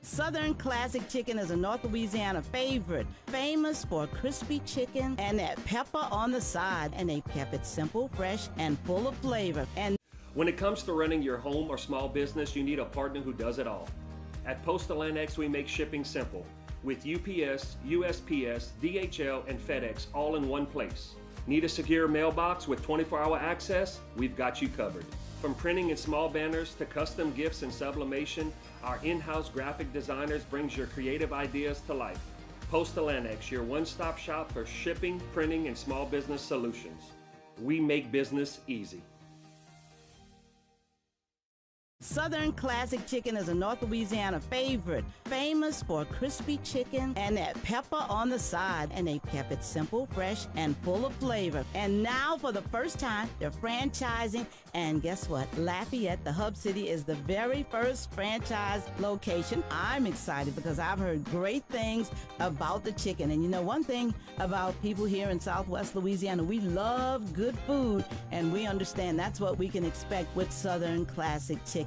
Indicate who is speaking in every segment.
Speaker 1: Southern Classic Chicken is a North Louisiana favorite, famous for crispy chicken and that pepper on the side, and they kept it simple, fresh, and full of flavor. And
Speaker 2: when it comes to running your home or small business, you need a partner who does it all. At Postal Annex, we make shipping simple with UPS, USPS, DHL, and FedEx all in one place. Need a secure mailbox with 24-hour access? We've got you covered. From printing and small banners to custom gifts and sublimation, our in-house graphic designers brings your creative ideas to life. Postal Annex, your one-stop shop for shipping, printing, and small business solutions. We make business easy.
Speaker 1: Southern Classic Chicken is a North Louisiana favorite, famous for crispy chicken and that pepper on the side, and they kept it simple, fresh, and full of flavor. And now, for the first time, they're franchising, and guess what? Lafayette, the hub city, is the very first franchise location. I'm excited because I've heard great things about the chicken. And you know, one thing about people here in Southwest Louisiana, we love good food, and we understand that's what we can expect with Southern Classic Chicken.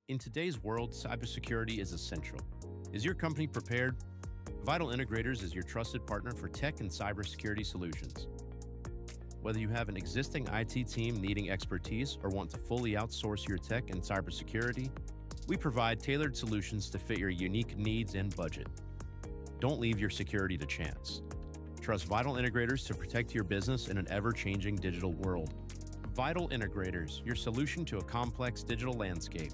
Speaker 3: In today's world, cybersecurity is essential. Is your company prepared? Vital Integrators is your trusted partner for tech and cybersecurity solutions. Whether you have an existing IT team needing expertise or want to fully outsource your tech and cybersecurity, we provide tailored solutions to fit your unique needs and budget. Don't leave your security to chance. Trust Vital Integrators to protect your business in an ever-changing digital world. Vital Integrators, your solution to a complex digital landscape.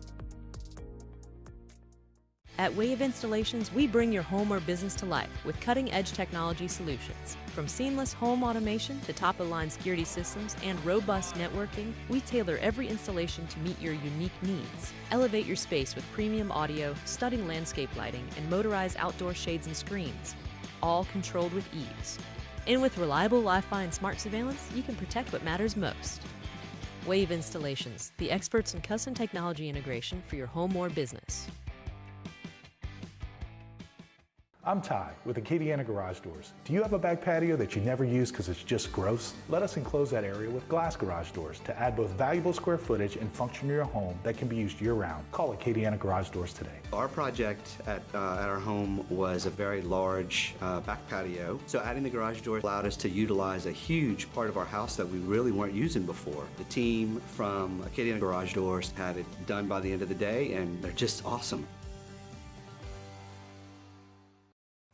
Speaker 4: At Wave Installations, we bring your home or business to life with cutting-edge technology solutions. From seamless home automation to top-of-the-line security systems and robust networking, we tailor every installation to meet your unique needs. Elevate your space with premium audio, stunning landscape lighting, and motorized outdoor shades and screens, all controlled with ease. And with reliable Wi-Fi and smart surveillance, you can protect what matters most. Wave Installations, the experts in custom technology integration for your home or business.
Speaker 5: I'm Ty with Acadiana Garage Doors. Do you have a back patio that you never use because it's just gross? Let us enclose that area with glass garage doors to add both valuable square footage and function to your home that can be used year-round. Call Acadiana Garage Doors today.
Speaker 6: Our project at our home was a very large back patio, so adding the garage door allowed us to utilize a huge part of our house that we really weren't using before. The team from Acadiana Garage Doors had it done by the end of the day, and they're just awesome.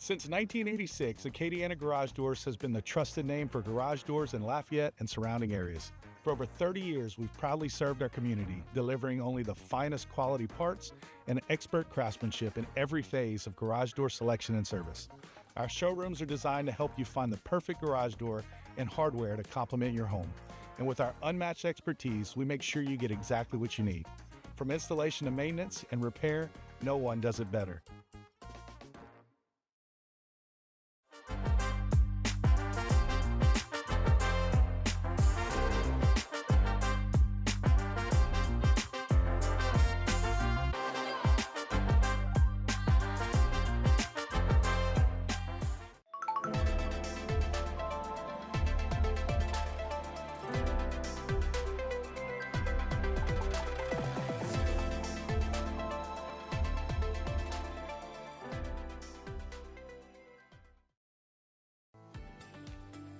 Speaker 5: Since 1986, Acadiana Garage Doors has been the trusted name for garage doors in Lafayette and surrounding areas. For over 30 years, we've proudly served our community, delivering only the finest quality parts and expert craftsmanship in every phase of garage door selection and service. Our showrooms are designed to help you find the perfect garage door and hardware to complement your home. And with our unmatched expertise, we make sure you get exactly what you need. From installation to maintenance and repair, no one does it better.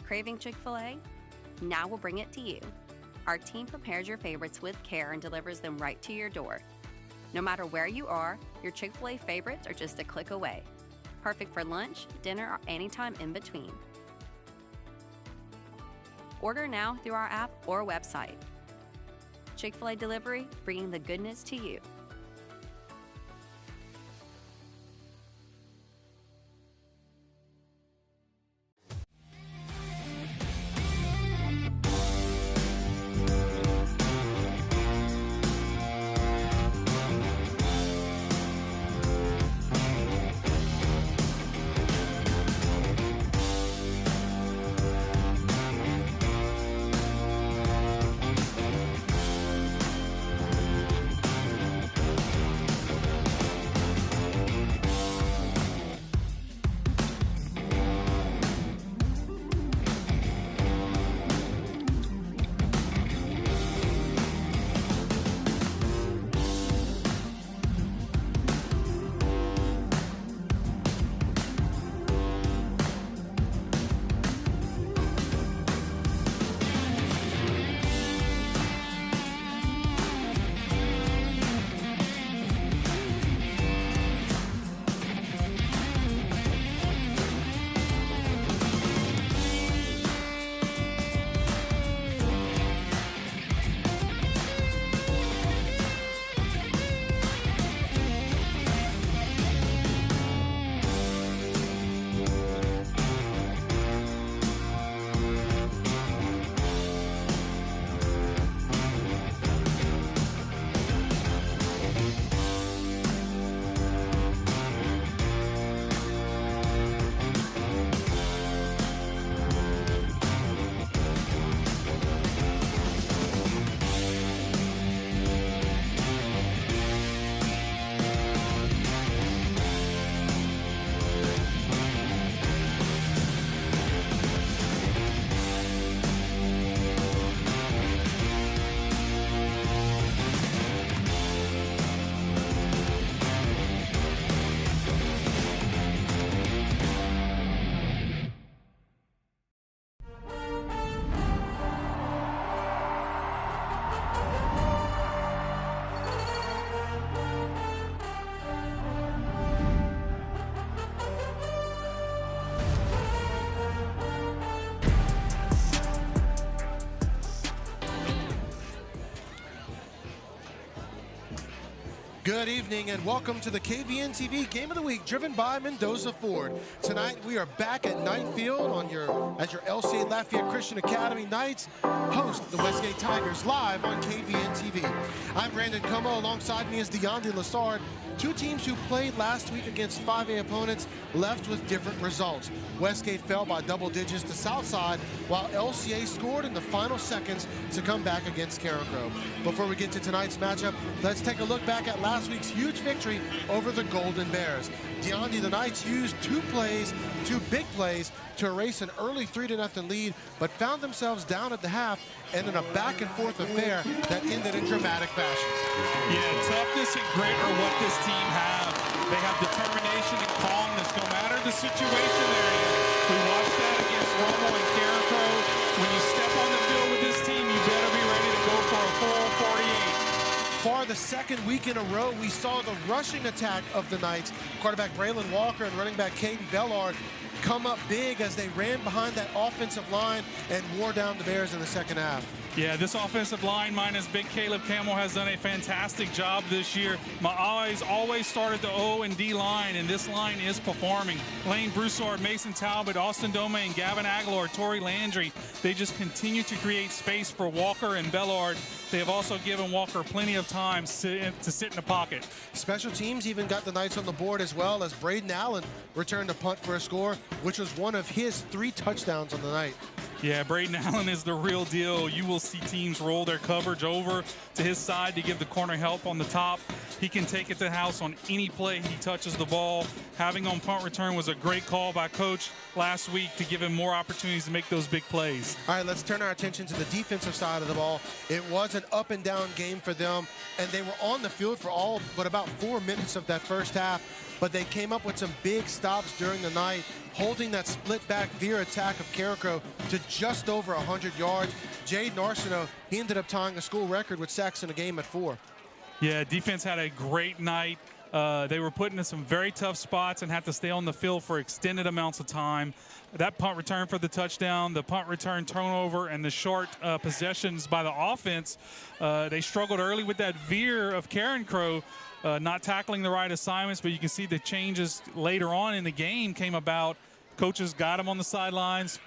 Speaker 7: Craving Chick-fil-A? Now we'll bring it to you. Our team prepares your favorites with care and delivers them right to your door. No matter where you are, your Chick-fil-A favorites are just a click away. Perfect for lunch, dinner, or anytime in between. Order now through our app or website. Chick-fil-A Delivery, bringing the goodness to you.
Speaker 8: Good evening and welcome to the KVN TV Game of the Week, driven by Mendoza Ford. Tonight we are back at Knight Field as your LCA Lafayette Christian Academy Knights host the Westgate Tigers live on KVN TV. I'm Brandon Como. Alongside me is DeAndre Lassard. Two teams who played last week against 5A opponents left with different results. Westgate fell by double digits to Southside, while LCA scored in the final seconds to come back against Carencro. Before we get to tonight's matchup, let's take a look back at last week's huge victory over the Golden Bears. DeAndre, the Knights used two big plays to erase an early 3-0 lead, but found themselves down at the half and in a back-and-forth affair that ended in dramatic fashion.
Speaker 9: Yeah, toughness and grit are what this team have. They have determination and calmness no matter the situation they're in. We watched that against Romo and Carencro. When you step on the field with this team, you better be ready to go for a full 48.
Speaker 8: For the second week in a row, we saw the rushing attack of the Knights. Quarterback Braylon Walker and running back Caden Bellard come up big as they ran behind that offensive line and wore down the Bears in the second half.
Speaker 9: Yeah, this offensive line minus Big Caleb Campbell has done a fantastic job this year. My eyes always start at the O and D line, and this line is performing. Lane Broussard, Mason Talbot, Austin Dome, and Gavin Aguilar, Torrey Landry, they just continue to create space for Walker and Bellard. They have also given Walker plenty of time to sit in the pocket.
Speaker 8: Special teams even got the Knights on the board as well, as Braden Allen returned a punt for a score, which was one of his 3 touchdowns on the night.
Speaker 9: Yeah, Braden Allen is the real deal. You will see teams roll their coverage over to his side to give the corner help on the top. He can take it to the house on any play he touches the ball. Having on punt return was a great call by Coach last week to give him more opportunities to make those big plays.
Speaker 8: All right, let's turn our attention to the defensive side of the ball. It was an up and down game for them, and they were on the field for all but about 4 minutes of that first half, but they came up with some big stops during the night, holding that split back veer attack of Carencro to just over 100 yards. Jaden Arsenault, he ended up tying a school record with sacks in a game at 4.
Speaker 9: Yeah, defense had a great night. They were put into some very tough spots and had to stay on the field for extended amounts of time. That punt return for the touchdown, the punt return turnover, and the short possessions by the offense, they struggled early with that veer of Carencro, not tackling the right assignments, but you can see the changes later on in the game came about. Coaches got them on the sidelines,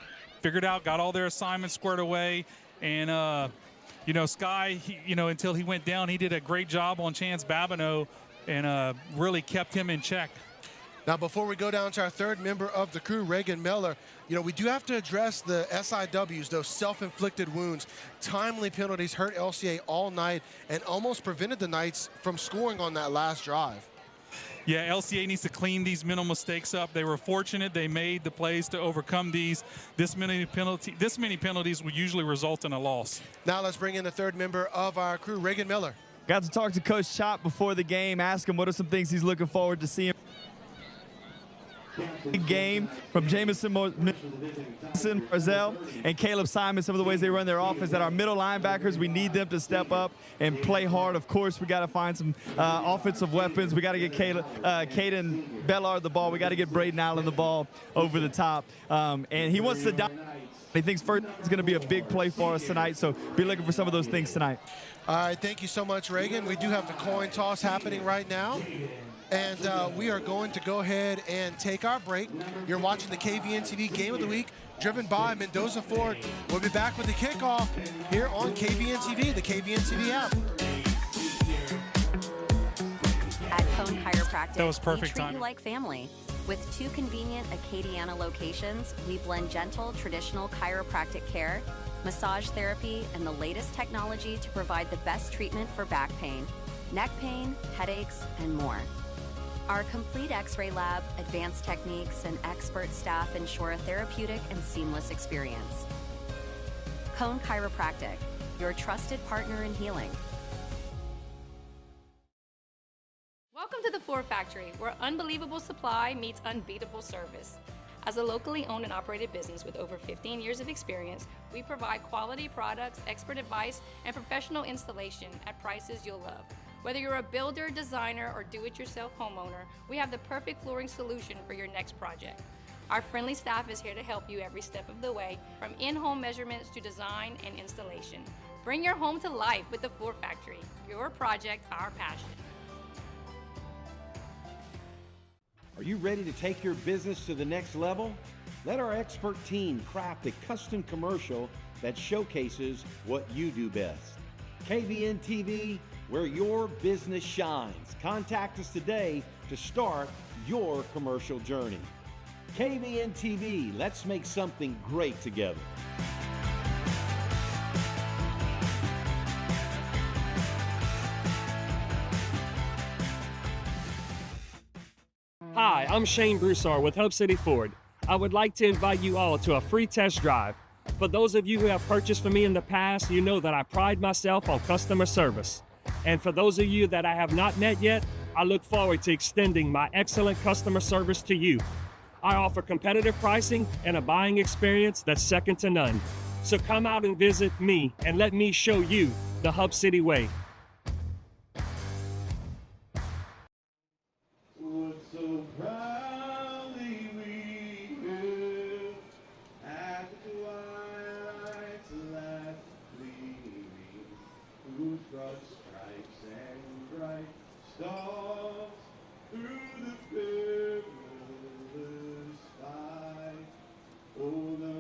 Speaker 9: figured out, got all their assignments squared away, and Sky, until he went down, he did a great job on Chance Babineau and really kept him in check.
Speaker 8: Now, before we go down to our third member of the crew, Reagan Miller, we do have to address the SIWs, those self-inflicted wounds. Timely penalties hurt LCA all night and almost prevented the Knights from scoring on that last drive.
Speaker 9: Yeah, LCA needs to clean these mental mistakes up. They were fortunate they made the plays to overcome these. This many penalties will usually result in a loss.
Speaker 8: Now let's bring in the third member of our crew, Reagan Miller.
Speaker 10: Got to talk to Coach Chop before the game, ask him what are some things he's looking forward to seeing. Game from Jamison Marzell and Caleb Simon, some of the ways they run their offense. That our middle linebackers, we need them to step up and play hard. Of course, we got to find some offensive weapons. We got to get Caden Bellard the ball. We got to get Braden Allen the ball over the top. And he wants to die. He thinks first is going to be a big play for us tonight, so be looking for some of those things tonight.
Speaker 8: All right, thank you so much, Reagan. We do have the coin toss happening right now. And we are going to go ahead and take our break. You're watching the KVN TV Game of the Week, driven by Mendoza Ford. We'll be back with the kickoff here on KVN TV, the KVN TV app.
Speaker 7: At Cone Chiropractic,
Speaker 9: that was perfect
Speaker 7: we treat
Speaker 9: time.
Speaker 7: You like family. With 2 convenient Acadiana locations, we blend gentle, traditional chiropractic care, massage therapy, and the latest technology to provide the best treatment for back pain, neck pain, headaches, and more. Our complete X-ray lab, advanced techniques, and expert staff ensure a therapeutic and seamless experience. Cone Chiropractic, your trusted partner in healing.
Speaker 11: Welcome to the Floor Factory, where unbelievable supply meets unbeatable service. As a locally owned and operated business with over 15 years of experience, we provide quality products, expert advice, and professional installation at prices you'll love. Whether you're a builder, designer, or do-it-yourself homeowner, we have the perfect flooring solution for your next project. Our friendly staff is here to help you every step of the way, from in-home measurements to design and installation. Bring your home to life with the Floor Factory. Your project, our passion.
Speaker 12: Are you ready to take your business to the next level? Let our expert team craft a custom commercial that showcases what you do best. KVN TV, where your business shines. Contact us today to start your commercial journey. KVN TV, let's make something great together.
Speaker 2: Hi, I'm Shane Broussard with Hub City Ford. I would like to invite you all to a free test drive. For those of you who have purchased from me in the past, you know that I pride myself on customer service. And for those of you that I have not met yet, I look forward to extending my excellent customer service to you. I offer competitive pricing and a buying experience that's second to none. So come out and visit me and let me show you the Hub City way.
Speaker 13: So proudly we will, at the twilight's last gleaming, whose broad stripes and bright stars through the perilous fight. Oh, the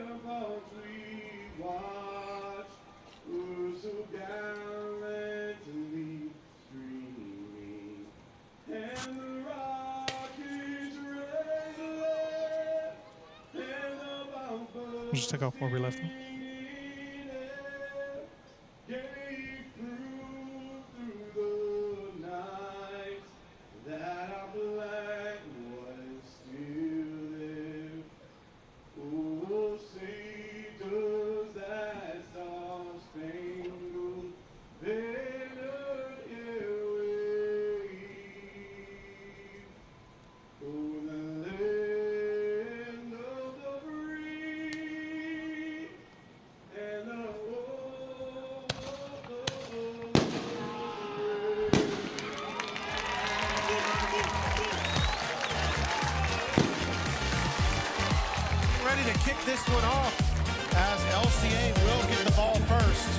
Speaker 13: ramparts we watched were so gallantly streaming, and the rockets red left, and the bombers
Speaker 9: We'll just take off where we left them.
Speaker 13: gave proof through the night that our flag was still there. Oh, say does that star-spangled banner yet wave? Oh, the land of the free and the home of the brave.
Speaker 8: Ready to kick this one off as LCA will get the ball first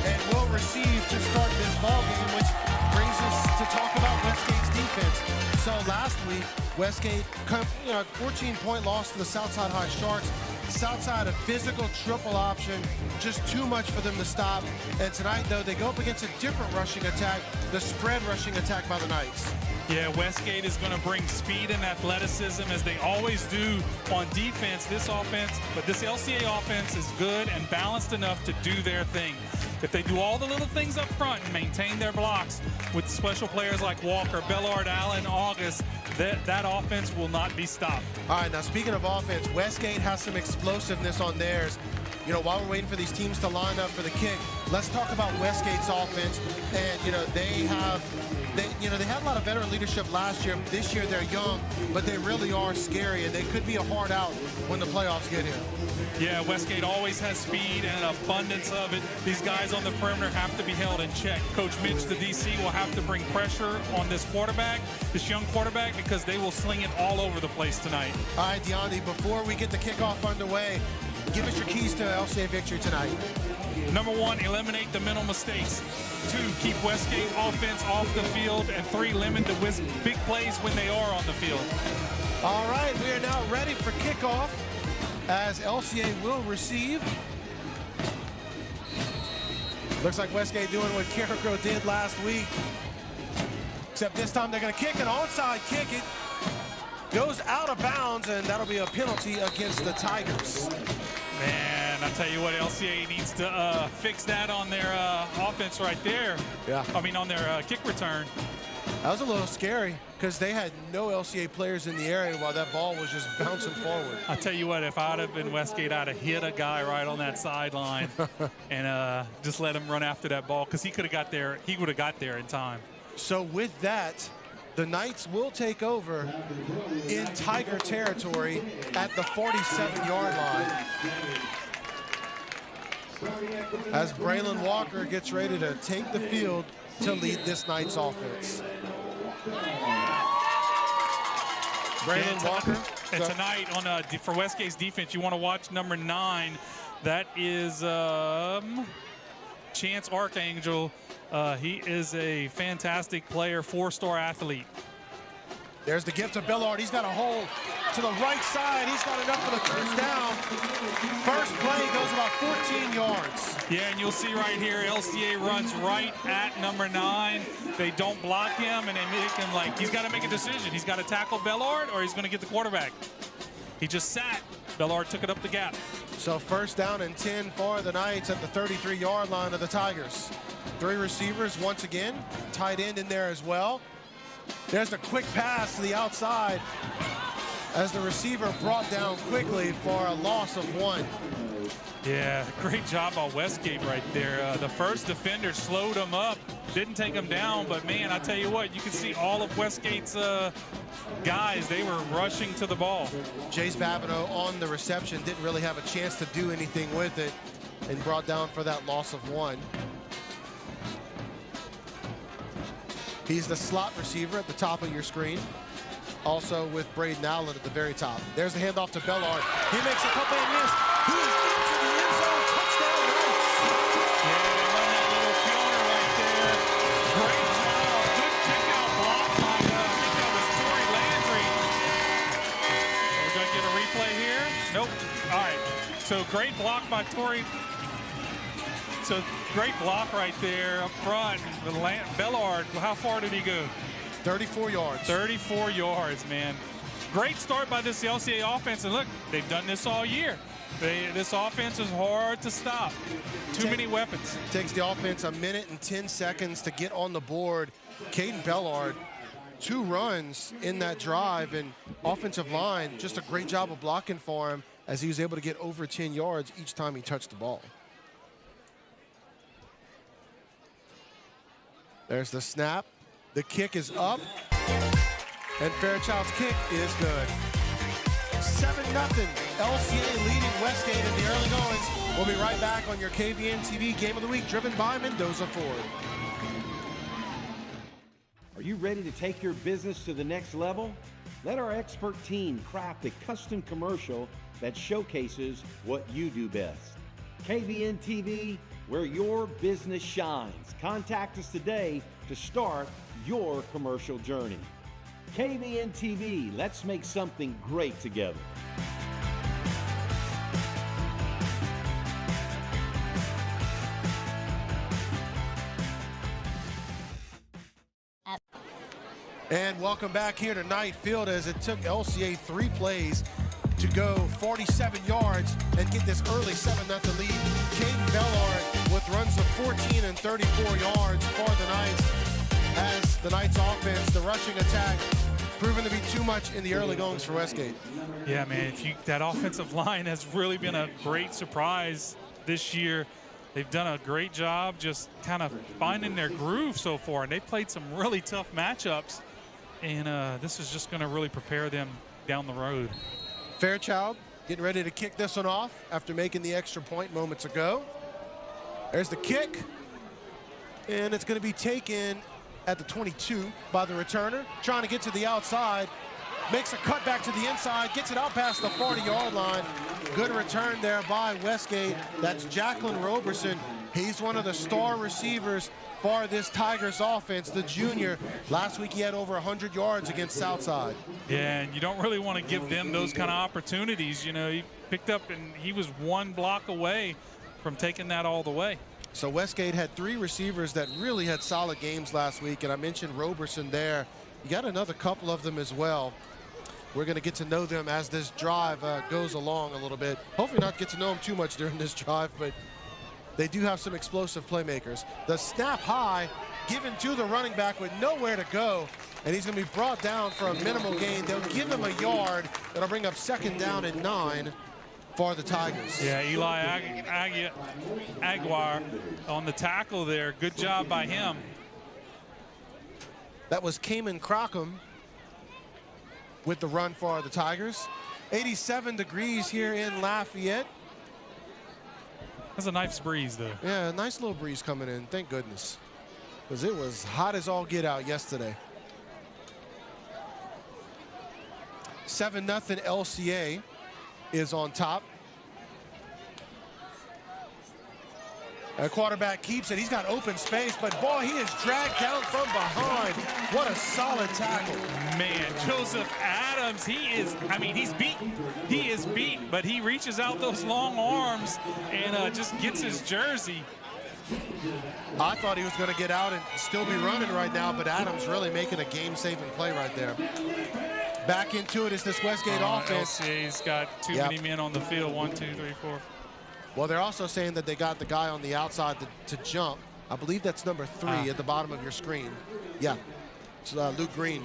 Speaker 8: and will receive to start this ball game, which brings us to talk about Westgate's defense. So last week, Westgate, 14-point loss to the Southside High Sharks. Southside a physical triple option, just too much for them to stop. And tonight, though, they go up against a different rushing attack, the spread rushing attack by the Knights.
Speaker 9: Yeah, Westgate is going to bring speed and athleticism as they always do on defense. This LCA offense is good and balanced enough to do their thing. If they do all the little things up front and maintain their blocks with special players like Walker, Bellard, Allen, August, that offense will not be stopped.
Speaker 8: All right, now speaking of offense, Westgate has some explosiveness on theirs. You know, while we're waiting for these teams to line up for the kick, let's talk about Westgate's offense. And, they had a lot of veteran leadership last year. This year they're young, but they really are scary, and they could be a hard out when the playoffs get here.
Speaker 9: Yeah, Westgate always has speed and an abundance of it. These guys on the perimeter have to be held in check. Coach Mitch, the DC, will have to bring pressure on this young quarterback, because they will sling it all over the place tonight.
Speaker 8: All right, Deondi, before we get the kickoff underway, give us your keys to LCA victory tonight.
Speaker 9: Number 1, eliminate the mental mistakes. 2, keep Westgate offense off the field. And 3, limit the big plays when they are on the field.
Speaker 8: All right, we are now ready for kickoff as LCA will receive. Looks like Westgate doing what Carrickrow did last week, except this time they're going to kick an onside kick. It goes out of bounds, and that'll be a penalty against the Tigers.
Speaker 9: Man, I tell you what, LCA needs to fix that on their offense right there.
Speaker 8: Yeah.
Speaker 9: I mean, on their kick return.
Speaker 8: That was a little scary because they had no LCA players in the area while that ball was just bouncing forward.
Speaker 9: I tell you what, if I'd have been Westgate, I'd have hit a guy right on that sideline and just let him run after that ball, because he could have got there. He would have got there in time.
Speaker 8: So with that, the Knights will take over in Tiger territory at the 47-yard line, as Braylon Walker gets ready to take the field to lead this Knights offense. Braylon Walker.
Speaker 9: And tonight for Westgate's defense, you want to watch number 9. That is Chance Archangel. He is a fantastic player, 4-star athlete.
Speaker 8: There's the gift to Bellard. He's got a hole to the right side. He's got enough for the first down. First play goes about 14 yards.
Speaker 9: Yeah, and you'll see right here, LCA runs right at number 9. They don't block him, and they make him like, he's got to make a decision. He's got to tackle Bellard, or he's going to get the quarterback. He just sat. Bellard took it up the gap.
Speaker 8: So first down and 10 for the Knights at the 33-yard line of the Tigers. 3 receivers once again. Tight end in there as well. There's the quick pass to the outside as the receiver brought down quickly for a loss of 1.
Speaker 9: Yeah, great job on Westgate right there. The first defender slowed him up, didn't take him down, but man, I tell you what, you can see all of Westgate's guys, they were rushing to the ball.
Speaker 8: Jace Babineau on the reception didn't really have a chance to do anything with it and brought down for that loss of 1. He's the slot receiver at the top of your screen. Also with Braden Allen at the very top. There's the handoff to Bellard. He makes a couple and miss. He is into the end zone. Touchdown, Knights.
Speaker 9: Yeah, they run that little counter right there. Great job. Good kick out block by, I think that was Tory Landry. We're going to get a replay here. Nope. All right. So great block by Tory. So great block right there up front. Bellard, how far did he go?
Speaker 8: 34 yards.
Speaker 9: 34 yards, man. Great start by this LCA offense. And look, they've done this all year. This offense is hard to stop. Too many weapons.
Speaker 8: Takes the offense a minute and 10 seconds to get on the board. Caden Bellard, 2 runs in that drive, and offensive line, just a great job of blocking for him as he was able to get over 10 yards each time he touched the ball. There's the snap. The kick is up. And Fairchild's kick is good. 7-0. LCA leading Westgate in the early goings. We'll be right back on your KVN TV Game of the Week, driven by Mendoza Ford.
Speaker 12: Are you ready to take your business to the next level? Let our expert team craft a custom commercial that showcases what you do best. KVN TV, where your business shines. Contact us today to start your commercial journey. KVN TV, let's make something great together.
Speaker 8: And welcome back here to Knight Field as it took LCA 3 plays to go 47 yards and get this early 7-0 lead. Caden Bellard with runs of 14 and 34 yards for the Knights as the Knights offense, the rushing attack, proven to be too much in the early goings for Westgate.
Speaker 9: Yeah, man, that offensive line has really been a great surprise this year. They've done a great job just kind of finding their groove so far, and they've played some really tough matchups, and this is just going to really prepare them down the road.
Speaker 8: Fairchild getting ready to kick this one off after making the extra point moments ago. There's the kick, and it's going to be taken at the 22 by the returner, trying to get to the outside, makes a cut back to the inside, gets it out past the 40-yard line. Good return there by Westgate. That's Jacqueline Roberson. He's one of the star receivers for this Tigers offense, the junior. Last week he had over 100 yards against Southside.
Speaker 9: Yeah, and you don't really want to give them those kind of opportunities. You know, he picked up and he was 1 block away from taking that all the way.
Speaker 8: So Westgate had 3 receivers that really had solid games last week, and I mentioned Roberson there. You got another couple of them as well. We're going to get to know them as this drive goes along a little bit. Hopefully not get to know them too much during this drive, but they do have some explosive playmakers. The snap high given to the running back with nowhere to go, and he's going to be brought down for a minimal gain. They'll give him a yard. That'll bring up 2nd down and 9 for the Tigers.
Speaker 9: Yeah, Eli Aguirre on the tackle there. Good job by him.
Speaker 8: That was Cayman Crockham with the run for the Tigers. 87 degrees here in Lafayette.
Speaker 9: That's a nice breeze, though.
Speaker 8: Yeah, a nice little breeze coming in, thank goodness. Because it was hot as all get out yesterday. 7-0 LCA is on top. The quarterback keeps it. He's got open space, but boy, he is dragged down from behind. What a solid tackle.
Speaker 9: Man, Joseph Adams, he's beaten. He is beaten, but he reaches out those long arms and just gets his jersey.
Speaker 8: I thought he was going to get out and still be running right now, but Adams really making a game-saving play right there. Back into it is this Westgate offense.
Speaker 9: LCA's got too many men on the field. 1, 2, 3, 4.
Speaker 8: Well, they're also saying that they got the guy on the outside to jump. I believe that's number 3 at the bottom of your screen. Yeah, it's Luke Green.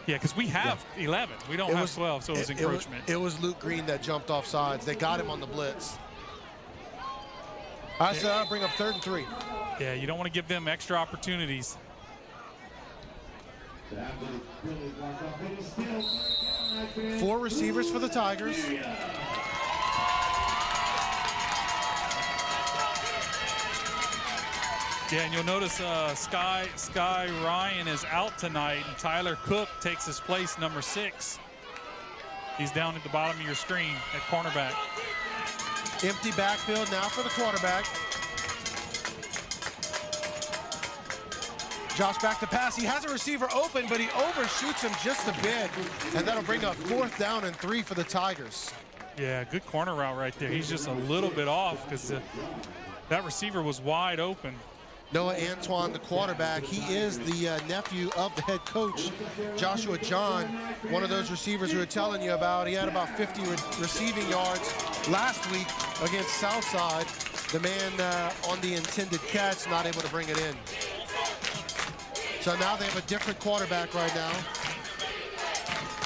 Speaker 9: Yeah, because we have 11. We don't have 12, so it was encroachment.
Speaker 8: It was Luke Green that jumped off sides. They got him on the blitz. All right, so that'll bring up 3rd and 3.
Speaker 9: Yeah, you don't want to give them extra opportunities.
Speaker 8: 4 receivers for the Tigers.
Speaker 9: Yeah, and you'll notice Sky Ryan is out tonight, and Tyler Cook takes his place, number 6. He's down at the bottom of your screen at cornerback.
Speaker 8: Empty backfield now for the quarterback. Josh back to pass. He has a receiver open, but he overshoots him just a bit, and that'll bring up 4th down and 3 for the Tigers.
Speaker 9: Yeah, good corner route right there. He's just a little bit off because that receiver was wide open.
Speaker 8: Noah Antoine, the quarterback, he is the nephew of the head coach, Joshua John, one of those receivers we were telling you about. He had about 50 receiving yards last week against Southside. The man on the intended catch, not able to bring it in. So now they have a different quarterback right now.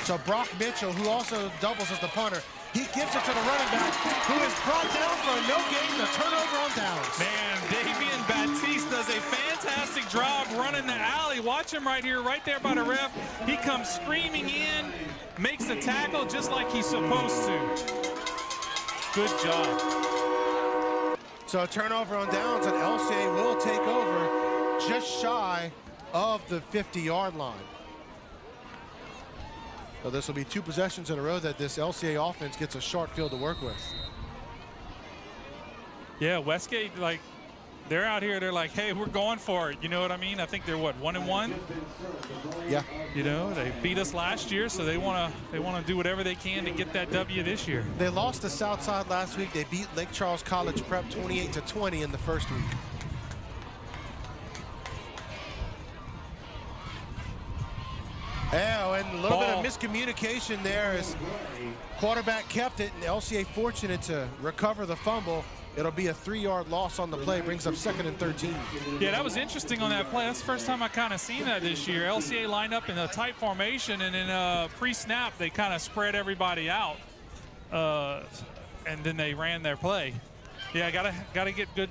Speaker 8: So Brock Mitchell, who also doubles as the punter, he gives it to the running back, who is brought down for a no gain, a turnover on downs.
Speaker 9: Man, Davian Baptiste does a fantastic job running the alley. Watch him right here, right there by the ref. He comes screaming in, makes the tackle just like he's supposed to. Good job.
Speaker 8: So a turnover on downs, and LCA will take over just shy of the 50-yard line. So this will be 2 possessions in a row that this LCA offense gets a short field to work with.
Speaker 9: Yeah, Westgate, they're out here, they're like, hey, we're going for it. You know what I mean? I think they're, 1-1?
Speaker 8: Yeah.
Speaker 9: You know, they beat us last year, so they want to do whatever they can to get that W this year.
Speaker 8: They lost to Southside last week. They beat Lake Charles College Prep 28-20 in the first week. Yeah, and a little bit of miscommunication there as quarterback kept it, and LCA fortunate to recover the fumble. It'll be a 3-yard loss on the play, brings up 2nd and 13.
Speaker 9: Yeah, that was interesting on that play. That's the first time I kind of seen that this year. LCA lined up in a tight formation, and in pre-snap, they kind of spread everybody out, and then they ran their play. Yeah, gotta get good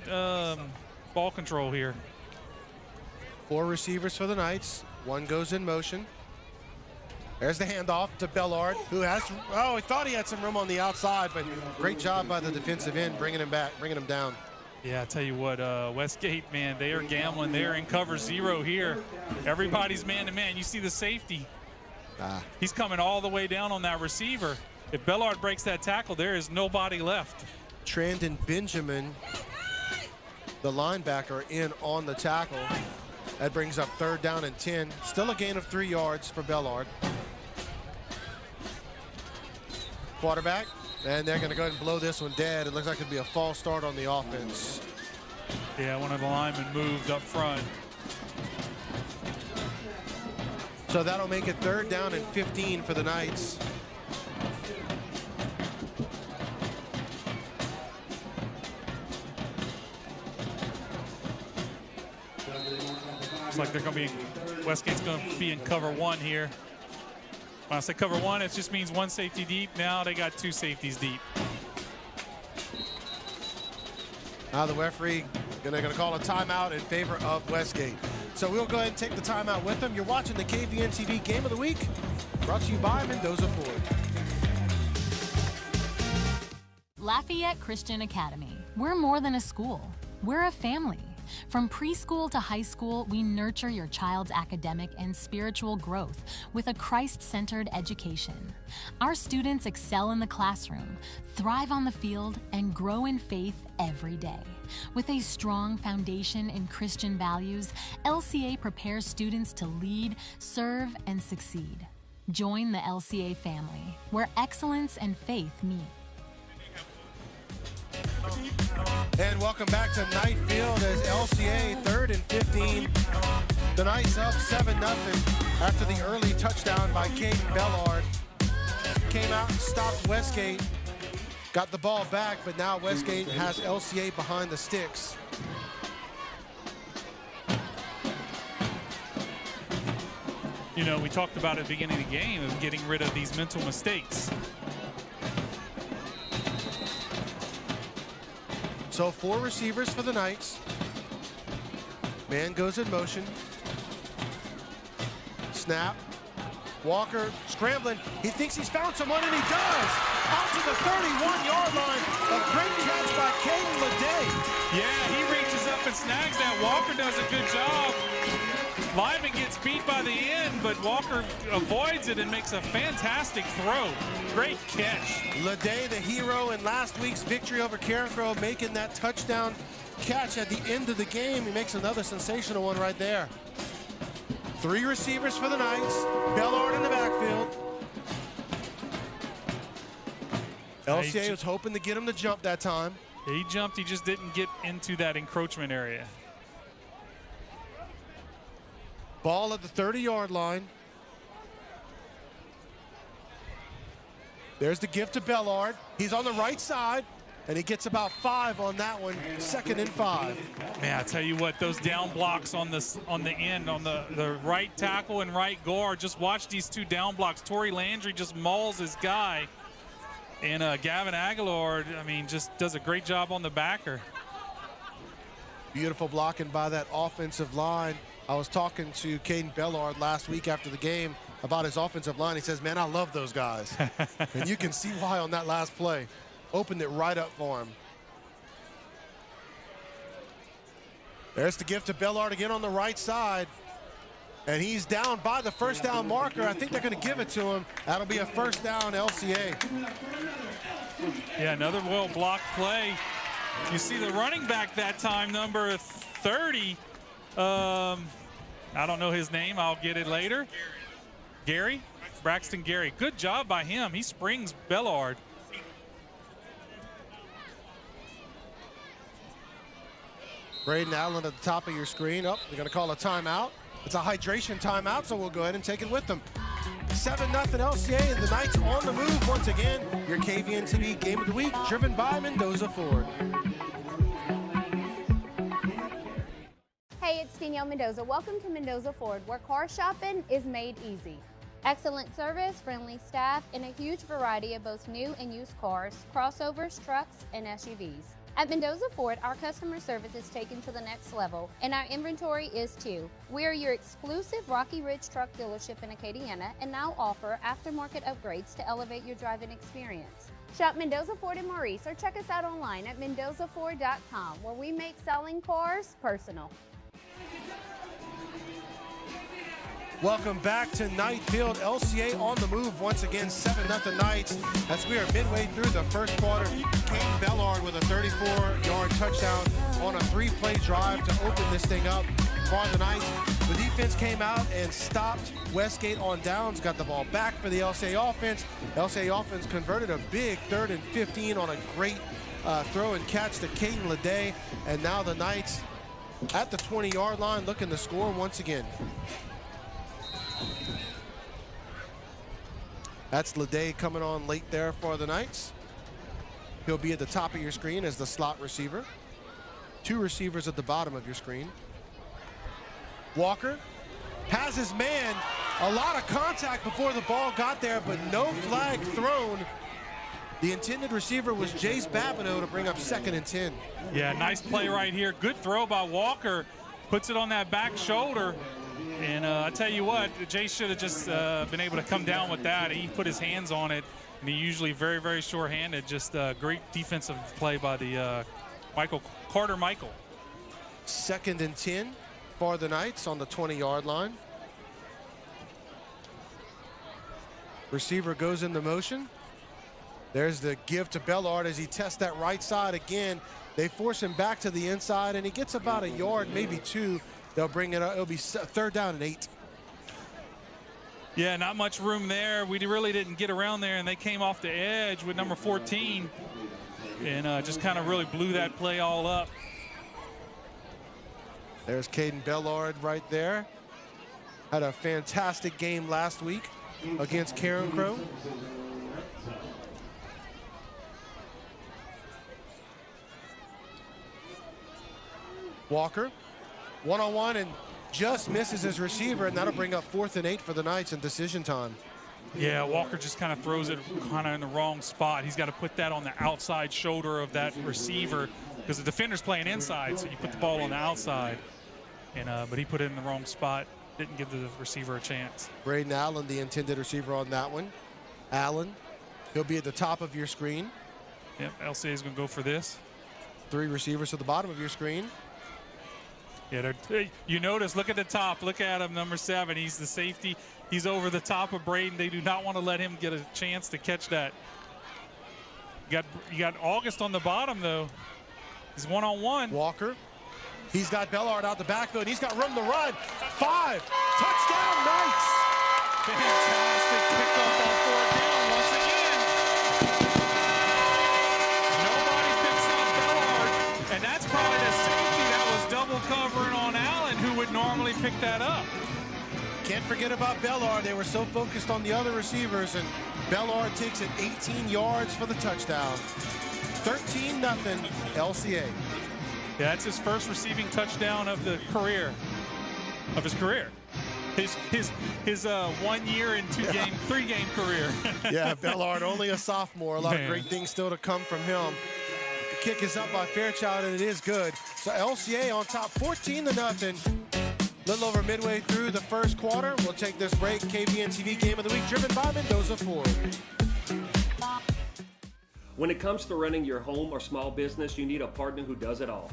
Speaker 9: ball control here.
Speaker 8: 4 receivers for the Knights. 1 goes in motion. There's the handoff to Bellard, who has, he thought he had some room on the outside, but great job by the defensive end, bringing him back, bringing him down.
Speaker 9: Yeah, I tell you what, Westgate, man, they are gambling. They are in cover 0 here. Everybody's man-to-man. You see the safety. He's coming all the way down on that receiver. If Bellard breaks that tackle, there is nobody left.
Speaker 8: Trandon Benjamin, the linebacker, in on the tackle. That brings up 3rd down and 10. Still a gain of 3 yards for Bellard. Quarterback, and they're going to go ahead and blow this one dead. It looks like it'd be a false start on the offense.
Speaker 9: Yeah, one of the linemen moved up front.
Speaker 8: So that'll make it 3rd down and 15 for the Knights.
Speaker 9: Looks like they're going to be, Westgate's going to be in cover 1 here. When I say cover 1, it just means 1 safety deep. Now they got 2 safeties deep.
Speaker 8: Now the referee going to call a timeout in favor of Westgate. So we'll go ahead and take the timeout with them. You're watching the KVN TV Game of the Week, brought to you by Mendoza Ford.
Speaker 14: Lafayette Christian Academy. We're more than a school. We're a family. From preschool to high school, we nurture your child's academic and spiritual growth with a Christ-centered education. Our students excel in the classroom, thrive on the field, and grow in faith every day. With a strong foundation in Christian values, LCA prepares students to lead, serve, and succeed. Join the LCA family, where excellence and faith meet.
Speaker 8: And welcome back to Knight Field as LCA 3rd and 15. The Knights up 7-0 after the early touchdown by Caden Bellard. Came out and stopped Westgate. Got the ball back, but now Westgate has LCA behind the sticks.
Speaker 9: You know, we talked about at the beginning of the game of getting rid of these mental mistakes.
Speaker 8: So 4 receivers for the Knights. Man goes in motion. Snap. Walker scrambling. He thinks he's found someone, and he does. Out to the 31-yard line. A great catch by Caden Leday.
Speaker 9: Yeah, he reaches up and snags that. Walker does a good job. Lyman gets beat by the end, but Walker avoids it and makes a fantastic throw. Great catch.
Speaker 8: Leday, the hero in last week's victory over Carencro, making that touchdown catch at the end of the game. He makes another sensational one right there. 3 receivers for the Knights. Bellard in the backfield. LCA was hoping to get him to jump that time.
Speaker 9: He jumped, he just didn't get into that encroachment area.
Speaker 8: Ball at the 30-yard line. There's the gift to Bellard. He's on the right side, and he gets about 5 on that one. 2nd and 5.
Speaker 9: Man, I tell you what, those down blocks on the end, on the right tackle and right guard, just watch these 2 down blocks. Torrey Landry just mauls his guy. And Gavin Aguilar, I mean, just does a great job on the backer.
Speaker 8: Beautiful blocking by that offensive line. I was talking to Caden Bellard last week after the game about his offensive line. He says, man, I love those guys. And you can see why on that last play. Opened it right up for him. There's the gift to Bellard again on the right side. And he's down by the first down marker. I think they're going to give it to him. That'll be a first down LCA.
Speaker 9: Yeah, another well-blocked play. You see the running back that time, number 30. I don't know his name. I'll get it later. Gary? Braxton Gary. Good job by him. He springs Bellard.
Speaker 8: Braden Allen at the top of your screen. Oh, they're going to call a timeout. It's a hydration timeout, so we'll go ahead and take it with them. 7-0 LCA, and the Knights on the move once again. Your KVN TV Game of the Week, driven by Mendoza Ford.
Speaker 15: Hey, it's Danielle Mendoza. Welcome to Mendoza Ford, where car shopping is made easy. Excellent service, friendly staff, and a huge variety of both new and used cars, crossovers, trucks, and SUVs. At Mendoza Ford, our customer service is taken to the next level, and our inventory is too. We are your exclusive Rocky Ridge truck dealership in Acadiana and now offer aftermarket upgrades to elevate your driving experience. Shop Mendoza Ford in Maurice or check us out online at mendozaford.com, where we make selling cars personal.
Speaker 8: Welcome back to Knight Field. LCA on the move once again, 7-0 Knights. As we are midway through the first quarter, Caden Bellard with a 34-yard touchdown on a 3-play drive to open this thing up for the Knights. The defense came out and stopped Westgate on downs, got the ball back for the LCA offense. LCA offense converted a big 3rd and 15 on a great throw and catch to Caden Leday. And now the Knights at the 20-yard line looking to score once again. That's Leday coming on late there for the Knights. He'll be at the top of your screen as the slot receiver. 2 receivers at the bottom of your screen. Walker has his man. A lot of contact before the ball got there, but no flag thrown. The intended receiver was Jace Babineau to bring up 2nd and 10.
Speaker 9: Yeah, nice play right here. Good throw by Walker. Puts it on that back shoulder. And I tell you what, Jace should have just been able to come down with that. He put his hands on it, and he usually very, very sure-handed. Just great defensive play by the Carter Michael.
Speaker 8: 2nd and 10 for the Knights on the 20-yard line. Receiver goes into motion. There's the give to Bellard as he tests that right side again. They force him back to the inside, and he gets about a yard, maybe 2. They'll bring it up. It'll be 3rd down and 8.
Speaker 9: Yeah, not much room there. We really didn't get around there, and they came off the edge with number 14 and just kind of really blew that play all up.
Speaker 8: There's Caden Bellard right there. Had a fantastic game last week against Karen Crow. Walker, one-on-one, and just misses his receiver, and that'll bring up 4th and 8 for the Knights in decision time.
Speaker 9: Yeah, Walker just kind of throws it kind of in the wrong spot. He's got to put that on the outside shoulder of that receiver because the defender's playing inside, so you put the ball on the outside. And but he put it in the wrong spot, didn't give the receiver a chance.
Speaker 8: Braden Allen, the intended receiver on that one. Allen, he'll be at the top of your screen.
Speaker 9: Yep, LCA is going to go for this.
Speaker 8: 3 receivers at the bottom of your screen.
Speaker 9: Yeah, you notice, look at the top. Look at him, number 7. He's the safety. He's over the top of Braden. They do not want to let him get a chance to catch that. You got August on the bottom, though. He's one-on-one.
Speaker 8: Walker. He's got Bellard out the backfield. He's got room to run. 5. Touchdown, Knights.
Speaker 9: Fantastic pickup on 4th down once again. Nobody picks up Bellard, and that's probably the safety that was double covering on Allen, who would normally pick that up.
Speaker 8: Can't forget about Bellard. They were so focused on the other receivers, and Bellard takes it 18 yards for the touchdown. 13-0 LCA.
Speaker 9: Yeah, that's his first receiving touchdown of the career, of his career. His 1 year and 3-game career.
Speaker 8: Yeah, Bellard only a sophomore. A lot of great things still to come from him. The kick is up by Fairchild, and it is good. So LCA on top, 14-0. Little over midway through the first quarter. We'll take this break. KVN TV Game of the Week, driven by Mendoza Ford.
Speaker 2: When it comes to running your home or small business, you need a partner who does it all.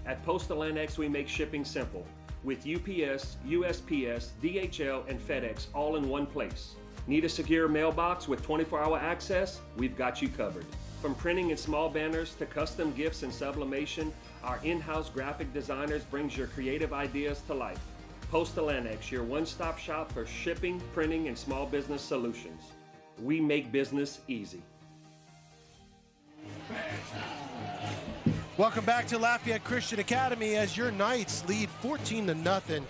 Speaker 2: At Postal Annex, we make shipping simple with UPS, USPS, DHL, and FedEx all in one place. Need a secure mailbox with 24-hour access? We've got you covered. From printing and small banners to custom gifts and sublimation, our in-house graphic designers brings your creative ideas to life. Postal Annex, your one-stop shop for shipping, printing, and small business solutions. We make business easy.
Speaker 8: Welcome back to Lafayette Christian Academy as your Knights lead 14-0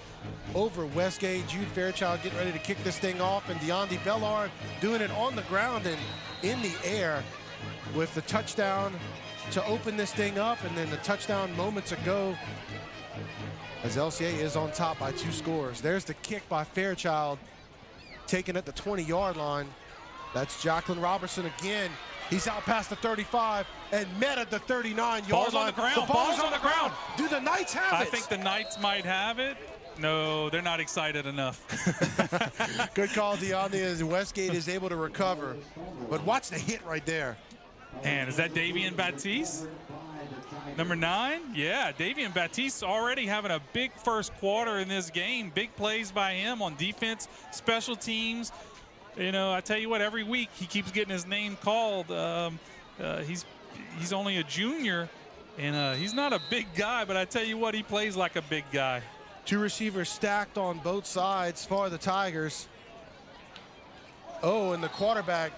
Speaker 8: over Westgate. Jude Fairchild getting ready to kick this thing off, and DeAndre Bellard doing it on the ground and in the air with the touchdown to open this thing up, and then the touchdown moments ago as LCA is on top by 2 scores. There's the kick by Fairchild, taken at the 20-yard line. That's Jacqueline Robertson again. He's out past the 35 and met at the 39-yard line.
Speaker 9: Ball's on the ground.
Speaker 8: The ball's on the ground. Do the Knights have it?
Speaker 9: I think the Knights might have it. No, they're not excited enough.
Speaker 8: Good call, DeAndre, as Westgate is able to recover. But watch the hit right there.
Speaker 9: And is that Davian Baptiste? Number 9? Yeah, Davian Baptiste already having a big first quarter in this game. Big plays by him on defense, special teams. You know, I tell you what, every week he keeps getting his name called. He's only a junior, and he's not a big guy, but I tell you what, he plays like a big guy.
Speaker 8: 2 receivers stacked on both sides for the Tigers. Oh, and the quarterback,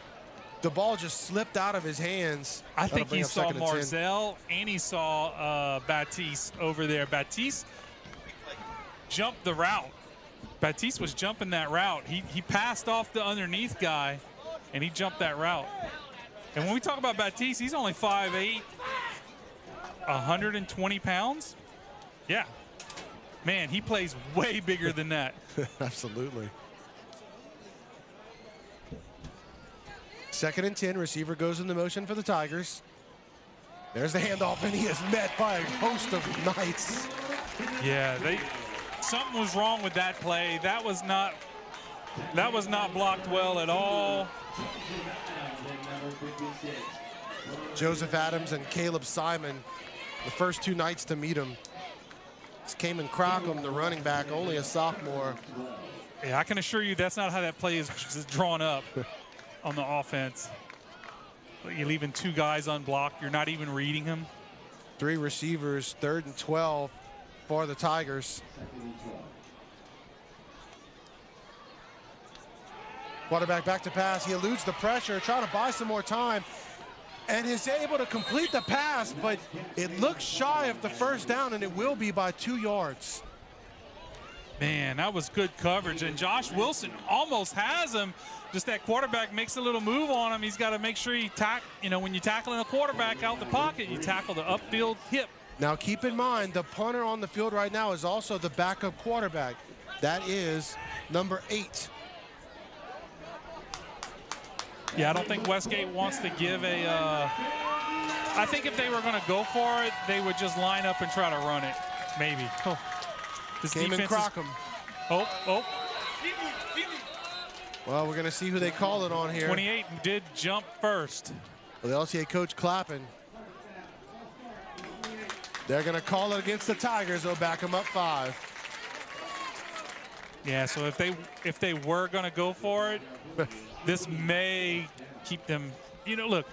Speaker 8: the ball just slipped out of his hands.
Speaker 9: I think he saw Marzell and he saw Baptiste over there. Baptiste jumped the route. Baptiste was jumping that route. He passed off the underneath guy, and he jumped that route. And when we talk about Baptiste, he's only 5'8", 120 pounds. Yeah. Man, he plays way bigger than that.
Speaker 8: Absolutely. 2nd and 10, receiver goes into motion for the Tigers. There's the handoff, and he is met by a host of Knights.
Speaker 9: Yeah, something was wrong with that play. That was not blocked well at all.
Speaker 8: Joseph Adams and Caleb Simon, the first 2 Knights to meet him. That's Cayman Crockham, the running back, only a sophomore.
Speaker 9: Yeah, I can assure you that's not how that play is drawn up on the offense. You're leaving 2 guys unblocked. You're not even reading him.
Speaker 8: 3 receivers, 3rd and 12 for the Tigers. Quarterback back to pass. He eludes the pressure, trying to buy some more time, and is able to complete the pass, but it looks shy of the first down, and it will be by 2 yards.
Speaker 9: Man, that was good coverage, and Josh Wilson almost has him. Just that quarterback makes a little move on him. He's got to make sure he when you're tackling a quarterback out the pocket, you tackle the upfield hip.
Speaker 8: Now keep in mind, the punter on the field right now is also the backup quarterback. That is number 8.
Speaker 9: Yeah, I don't think Westgate wants to give a I think if they were going to go for it, they would just line up and try to run it, maybe. Oh. This
Speaker 8: Cayman Crockham.
Speaker 9: Oh.
Speaker 8: Well, we're going to see who they call it on here.
Speaker 9: 28 did jump first.
Speaker 8: Well, the LCA coach clapping. They're going to call it against the Tigers. They'll back them up 5.
Speaker 9: Yeah, so if they were going to go for it, this may keep them. Look,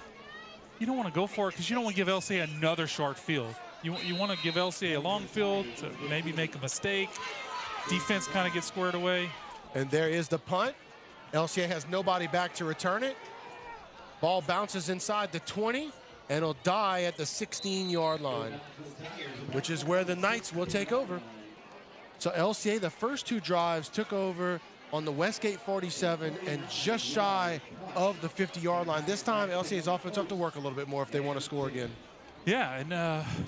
Speaker 9: you don't want to go for it because you don't want to give LCA another short field. You want to give LCA a long field to maybe make a mistake. Defense kind of gets squared away.
Speaker 8: And there is the punt. LCA has nobody back to return it. Ball bounces inside the 20, and it'll die at the 16-yard line, which is where the Knights will take over. So LCA, the first 2 drives, took over on the Westgate 47 and just shy of the 50-yard line. This time, LCA's offense have to work a little bit more if they want to score again.
Speaker 9: Yeah, and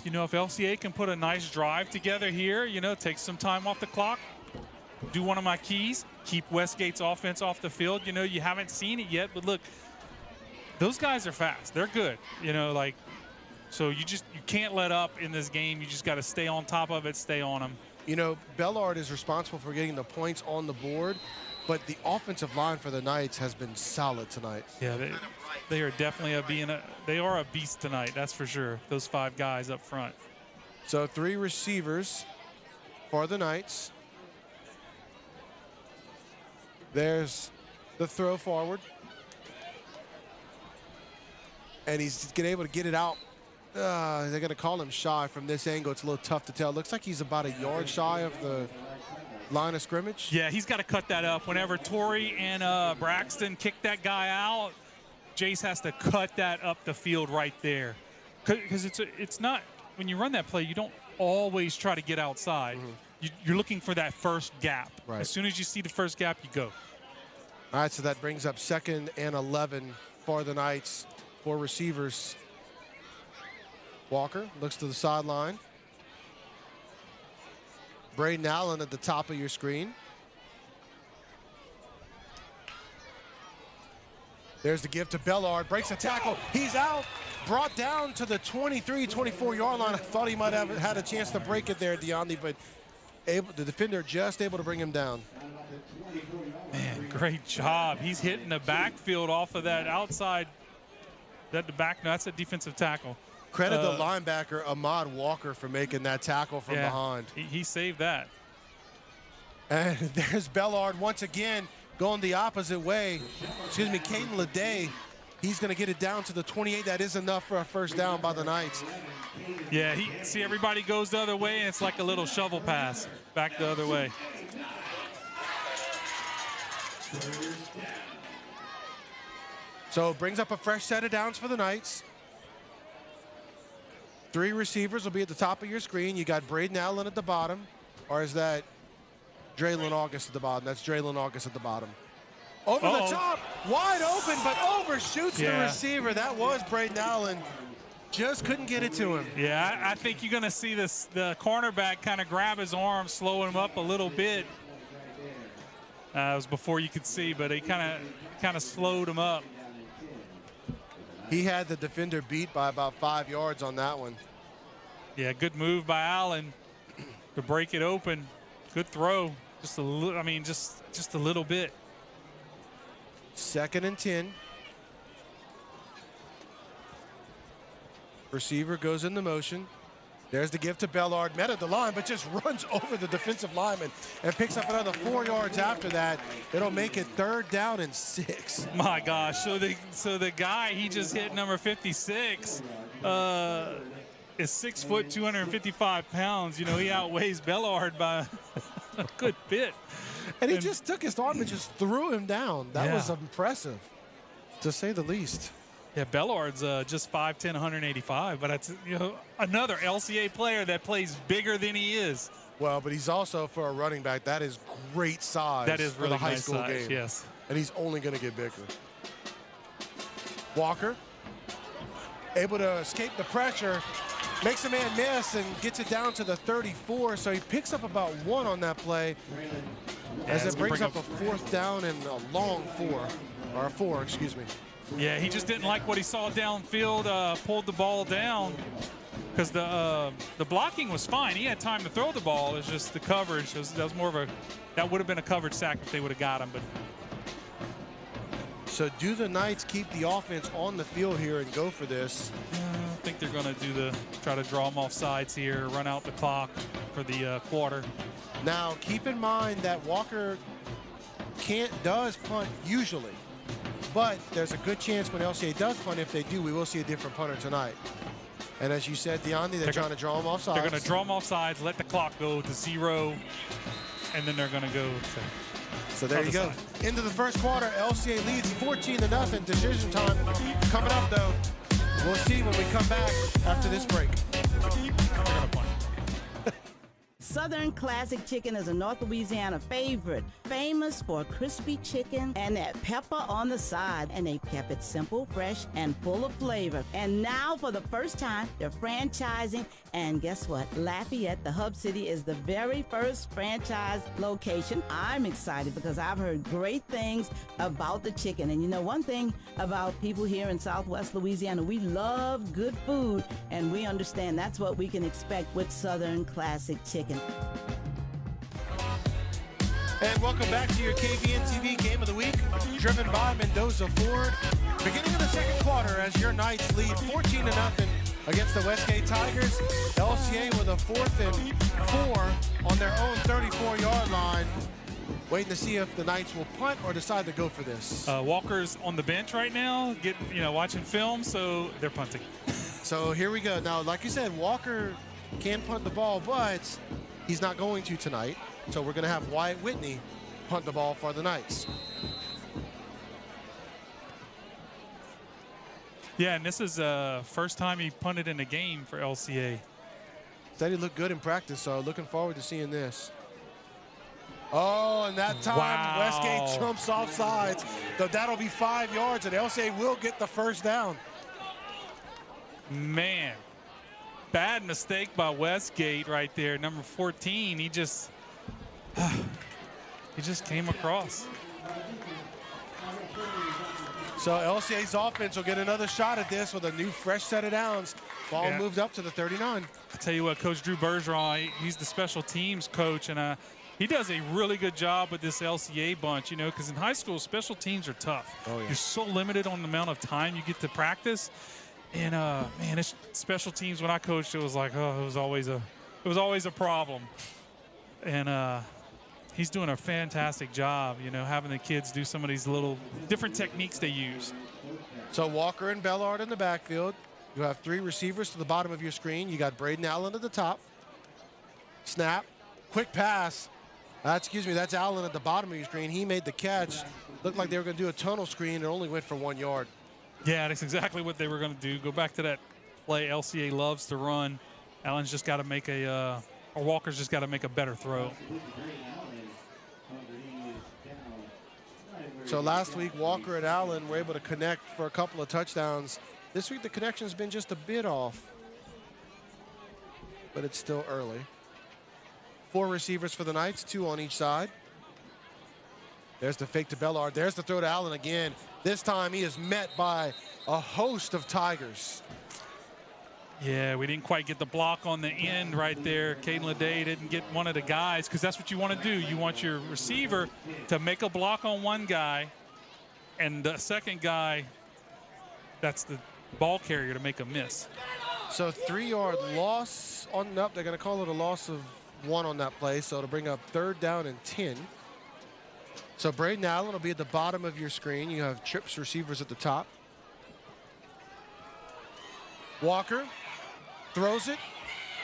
Speaker 9: if LCA can put a nice drive together here, take some time off the clock, do one of my keys, keep Westgate's offense off the field. You haven't seen it yet, but look, those guys are fast. They're good. So you can't let up in this game. You just got to stay on top of it, stay on them.
Speaker 8: Bellard is responsible for getting the points on the board, but the offensive line for the Knights has been solid tonight.
Speaker 9: Yeah, they are definitely they are a beast tonight, that's for sure. Those 5 guys up front.
Speaker 8: So 3 receivers for the Knights. There's the throw forward. And he's able to get it out. They're going to call him shy from this angle. It's a little tough to tell. Looks like he's about a yard shy of the line of scrimmage.
Speaker 9: Yeah, he's got to cut that up. Whenever Torrey and Braxton kick that guy out, Jace has to cut that up the field right there. Because it's not, when you run that play, you don't always try to get outside. You're looking for that first gap.
Speaker 8: Right.
Speaker 9: As soon as you see the first gap, you go.
Speaker 8: All right, so that brings up 2nd and 11 for the Knights. 4 receivers. Walker looks to the sideline. Braden Allen at the top of your screen. There's the give to Bellard. Breaks a tackle. He's out. Brought down to the 23, 24-yard line. I thought he might have had a chance to break it there, Deondi, but the defender just able to bring him down.
Speaker 9: Man, great job. He's hitting the backfield off of that outside. That's a defensive tackle.
Speaker 8: Credit the linebacker, Ahmad Walker, for making that tackle from behind.
Speaker 9: He saved that.
Speaker 8: And there's Bellard once again going the opposite way. Excuse me, Caden Leday. He's going to get it down to the 28. That is enough for a first down by the Knights.
Speaker 9: Yeah, see everybody goes the other way, and it's like a little shovel pass back the other way.
Speaker 8: So it brings up a fresh set of downs for the Knights. 3 receivers will be at the top of your screen. You got Braden Allen at the bottom, or is that Draylon August at the bottom? That's Draylon August at the bottom. Over the top, wide open, but overshoots the receiver. That was Braden Allen. Just couldn't get it to him.
Speaker 9: Yeah, I think you're going to see the cornerback kind of grab his arm, slow him up a little bit. It was before you could see, but he kind of slowed him up.
Speaker 8: He had the defender beat by about 5 yards on that one.
Speaker 9: Yeah, good move by Allen to break it open. Good throw. Just a little, just a little bit.
Speaker 8: 2nd and 10. Receiver goes into motion. There's the give to Bellard, met at the line, but just runs over the defensive lineman and picks up another 4 yards after that. It'll make it 3rd down and 6.
Speaker 9: My gosh, so the guy he just hit, number 56, is 6 foot, 255 pounds. You know, he outweighs Bellard by a good bit.
Speaker 8: And he just took his arm and just threw him down. That was impressive, to say the least.
Speaker 9: Yeah, Bellard's just 5'10", 185, but it's, you know, another LCA player that plays bigger than he is.
Speaker 8: Well, but he's also, for a running back, that is great size.
Speaker 9: That is really
Speaker 8: for the high
Speaker 9: nice
Speaker 8: school
Speaker 9: size,
Speaker 8: game.
Speaker 9: yes.
Speaker 8: And he's only going to get bigger. Walker, able to escape the pressure, makes a man miss and gets it down to the 34. So he picks up about 1 on that play, as it brings up a 4th down and a long 4, excuse me.
Speaker 9: Yeah, he just didn't like what he saw downfield, pulled the ball down, because the blocking was fine. He had time to throw the ball. It's just the coverage. That was more of that would have been a coverage sack if they would have got him. But
Speaker 8: so do the Knights keep the offense on the field here and go for this?
Speaker 9: I think they're going to try to draw them off sides here, run out the clock for the quarter.
Speaker 8: Now, keep in mind that Walker does punt usually. But there's a good chance when LCA does punt, if they do, we will see a different punter tonight. And as you said, Deontay, they're trying to draw him off sides.
Speaker 9: They're going to draw him off sides, let the clock go to 0, and then they're going to go to
Speaker 8: So there you go.
Speaker 9: side.
Speaker 8: Into the first quarter, LCA leads 14-0. Decision time coming up, though. We'll see when we come back after this break.
Speaker 1: Southern Classic Chicken is a North Louisiana favorite, famous for crispy chicken and that pepper on the side. And they've kept it simple, fresh, and full of flavor. And now, for the first time, they're franchising. And guess what? Lafayette, the hub city, is the very first franchise location. I'm excited because I've heard great things about the chicken. And you know, one thing about people here in Southwest Louisiana, we love good food, and we understand that's what we can expect with Southern Classic Chicken.
Speaker 8: And welcome back to your KVN TV Game of the Week, driven by Mendoza Ford. Beginning of the second quarter as your Knights lead 14-0 against the Westgate Tigers. LCA with a 4th and 4 on their own 34-yard line. Waiting to see if the Knights will punt or decide to go for this.
Speaker 9: Walker's on the bench right now, watching film, so they're punting.
Speaker 8: So here we go. Now, like you said, Walker can punt the ball, but he's not going to tonight. So we're going to have Wyatt Whitney punt the ball for the Knights.
Speaker 9: Yeah, and this is first time he punted in a game for LCA.
Speaker 8: Said he looked good in practice, so looking forward to seeing this. Oh, and that time Westgate jumps off sides. So that'll be 5 yards, and LCA will get the first down.
Speaker 9: Man, bad mistake by Westgate right there. Number 14, he just came across.
Speaker 8: So LCA's offense will get another shot at this with a new fresh set of downs. Ball moved up to the 39.
Speaker 9: I tell you what, Coach Drew Bergeron, he's the special teams coach, and he does a really good job with this LCA bunch, because in high school, special teams are tough.
Speaker 8: Oh, yeah.
Speaker 9: You're so limited on the amount of time you get to practice. And, man, it's special teams, when I coached, it was like, it was always a problem. And he's doing a fantastic job, having the kids do some of these little different techniques they use.
Speaker 8: So Walker and Bellard in the backfield. You have 3 receivers to the bottom of your screen. You got Braden Allen at the top. Snap. Quick pass. That's Allen at the bottom of your screen. He made the catch. Looked like they were going to do a tunnel screen and only went for 1 yard.
Speaker 9: Yeah, that's exactly what they were going to do. Go back to that play LCA loves to run. Allen's just got to make or Walker's just got to make a better throw.
Speaker 8: So last week, Walker and Allen were able to connect for a couple of touchdowns. This week, the connection's been just a bit off, but it's still early. 4 receivers for the Knights, 2 on each side. There's the fake to Bellard. There's the throw to Allen again. This time, he is met by a host of Tigers.
Speaker 9: Yeah, we didn't quite get the block on the end right there. Caden Leday didn't get one of the guys, because that's what you want to do. You want your receiver to make a block on one guy, and the second guy, that's the ball carrier, to make a miss.
Speaker 8: So 3-yard loss on up. They're going to call it a loss of 1 on that play. So it'll bring up 3rd down and 10. So Braden Allen will be at the bottom of your screen. You have trips receivers at the top. Walker throws it.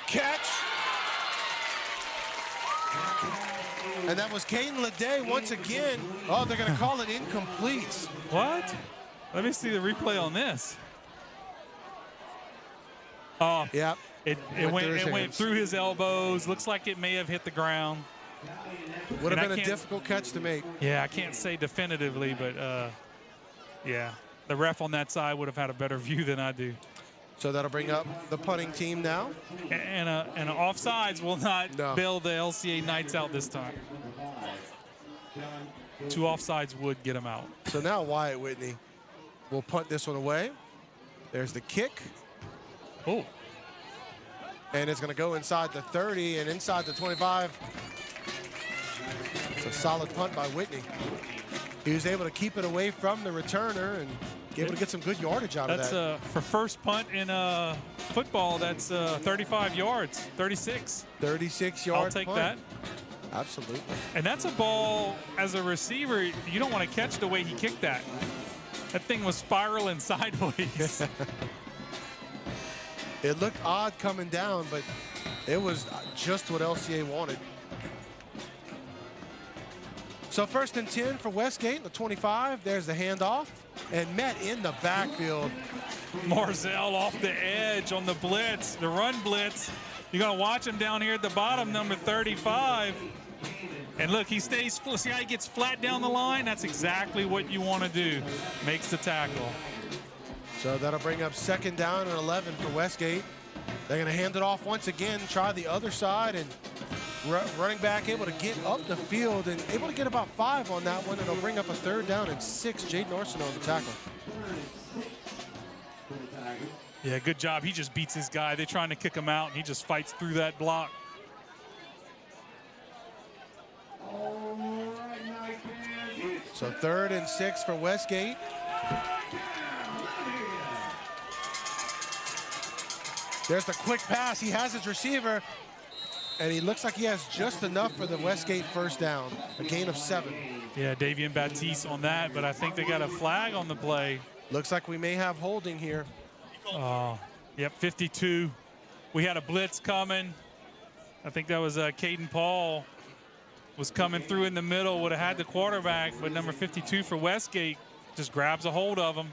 Speaker 8: Catch. And that was Caden Leday once again. Oh, they're going to call it incomplete.
Speaker 9: What? Let me see the replay on this. Oh,
Speaker 8: yeah.
Speaker 9: It went through his elbows. Looks like it may have hit the ground.
Speaker 8: Would have been a difficult catch to make.
Speaker 9: Yeah, I can't say definitively, but yeah, the ref on that side would have had a better view than I do.
Speaker 8: So that'll bring up the punting team now.
Speaker 9: And offsides will not bail the LCA Knights out this time. 2 offsides would get them out.
Speaker 8: So now Wyatt Whitney will punt this one away. There's the kick.
Speaker 9: Oh.
Speaker 8: And it's going to go inside the 30 and inside the 25. It's a solid punt by Whitney. He was able to keep it away from the returner and able to get some good yardage out of that.
Speaker 9: That's for first punt in football. That's 35 yards, 36.
Speaker 8: 36-yard
Speaker 9: I'll take
Speaker 8: punt.
Speaker 9: that.
Speaker 8: Absolutely.
Speaker 9: And that's a ball, as a receiver, you don't want to catch the way he kicked that. That thing was spiraling sideways.
Speaker 8: It looked odd coming down, but it was just what LCA wanted. So 1st and 10 for Westgate, the 25. There's the handoff. And met in the backfield.
Speaker 9: Marzell off the edge on the blitz, the run blitz. You're going to watch him down here at the bottom, number 35. And look, he stays, see how he gets flat down the line? That's exactly what you want to do. Makes the tackle.
Speaker 8: So that'll bring up 2nd down and 11 for Westgate. They're going to hand it off once again, try the other side, and running back able to get up the field and able to get about 5 on that one, and it'll bring up a 3rd down and 6. Jaden Arsenault on the tackle.
Speaker 9: Yeah, good job. He just beats his guy. They're trying to kick him out, and he just fights through that block.
Speaker 8: So 3rd and 6 for Westgate. There's the quick pass. He has his receiver, and he looks like he has just enough for the Westgate 1st down, a gain of 7.
Speaker 9: Yeah, Davian Baptiste on that, but I think they got a flag on the play.
Speaker 8: Looks like we may have holding here.
Speaker 9: Yep, 52. We had a blitz coming. I think that was Caden Paul was coming through in the middle, would have had the quarterback, but number 52 for Westgate just grabs a hold of him.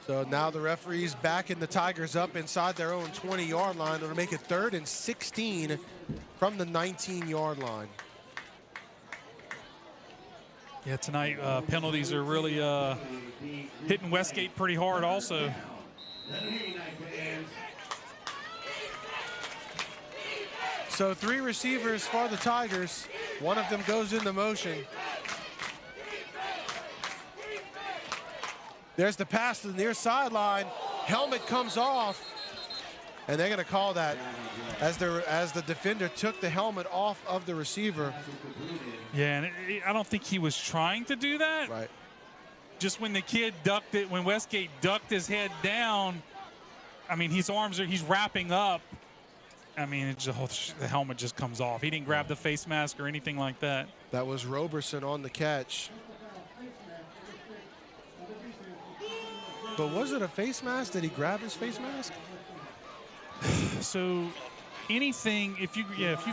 Speaker 8: So now the referee's backing the Tigers up inside their own 20-yard line. It'll make it 3rd and 16 from the 19-yard line.
Speaker 9: Yeah, tonight penalties are really hitting Westgate pretty hard also.
Speaker 8: So 3 receivers for the Tigers. One of them goes into motion. There's the pass to the near sideline. Helmet comes off, and they're going to call that as the defender took the helmet off of the receiver.
Speaker 9: Yeah, and I don't think he was trying to do that.
Speaker 8: Right.
Speaker 9: Just when the kid ducked it, when Westgate ducked his head down, I mean, his arms are, he's wrapping up. I mean, the helmet just comes off. He didn't grab the face mask or anything like that.
Speaker 8: That was Roberson on the catch. But was it a face mask? Did he grab his face mask?
Speaker 9: So anything, if you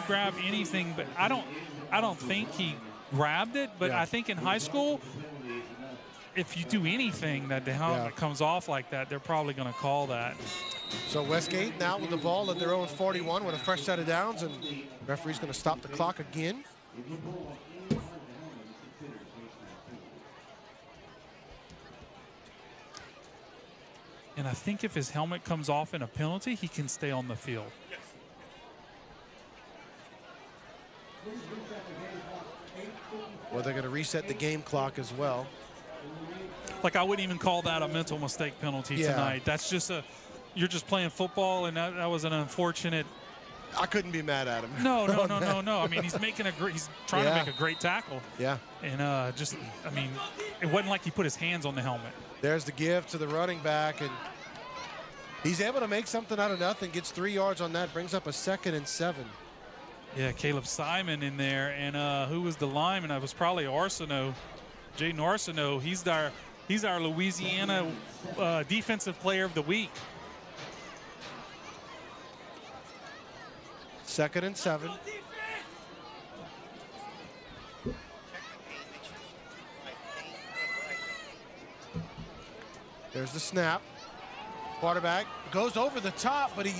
Speaker 9: grab anything, but I don't think he grabbed it, but I think in high school, if you do anything that the helmet comes off like that, they're probably going to call that.
Speaker 8: So Westgate now with the ball at their own 41 with a fresh set of downs, and referee's going to stop the clock again.
Speaker 9: And I think if his helmet comes off in a penalty, he can stay on the field.
Speaker 8: Well, they're going to reset the game clock as well.
Speaker 9: Like, I wouldn't even call that a mental mistake penalty tonight. That's just you're just playing football, and that was an unfortunate.
Speaker 8: I couldn't be mad at him.
Speaker 9: No. I mean, he's trying to make a great tackle.
Speaker 8: Yeah.
Speaker 9: And I mean, it wasn't like he put his hands on the helmet.
Speaker 8: There's the give to the running back, and He's able to make something out of nothing, gets 3 yards on that, brings up a 2nd and 7.
Speaker 9: Yeah, Caleb Simon in there, and who was the lineman? It was probably Arsenault, Jaden Arsenault. He's our Louisiana Defensive Player of the Week.
Speaker 8: 2nd and 7. There's the snap. Quarterback goes over the top, but he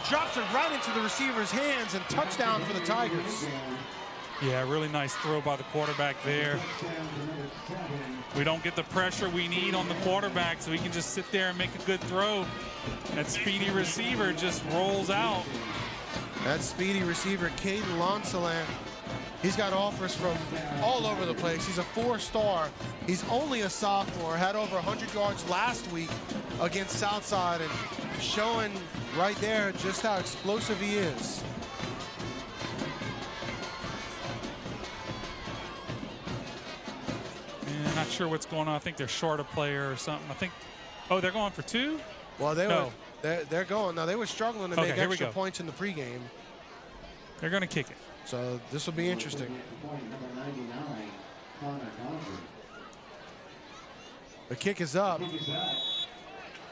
Speaker 8: drops it right into the receiver's hands, and touchdown for the Tigers.
Speaker 9: Yeah, really nice throw by the quarterback there. We don't get the pressure we need on the quarterback, so he can just sit there and make a good throw. That speedy receiver just rolls out.
Speaker 8: That speedy receiver, Caden Lonsalan, he's got offers from all over the place. He's a 4-star. He's only a sophomore, had over 100 yards last week against Southside, and showing right there just how explosive he is.
Speaker 9: Not sure what's going on. I think they're short a player or something. I think, oh, they're going for 2?
Speaker 8: Well, they're going. Now, they were struggling to make extra points in the pregame.
Speaker 9: They're going to kick it.
Speaker 8: So this will be interesting. The kick is up.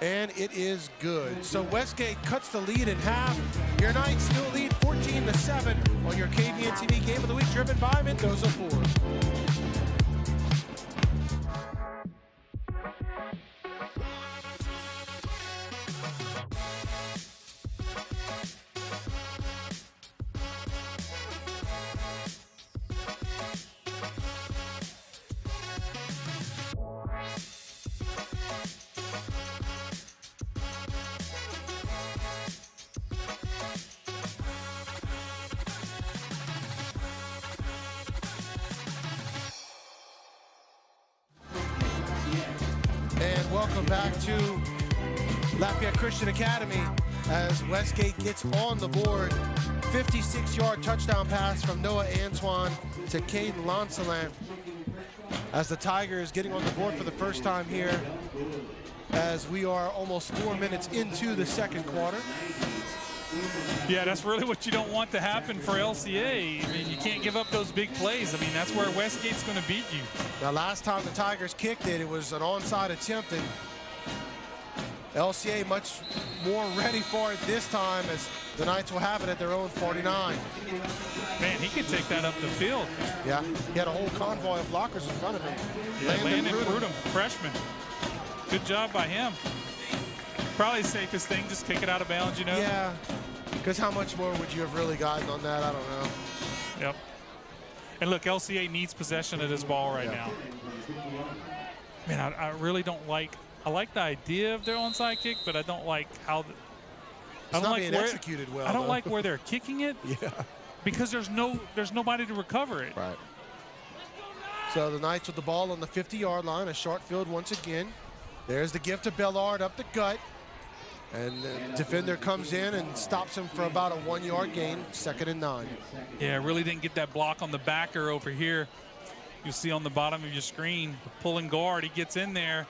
Speaker 8: And it is good. So Westgate cuts the lead in half. Your Knights still lead 14-7 on your KVN TV Game of the Week, driven by Mendoza Ford. Welcome back to Lafayette Christian Academy as Westgate gets on the board. 56-yard touchdown pass from Noah Antoine to Caden Lonsalan as the Tigers getting on the board for the first time here as we are almost 4 minutes into the second quarter.
Speaker 9: Yeah, that's really what you don't want to happen for LCA. I mean, you can't give up those big plays. I mean, that's where Westgate's going to beat you.
Speaker 8: Now, last time the Tigers kicked it, it was an onside attempt, and LCA much more ready for it this time as the Knights will have it at their own 49.
Speaker 9: Man, he could take that up the field.
Speaker 8: Yeah, he had a whole convoy of blockers in front of him.
Speaker 9: Yeah, Landon Prudhomme, freshman. Good job by him. Probably the safest thing, just kick it out of bounds, you know?
Speaker 8: Yeah, because how much more would you have really gotten on that? I don't know.
Speaker 9: Yep. And look, LCA needs possession of this ball right now. Man, I really don't like, I like the idea of their onside kick, but I don't like how,
Speaker 8: it's not being executed well.
Speaker 9: I don't like where they're kicking it.
Speaker 8: Yeah.
Speaker 9: Because there's nobody to recover it.
Speaker 8: Right. So the Knights with the ball on the 50-yard line, a short field once again. There's the gift to Bellard up the gut. And the defender comes in and stops him for about a 1-yard gain, 2nd and 9.
Speaker 9: Yeah, really didn't get that block on the backer over here. You'll see on the bottom of your screen, the pulling guard, he gets in there.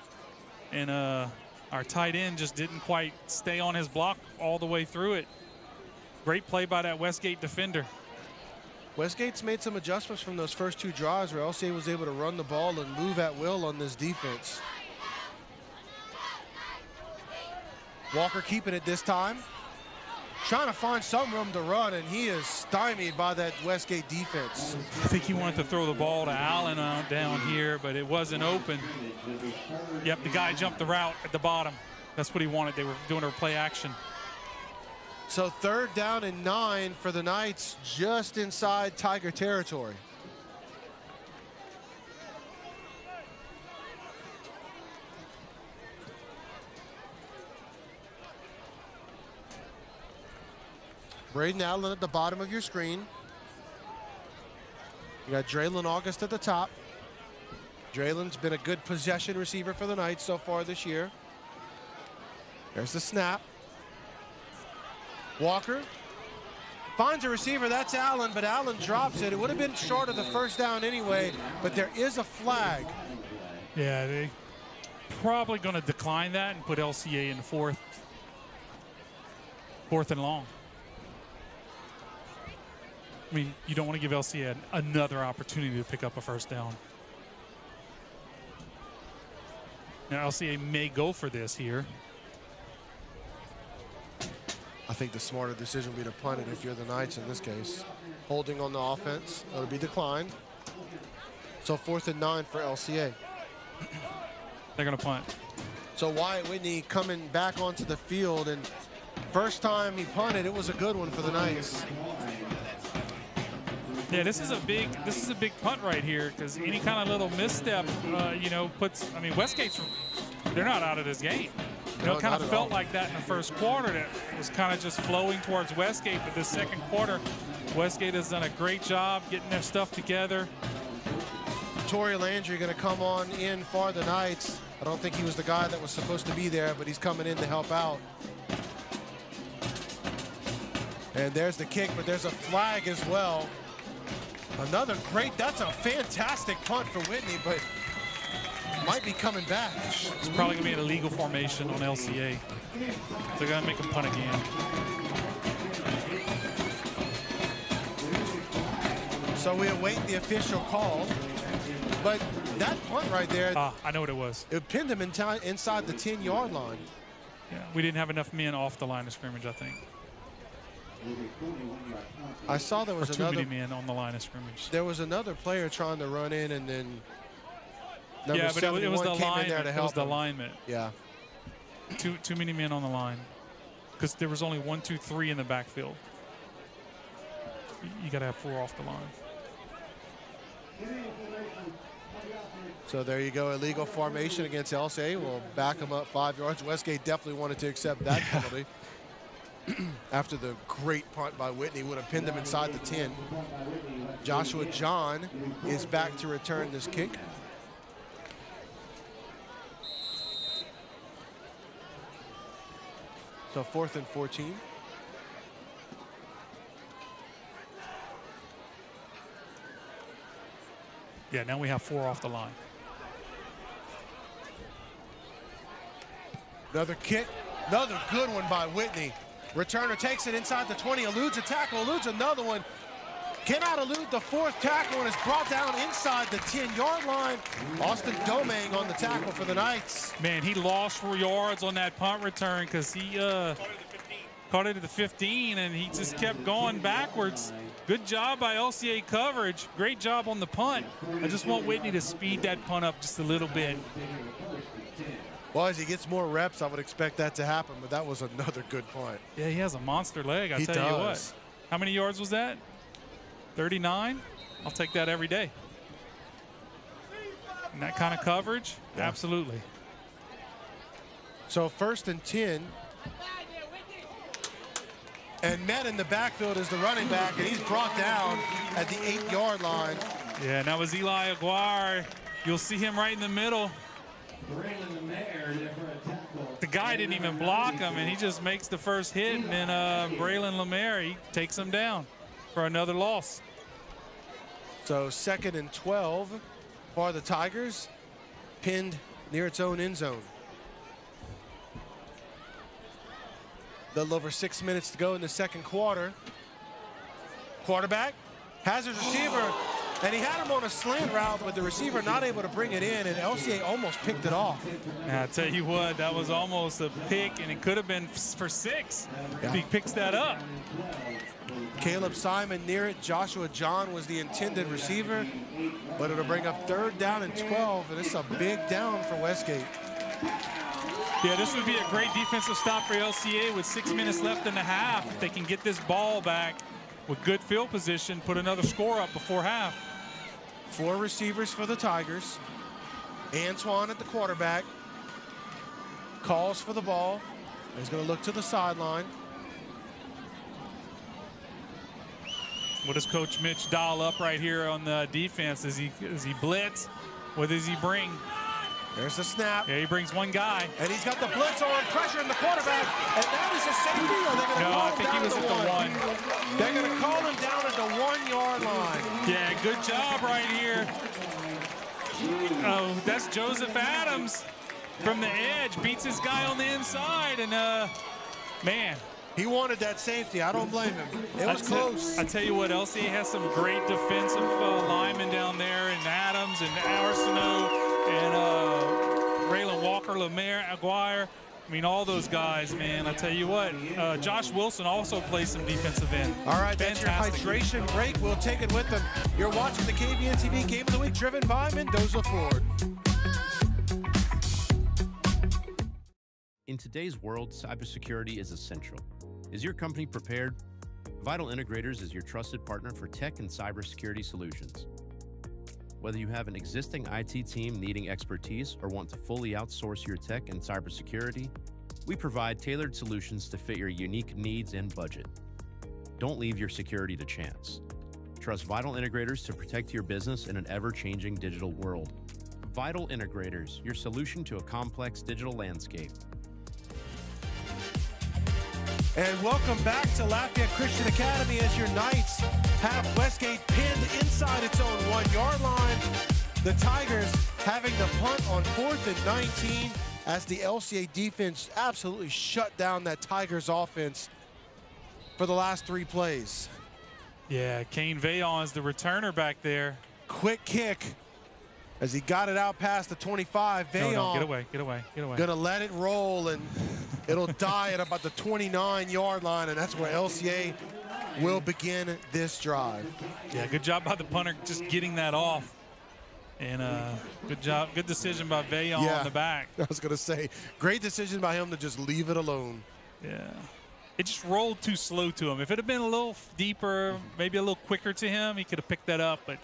Speaker 9: And our tight end just didn't quite stay on his block all the way through it. Great play by that Westgate defender.
Speaker 8: Westgate's made some adjustments from those first 2 drives where LCA was able to run the ball and move at will on this defense. Walker keeping it this time. Trying to find some room to run, and he is stymied by that Westgate defense.
Speaker 9: I think he wanted to throw the ball to Allen down here, but it wasn't open. Yep, the guy jumped the route at the bottom. That's what he wanted. They were doing a play action.
Speaker 8: So 3rd down and 9 for the Knights, just inside Tiger territory. Braden Allen at the bottom of your screen. You got Draylon August at the top. Draylon's been a good possession receiver for the Knights so far this year. There's the snap. Walker finds a receiver. That's Allen, but Allen drops it. It would have been short of the 1st down anyway, but there is a flag.
Speaker 9: Yeah, probably going to decline that and put LCA in fourth and long. I mean, you don't want to give LCA another opportunity to pick up a first down. Now, LCA may go for this here.
Speaker 8: I think the smarter decision would be to punt it if you're the Knights in this case. Holding on the offense, it'll be declined. So 4th and 9 for LCA.
Speaker 9: They're going to punt.
Speaker 8: So Wyatt Whitney coming back onto the field, and first time he punted, it was a good one for the Knights.
Speaker 9: Yeah, this is a big punt right here, because any kind of little misstep, you know, puts. I mean, Westgate's, they're not out of this game. You know, it kind of felt like that in the first quarter. That it was kind of just flowing towards Westgate, but this second quarter, Westgate has done a great job getting their stuff together.
Speaker 8: Torrey Landry going to come on in for the Knights. I don't think he was the guy that was supposed to be there, but he's coming in to help out. And there's the kick, but there's a flag as well. Another great, that's a fantastic punt for Whitney, but might be coming back.
Speaker 9: It's probably going to be an illegal formation on LCA. They're going to make him punt again.
Speaker 8: So we await the official call. But that punt right there,
Speaker 9: I know what it was.
Speaker 8: It pinned him inside the 10-yard line.
Speaker 9: Yeah, we didn't have enough men off the line of scrimmage, I think.
Speaker 8: I saw there was
Speaker 9: too many men on the line of scrimmage.
Speaker 8: There was another player trying to run in, and then
Speaker 9: yeah, but it was the lineman. It was the lineman.
Speaker 8: Yeah.
Speaker 9: Too many men on the line, because there was only 1, 2, 3 in the backfield. You got to have 4 off the line.
Speaker 8: So there you go, illegal formation against LCA. We'll back him up 5 yards. Westgate definitely wanted to accept that penalty. After the great punt by Whitney, would have pinned him inside the 10. Joshua John is back to return this kick. So 4th and 14.
Speaker 9: Yeah, now we have 4 off the line.
Speaker 8: Another kick, another good one by Whitney. Returner takes it inside the 20, eludes a tackle, eludes another one. Cannot elude the 4th tackle, and is brought down inside the 10-yard line. Austin Domingue on the tackle for the Knights.
Speaker 9: Man, he lost 4 yards on that punt return, because he caught it at the 15, and he just kept going backwards. Good job by LCA coverage. Great job on the punt. I just want Whitney to speed that punt up just a little bit.
Speaker 8: Well, as he gets more reps, I would expect that to happen, but that was another good punt.
Speaker 9: Yeah, he has a monster leg, I tell you what. How many yards was that? 39? I'll take that every day. And that kind of coverage? Yeah. Absolutely.
Speaker 8: So 1st and 10. And met in the backfield is the running back, and he's brought down at the 8-yard line.
Speaker 9: Yeah, and that was Eli Aguirre. You'll see him right in the middle. The guy didn't even block him, and he just makes the first hit, and then Braylon Lemaire, he takes him down for another loss.
Speaker 8: So 2nd and 12 for the Tigers, pinned near its own end zone. A little over 6 minutes to go in the second quarter. Quarterback has his receiver, and he had him on a slant route, but the receiver not able to bring it in, and LCA almost picked it off.
Speaker 9: I tell you what, that was almost a pick, and it could have been for 6 if he picks that up.
Speaker 8: Caleb Simon near it. Joshua John was the intended receiver, but it'll bring up 3rd down and 12, and it's a big down for Westgate.
Speaker 9: Yeah, this would be a great defensive stop for LCA with 6 minutes left in the half. If they can get this ball back with good field position, put another score up before half.
Speaker 8: 4 receivers for the Tigers. Antoine at the quarterback. Calls for the ball. He's going to look to the sideline.
Speaker 9: What does Coach Mitch dial up right here on the defense? Does he blitz? What does he bring?
Speaker 8: There's the snap.
Speaker 9: Yeah, he brings one guy.
Speaker 8: And he's got the blitz on, pressuring the quarterback. And that is a safety, or they're going to call him down? No, I think he was at the 1. They're going to call him down at the 1-yard line.
Speaker 9: Yeah, good job right here. Oh, that's Joseph Adams. from the edge, beats his guy on the inside, and man.
Speaker 8: He wanted that safety. I don't blame him. It was close.
Speaker 9: I tell you what, LCA has some great defensive linemen down there, and Adams and Arsenault and Raylan Walker, Lemaire, Aguirre. I mean, all those guys, man. I tell you what, Josh Wilson also plays some defensive end.
Speaker 8: All right,
Speaker 9: fantastic.
Speaker 8: That's your hydration break. We'll take it with them. You're watching the KVN TV Game of the Week, driven by Mendoza Ford.
Speaker 3: In today's world, cybersecurity is essential. Is your company prepared? Vital Integrators is your trusted partner for tech and cybersecurity solutions. Whether you have an existing IT team needing expertise or want to fully outsource your tech and cybersecurity, we provide tailored solutions to fit your unique needs and budget. Don't leave your security to chance. Trust Vital Integrators to protect your business in an ever-changing digital world. Vital Integrators, your solution to a complex digital landscape.
Speaker 8: And welcome back to Lafayette Christian Academy as your Knights have Westgate pinned inside its own 1-yard line. The Tigers having the punt on 4th and 19 as the LCA defense absolutely shut down that Tigers offense for the last 3 plays.
Speaker 9: Yeah, Kane Vaillant is the returner back there.
Speaker 8: Quick kick as he got it out past the 25. Vaillant.
Speaker 9: No, get away, get away, get away.
Speaker 8: Gonna let it roll, and it'll die at about the 29-yard line, and that's where LCA will begin this drive.
Speaker 9: Yeah, good job by the punter just getting that off. And good job, good decision by Vaillant on the back.
Speaker 8: I was gonna say, great decision by him to just leave it alone.
Speaker 9: Yeah. It just rolled too slow to him. If it had been a little deeper, maybe a little quicker to him, he could have picked that up, but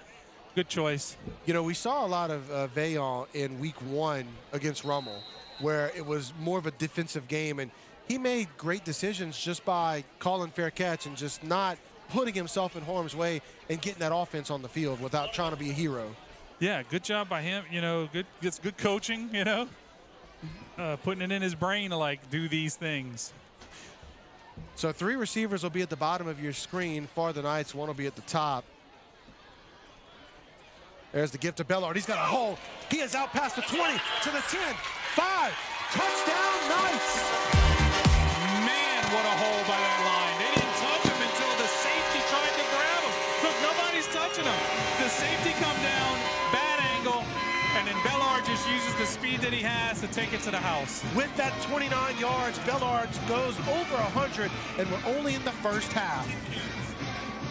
Speaker 9: good choice.
Speaker 8: You know, we saw a lot of Vaillant in week 1 against Rummel, where it was more of a defensive game, and he made great decisions just by calling fair catch and just not putting himself in harm's way and getting that offense on the field without trying to be a hero.
Speaker 9: Yeah, good job by him. You know, good coaching, you know, putting it in his brain to, like, do these things.
Speaker 8: So 3 receivers will be at the bottom of your screen for the Knights. 1 will be at the top. There's the gift to Bellard. He's got a hole. He is out past the 20 to the 10. 5. Touchdown, Knights.
Speaker 9: Man, what a hole by that line. They didn't touch him until the safety tried to grab him. Look, nobody's touching him. The safety come down, bad angle, and then Bellard just uses the speed that he has to take it to the house.
Speaker 8: With that 29 yards, Bellard goes over 100, and we're only in the first half.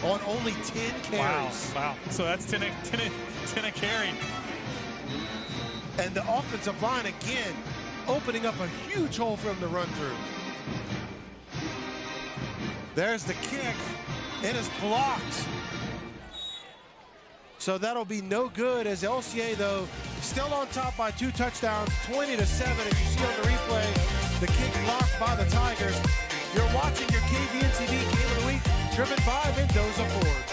Speaker 8: On only 10 carries.
Speaker 9: Wow. So that's 10 a carry.
Speaker 8: And the offensive line again opening up a huge hole for him to run through. There's the kick. It is blocked. So that'll be no good, as LCA, though, still on top by 2 touchdowns, 20-7. As you see on the replay, the kick blocked by the Tigers. You're watching your KVN TV Game of the Week, driven by Mendoza Ford.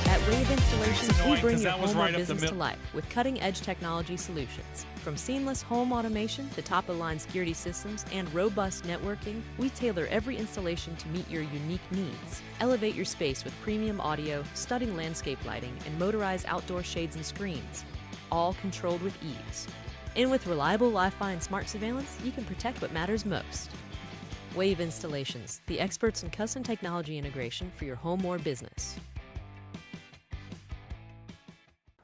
Speaker 4: At Wave Installations, we bring your home or
Speaker 9: right
Speaker 4: business to life with cutting-edge technology solutions. From seamless home automation to top-of-the-line security systems and robust networking, we tailor every installation to meet your unique needs. Elevate your space with premium audio, stunning landscape lighting, and motorized outdoor shades and screens, all controlled with ease. And with reliable Wi-Fi and smart surveillance, you can protect what matters most. Wave Installations, the experts in custom technology integration for your home or business.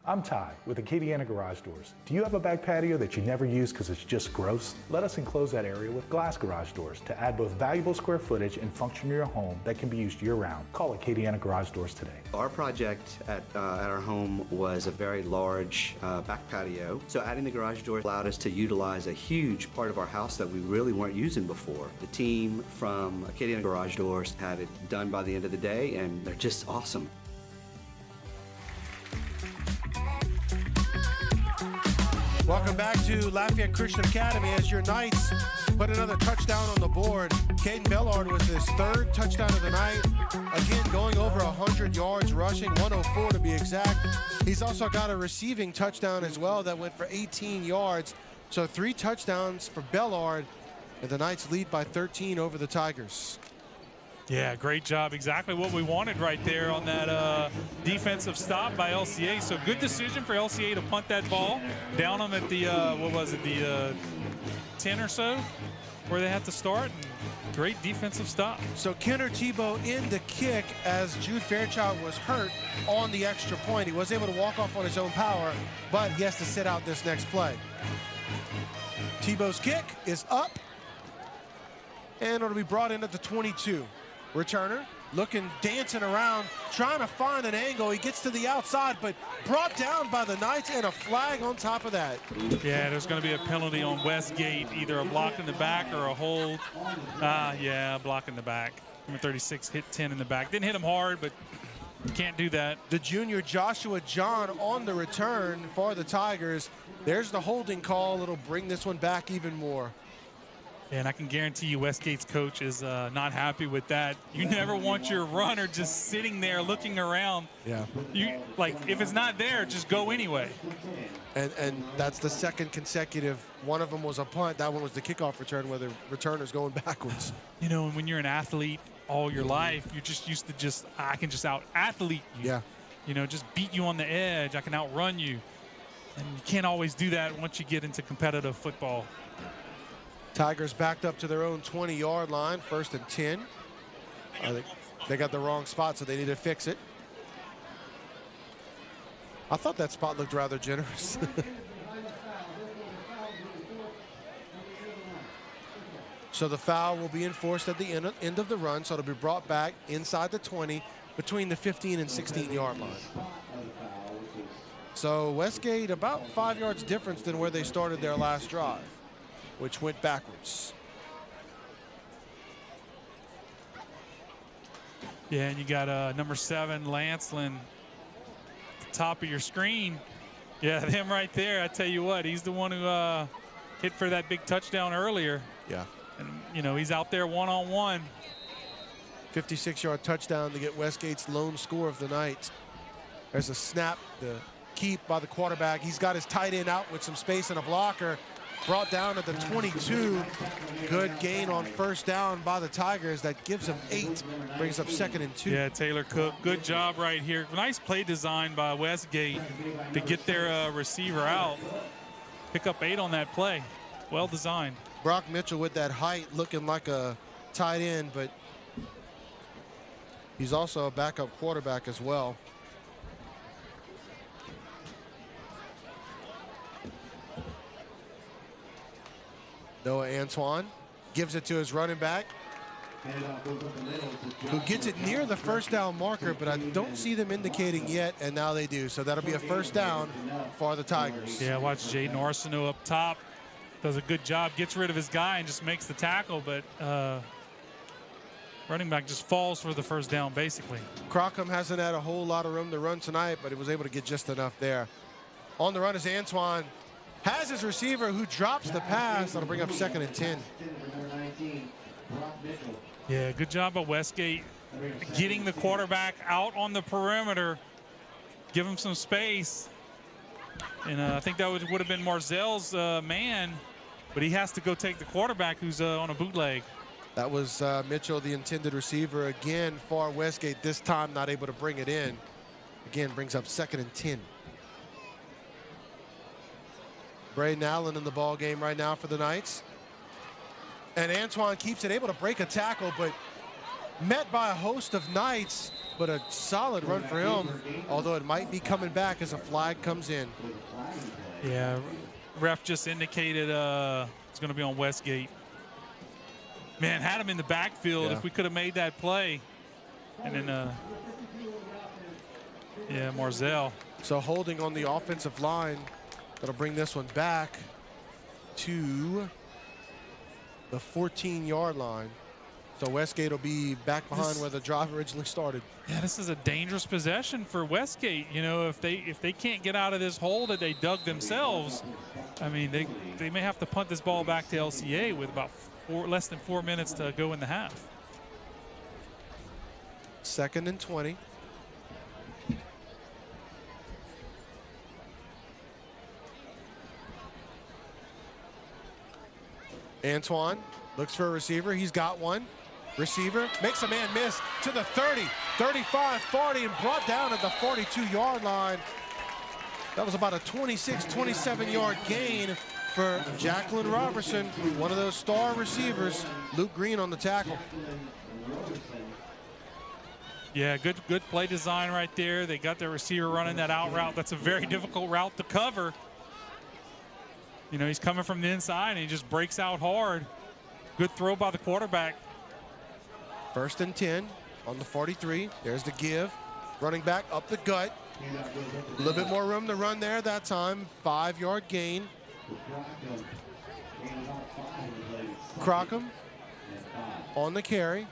Speaker 5: I'm Ty with Acadiana Garage Doors. Do you have a back patio that you never use because it's just gross? Let us enclose that area with glass garage doors to add both valuable square footage and function to your home that can be used year-round. Call Acadiana Garage Doors today.
Speaker 6: Our project at our home was a very large back patio, so adding the garage door allowed us to utilize a huge part of our house that we really weren't using before. The team from Acadiana Garage Doors had it done by the end of the day, and they're just awesome.
Speaker 8: Welcome back to Lafayette Christian Academy as your Knights put another touchdown on the board. Caden Bellard with his 3rd touchdown of the night. Again, going over 100 yards rushing, 104 to be exact. He's also got a receiving touchdown as well that went for 18 yards. So 3 touchdowns for Bellard, and the Knights lead by 13 over the Tigers.
Speaker 9: Yeah, great job. Exactly what we wanted right there on that defensive stop by LCA. So good decision for LCA to punt that ball down them at the, what was it, the 10 or so where they had to start. And great defensive stop.
Speaker 8: So Kenner Tebow in the kick as Jude Fairchild was hurt on the extra point. He was able to walk off on his own power, but he has to sit out this next play. Tebow's kick is up, and it'll be brought in at the 22. Returner looking, dancing around, trying to find an angle. He gets to the outside, but brought down by the Knights, and a flag on top of that.
Speaker 9: Yeah, there's going to be a penalty on Westgate, either a block in the back or a hold. Yeah, a block in the back. Number 36 hit 10 in the back. Didn't hit him hard, but you can't do that.
Speaker 8: The junior Joshua John on the return for the Tigers. There's the holding call. It'll bring this one back even more.
Speaker 9: And I can guarantee you Westgate's coach is not happy with that. You never want your runner just sitting there looking around.
Speaker 8: Yeah.
Speaker 9: You like, if it's not there, just go anyway.
Speaker 8: And that's the second consecutive. One of them was a punt. That one was the kickoff return where the returner's going backwards.
Speaker 9: You know, and when you're an athlete all your life, you're just used to I can just out-athlete you.
Speaker 8: Yeah.
Speaker 9: You know, just beat you on the edge. I can outrun you. And you can't always do that once you get into competitive football.
Speaker 8: Tigers backed up to their own 20-yard line, 1st and 10. I think they got the wrong spot, so they need to fix it. I thought that spot looked rather generous. So the foul will be enforced at the end of the run, so it'll be brought back inside the 20 between the 15 and 16-yard line. So Westgate about 5 yards difference than where they started their last drive, which went backwards.
Speaker 9: Yeah, and you got number 7, Lancelin, at the top of your screen. Yeah, him right there. I tell you what, he's the one who hit for that big touchdown earlier.
Speaker 8: Yeah.
Speaker 9: And, you know, he's out there one-on-one.
Speaker 8: 56-yard touchdown to get Westgate's lone score of the night. There's a snap, the keep by the quarterback. He's got his tight end out with some space and a blocker. Brought down at the 22. Good gain on 1st down by the Tigers. That gives them 8. Brings up 2nd and 2.
Speaker 9: Yeah, Taylor Cook, good job right here. Nice play design by Westgate to get their receiver out. Pick up 8 on that play. Well designed.
Speaker 8: Brock Mitchell with that height looking like a tight end, but he's also a backup quarterback as well. Noah Antoine gives it to his running back, who gets it near the 1st down marker, but I don't see them indicating yet, and now they do. So that'll be a 1st down for the Tigers.
Speaker 9: Yeah, watch Jaden Arsenault up top. Does a good job, gets rid of his guy and just makes the tackle, but running back just falls for the 1st down, basically.
Speaker 8: Crockham hasn't had a whole lot of room to run tonight, but he was able to get just enough there. On the run is Antoine. Has his receiver who drops the pass. That'll bring up 2nd and 10.
Speaker 9: Yeah, good job by Westgate getting the quarterback out on the perimeter, give him some space. And I think that would have been Marzell's man, but he has to go take the quarterback who's on a bootleg.
Speaker 8: That was Mitchell, the intended receiver, again for Westgate, this time not able to bring it in. Again, brings up 2nd and 10. Braden Allen in the ball game right now for the Knights. And Antoine keeps it, able to break a tackle, but met by a host of Knights, but a solid run for him, although it might be coming back as a flag comes in.
Speaker 9: Yeah, ref just indicated it's going to be on Westgate. Man, had him in the backfield.
Speaker 8: Yeah.
Speaker 9: If we could have made that play. And then, yeah, Marzell.
Speaker 8: So holding on the offensive line. That'll bring this one back to the 14-yard line. So Westgate will be back behind where the drive originally started.
Speaker 9: Yeah, this is a dangerous possession for Westgate. You know, if they can't get out of this hole that they dug themselves, I mean, they may have to punt this ball back to LCA with about less than 4 minutes to go in the half.
Speaker 8: 2nd and 20. Antoine looks for a receiver. He's got one. Receiver makes a man miss to the 30, 35, 40, and brought down at the 42-yard line. That was about a 26, 27-yard gain for Jacqueline Robertson, one of those star receivers. Luke Green on the tackle.
Speaker 9: Yeah, good play design right there. They got their receiver running that out route. That's a very difficult route to cover. You know, he's coming from the inside and he just breaks out hard. Good throw by the quarterback.
Speaker 8: 1st and 10 on the 43. There's the give. Running back up the gut. A little bit more room to run there that time. 5-yard gain. Crockham on the carry.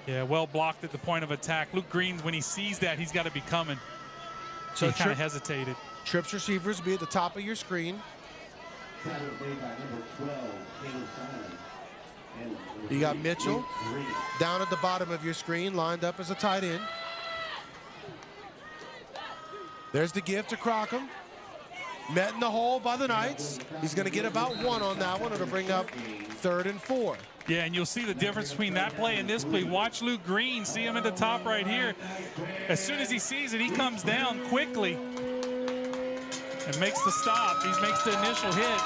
Speaker 9: Yeah, well blocked at the point of attack. Luke Green, when he sees that, he's got to be coming. So he kind of hesitated.
Speaker 8: Trips receivers be at the top of your screen. You got Mitchell down at the bottom of your screen, lined up as a tight end. There's the give to Crockham. Met in the hole by the Knights. He's going to get about 1 on that one. It'll bring up 3rd and 4.
Speaker 9: Yeah, and you'll see the difference between that play and this play. Watch Luke Green. See him at the top right here. As soon as he sees it, he comes down quickly and makes the stop. He makes the initial hit.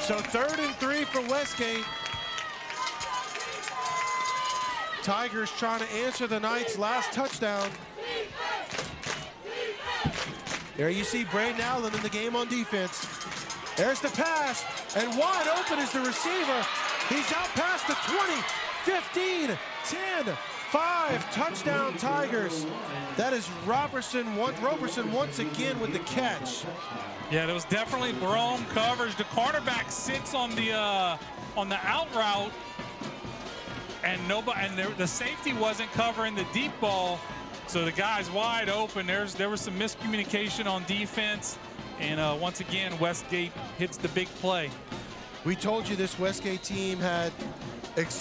Speaker 8: So 3rd and 3 for Westgate. Tigers trying to answer the Knights' last touchdown. There you see Braden Allen in the game on defense. There's the pass, and wide open is the receiver. He's out past the 20, 15, 10, 5, touchdown Tigers. That is Robertson once again with the catch.
Speaker 9: Yeah, there was definitely blown coverage. The quarterback sits on the out route, and the safety wasn't covering the deep ball, so the guy's wide open. There was some miscommunication on defense, and once again, Westgate hits the big play.
Speaker 8: We told you this Westgate team had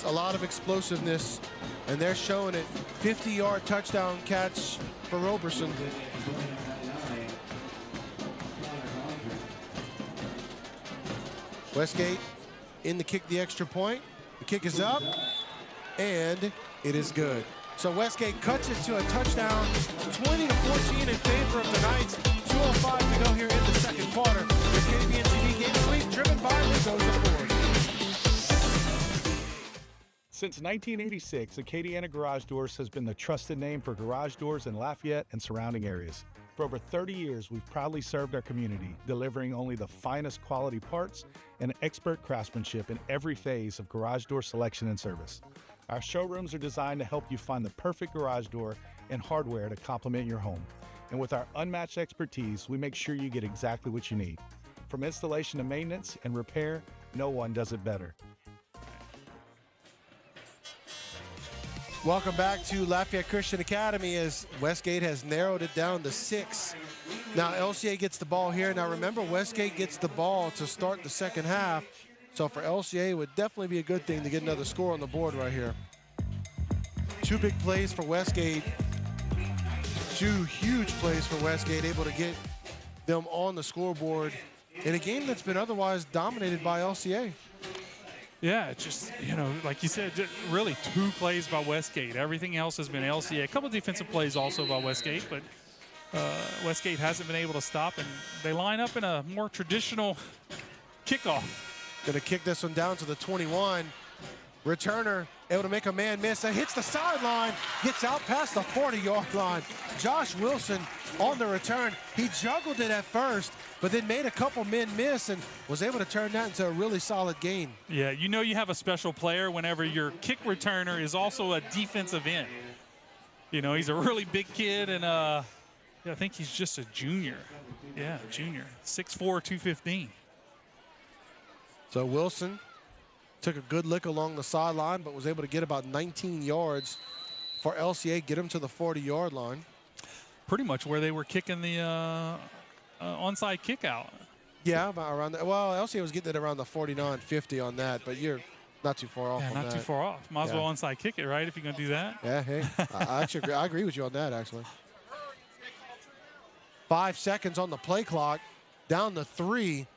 Speaker 8: a lot of explosiveness, and they're showing it. 50-yard touchdown catch for Roberson. Westgate in to kick the extra point. The kick is up, and it is good. So Westgate cuts it to a touchdown, 20-14 in favor of the Knights. 2:05 to go here in the second quarter. The KVN TV Game of the Week, driven by Mendoza Ford.
Speaker 5: Since 1986, Acadiana Garage Doors has been the trusted name for garage doors in Lafayette and surrounding areas. For over 30 years, we've proudly served our community, delivering only the finest quality parts and expert craftsmanship in every phase of garage door selection and service. Our showrooms are designed to help you find the perfect garage door and hardware to complement your home. And with our unmatched expertise, we make sure you get exactly what you need. From installation to maintenance and repair, no one does it better.
Speaker 8: Welcome back to Lafayette Christian Academy as Westgate has narrowed it down to 6. Now LCA gets the ball here. Now remember, Westgate gets the ball to start the second half. So for LCA, it would definitely be a good thing to get another score on the board right here. 2 big plays for Westgate. 2 huge plays for Westgate, able to get them on the scoreboard in a game that's been otherwise dominated by LCA.
Speaker 9: Yeah, it's just, you know, like you said, really 2 plays by Westgate. Everything else has been LCA. A couple of defensive plays also by Westgate, but Westgate hasn't been able to stop, and they line up in a more traditional kickoff.
Speaker 8: Gonna kick this one down to the 21. Returner able to make a man miss. That hits the sideline, gets out past the 40-yard line. Josh Wilson on the return. He juggled it at first, but then made a couple men miss and was able to turn that into a really solid gain.
Speaker 9: Yeah, you know you have a special player whenever your kick returner is also a defensive end. You know, he's a really big kid, and I think he's just a junior. Yeah, junior. 6'4", 215.
Speaker 8: So Wilson took a good lick along the sideline, but was able to get about 19 yards for LCA, get him to the 40-yard line.
Speaker 9: Pretty much where they were kicking the onside kick out.
Speaker 8: Yeah, about around that. Well, LCA was getting it around the 49-50 on that, but you're not too far off on that.
Speaker 9: Not too far off. Might as well onside kick it, right, if you're going to do that?
Speaker 8: Yeah, hey, I agree with you on that, actually. 5 seconds on the play clock, down to 3,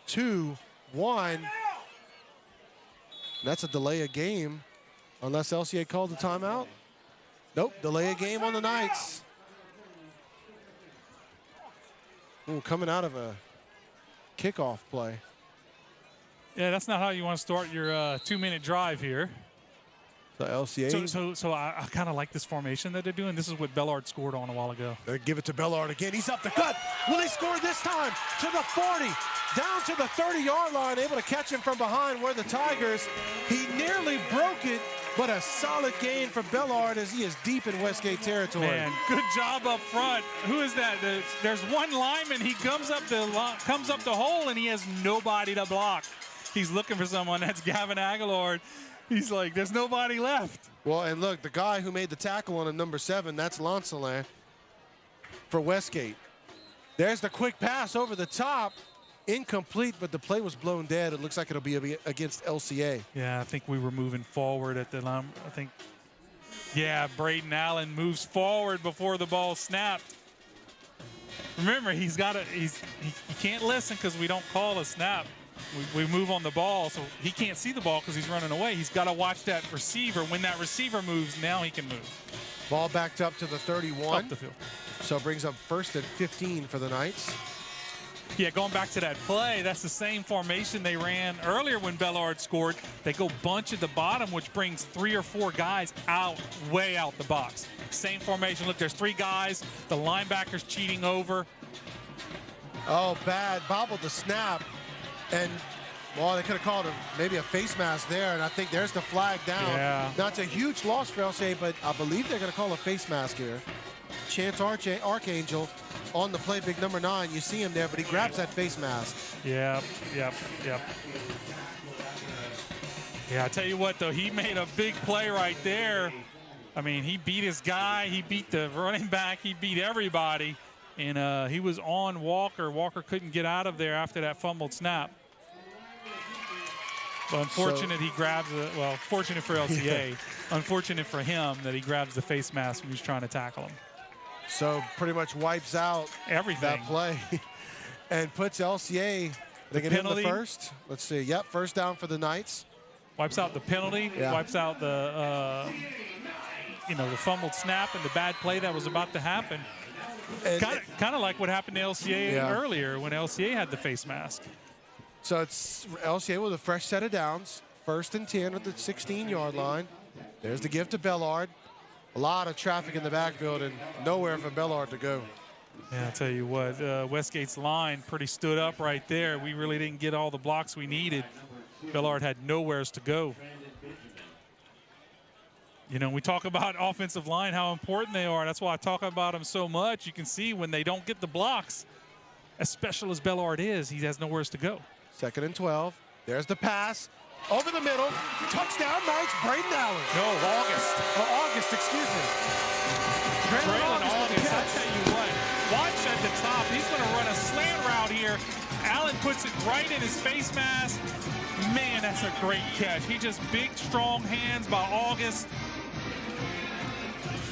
Speaker 8: 2, one. That's a delay of game, unless LCA called the timeout. Nope, delay of game on the Knights. Ooh, coming out of a kickoff play.
Speaker 9: Yeah, that's not how you want to start your 2-minute drive here.
Speaker 8: The LCA.
Speaker 9: So I kind of like this formation that they're doing. This is what Bellard scored on a while ago.
Speaker 8: They give it to Bellard again. He's up the cut. Will he score this time? To the 40, down to the 30-yard line, able to catch him from behind where the Tigers. He nearly broke it, but a solid gain for Bellard as he is deep in Westgate territory.
Speaker 9: Man, good job up front. Who is that? There's one lineman. He comes up the hole, and he has nobody to block. He's looking for someone. That's Gavin Aguilar. He's like, there's nobody left.
Speaker 8: Well, and look, the guy who made the tackle on him, number 7, that's Lancelin for Westgate. There's the quick pass over the top. Incomplete, but the play was blown dead. It looks like it'll be against LCA.
Speaker 9: Yeah, I think we were moving forward at the line. I think, yeah, Braden Allen moves forward before the ball snapped. Remember, he can't listen because we don't call a snap. We move on the ball, so he can't see the ball because he's running away. He's got to watch that receiver. When that receiver moves, now he can move.
Speaker 8: Ball backed up to the 31.
Speaker 9: Up the field.
Speaker 8: So it brings up 1st and 15 for the Knights.
Speaker 9: Yeah, going back to that play, that's the same formation they ran earlier when Bellard scored. They go bunch at the bottom, which brings 3 or 4 guys way out the box. Same formation. Look, there's 3 guys. The linebacker's cheating over.
Speaker 8: Oh, bad. Bobbled the snap. And, well, they could have called him maybe a face mask there, and I think there's the flag down.
Speaker 9: Yeah.
Speaker 8: Now, it's a huge loss for LCA, but I believe they're going to call a face mask here. Chance Archangel on the play, big number 9. You see him there, but he grabs that face mask.
Speaker 9: Yep. Yeah, I tell you what, though, he made a big play right there. I mean, he beat his guy. He beat the running back. He beat everybody. And he was on Walker. Walker couldn't get out of there after that fumbled snap. But unfortunate he grabs it. Well, fortunate for LCA. Yeah. Unfortunate for him that he grabs the face mask when he's trying to tackle him.
Speaker 8: So pretty much wipes out
Speaker 9: everything.
Speaker 8: That play and puts LCA, they get in the first. Let's see. Yep, first down for the Knights.
Speaker 9: Wipes out the penalty. Yeah. Wipes out the the fumbled snap and the bad play that was about to happen. Kind of like what happened to LCA earlier when LCA had the face mask.
Speaker 8: So it's LCA with a fresh set of downs. 1st and 10 at the 16-yard line. There's the give to Bellard. A lot of traffic in the backfield and nowhere for Bellard to go.
Speaker 9: Yeah, I'll tell you what, Westgate's line pretty stood up right there. We really didn't get all the blocks we needed. Bellard had nowheres to go. You know, we talk about offensive line, how important they are. That's why I talk about them so much. You can see when they don't get the blocks, as special as Bellard is, he has nowhere to go.
Speaker 8: 2nd and 12. There's the pass. Over the middle. Touchdown, Knights. Braden Allen.
Speaker 9: No, August.
Speaker 8: Oh, August, excuse me.
Speaker 9: Traylon August, I tell you what. Watch at the top. He's going to run a slant route here. Allen puts it right in his face mask. Man, that's a great catch. He just big, strong hands by August.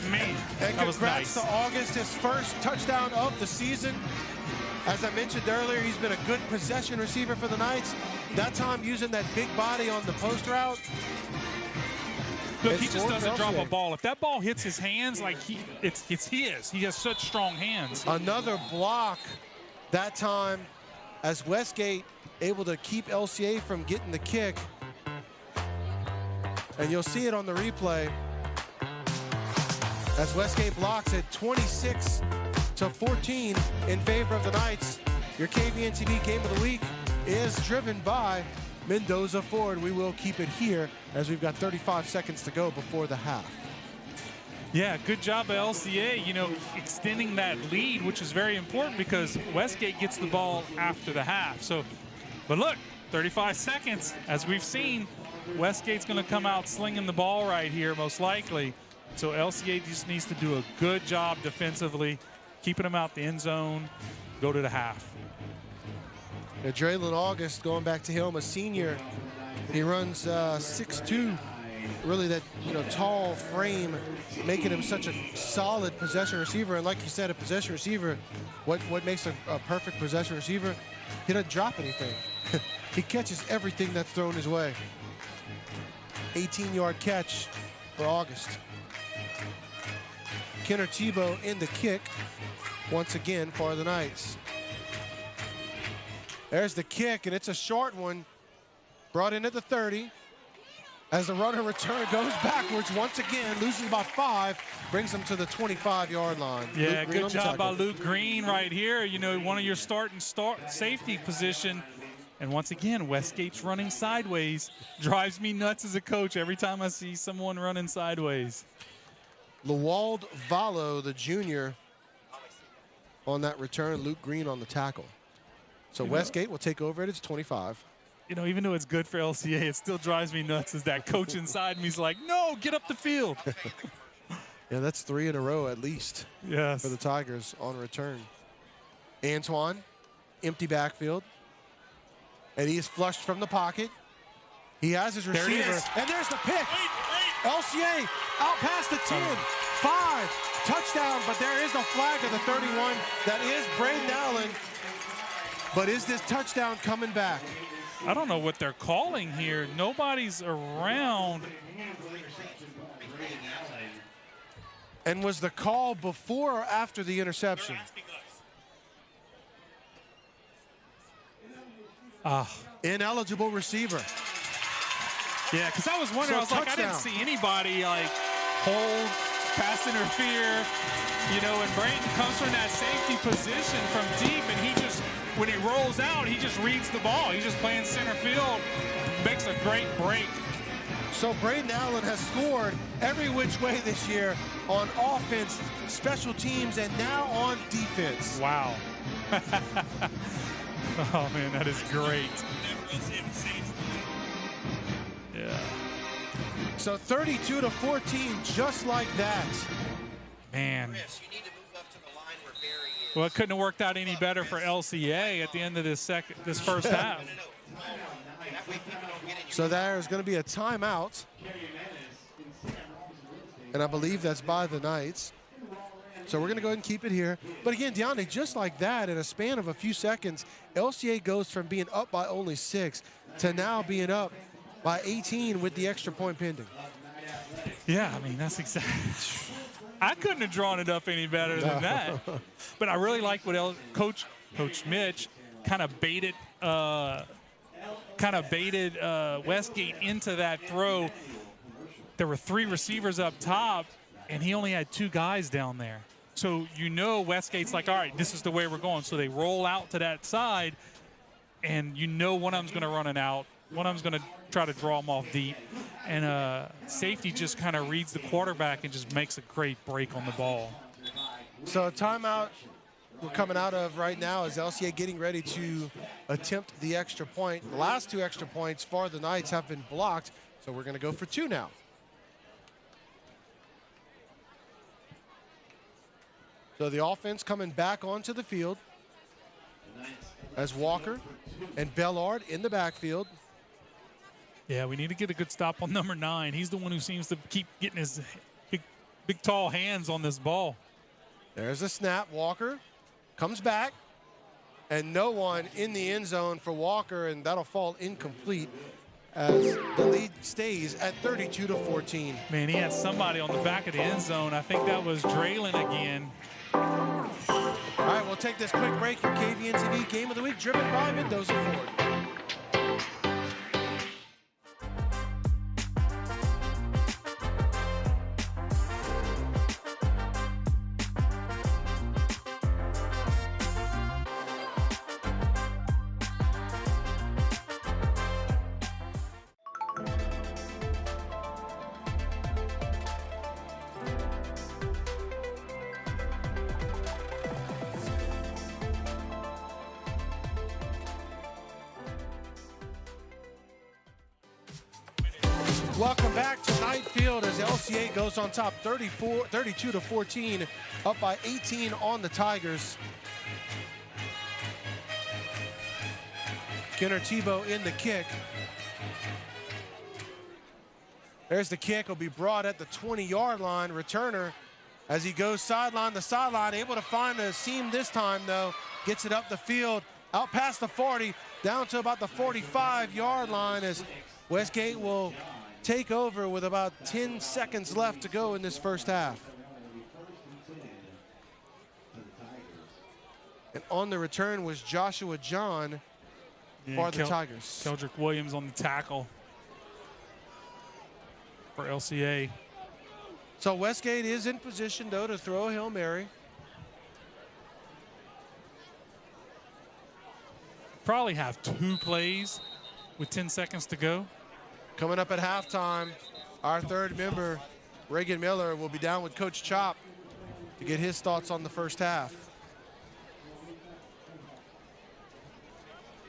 Speaker 9: Man,
Speaker 8: and
Speaker 9: that was nice.
Speaker 8: Congrats to August, his first touchdown of the season. As I mentioned earlier, he's been a good possession receiver for the Knights. That time using that big body on the post route.
Speaker 9: Look, he just doesn't drop a ball. If that ball hits his hands, like it's his. He has such strong hands.
Speaker 8: Another block that time as Westgate able to keep LCA from getting the kick. And you'll see it on the replay as Westgate blocks at 26-14 in favor of the Knights. Your KVN TV Game of the Week is driven by Mendoza Ford. We will keep it here as we've got 35 seconds to go before the half.
Speaker 9: Yeah, good job by LCA, you know, extending that lead, which is very important because Westgate gets the ball after the half. So, but look, 35 seconds, as we've seen, Westgate's going to come out slinging the ball right here, most likely. So LCA just needs to do a good job defensively, keeping them out the end zone, go to the half.
Speaker 8: Yeah, Draylon August, going back to him, a senior. He runs 6'2", really that, you know, tall frame, making him such a solid possession receiver. And like you said, a possession receiver, what makes a perfect possession receiver? He doesn't drop anything. He catches everything that's thrown his way. 18-yard catch for August. Kenner Tebow in the kick once again for the Knights. There's the kick, and it's a short one. Brought in at the 30. As the runner return goes backwards once again, loses about 5, brings them to the 25-yard line.
Speaker 9: Yeah, good job by Luke Green right here. You know, one of your start safety position. And once again, Westgate's running sideways. Drives me nuts as a coach every time I see someone running sideways.
Speaker 8: Lawald Vallo, the junior, on that return. Luke Green on the tackle. So Westgate will take over at its 25.
Speaker 9: You know, even though it's good for LCA, it still drives me nuts as that coach inside me is like, no, get up the field.
Speaker 8: Yeah, that's 3 in a row at least.
Speaker 9: Yes.
Speaker 8: For the Tigers on return. Antoine, empty backfield. And he is flushed from the pocket. He has his receiver. And there's the pick. LCA out past the 10. 5. Touchdown, but there is a flag at the 31. That is Braden Allen. But is this touchdown coming back?
Speaker 9: I don't know what they're calling here. Nobody's around.
Speaker 8: And was the call before or after the interception? Ineligible receiver.
Speaker 9: Yeah, because I was wondering, I was like, I didn't see anybody like hold, pass interfere, you know, and Brayton comes from that safety position from deep, and he just, when he rolls out, he just reads the ball. He's just playing center field, makes a great break.
Speaker 8: So Braden Allen has scored every which way this year on offense, special teams, and now on defense.
Speaker 9: Wow. Oh, man, that is great. Yeah.
Speaker 8: So 32-14, just like that.
Speaker 9: Man. Well, it couldn't have worked out any better for LCA at the end of this first half.
Speaker 8: So there's going to be a timeout. And I believe that's by the Knights. So we're going to go ahead and keep it here. But again, Deontay, just like that, in a span of a few seconds, LCA goes from being up by only 6 to now being up by 18 with the extra point pending.
Speaker 9: Yeah, I mean, that's exactly. I couldn't have drawn it up any better than that. But I really like what Coach Mitch kind of baited Westgate into that throw. There were 3 receivers up top, and he only had 2 guys down there. So you know Westgate's like, all right, this is the way we're going. So they roll out to that side, and you know one of them's going to run it out. One of them's going to try to draw them off deep. And safety just kind of reads the quarterback and just makes a great break on the ball.
Speaker 8: So a timeout we're coming out of right now is LCA getting ready to attempt the extra point. The last 2 extra points for the Knights have been blocked, so we're going to go for 2 now. So the offense coming back onto the field as Walker and Bellard in the backfield.
Speaker 9: Yeah, we need to get a good stop on number 9. He's the one who seems to keep getting his big tall hands on this ball.
Speaker 8: There's a snap. Walker comes back, and no one in the end zone for Walker, and that'll fall incomplete as the lead stays at 32-14.
Speaker 9: Man, he had somebody on the back of the end zone. I think that was Draylon again.
Speaker 8: All right, we'll take this quick break. Your KVN TV Game of the Week, driven by Mendoza Ford. Welcome back to Knight Field as LCA goes on top 32-14, up by 18 on the Tigers. Kenner Tebow in the kick. There's the kick, will be brought at the 20-yard line. Returner as he goes sideline to sideline, able to find the seam this time though, gets it up the field, out past the 40, down to about the 45-yard line as Westgate will take over with about 10 seconds left to go in this first half. And on the return was Joshua John for the Tigers.
Speaker 9: Keldrick Williams on the tackle for LCA.
Speaker 8: So Westgate is in position, though, to throw a Hail Mary.
Speaker 9: Probably have 2 plays with 10 seconds to go.
Speaker 8: Coming up at halftime, our third member, Reagan Miller, will be down with Coach Chop to get his thoughts on the first half.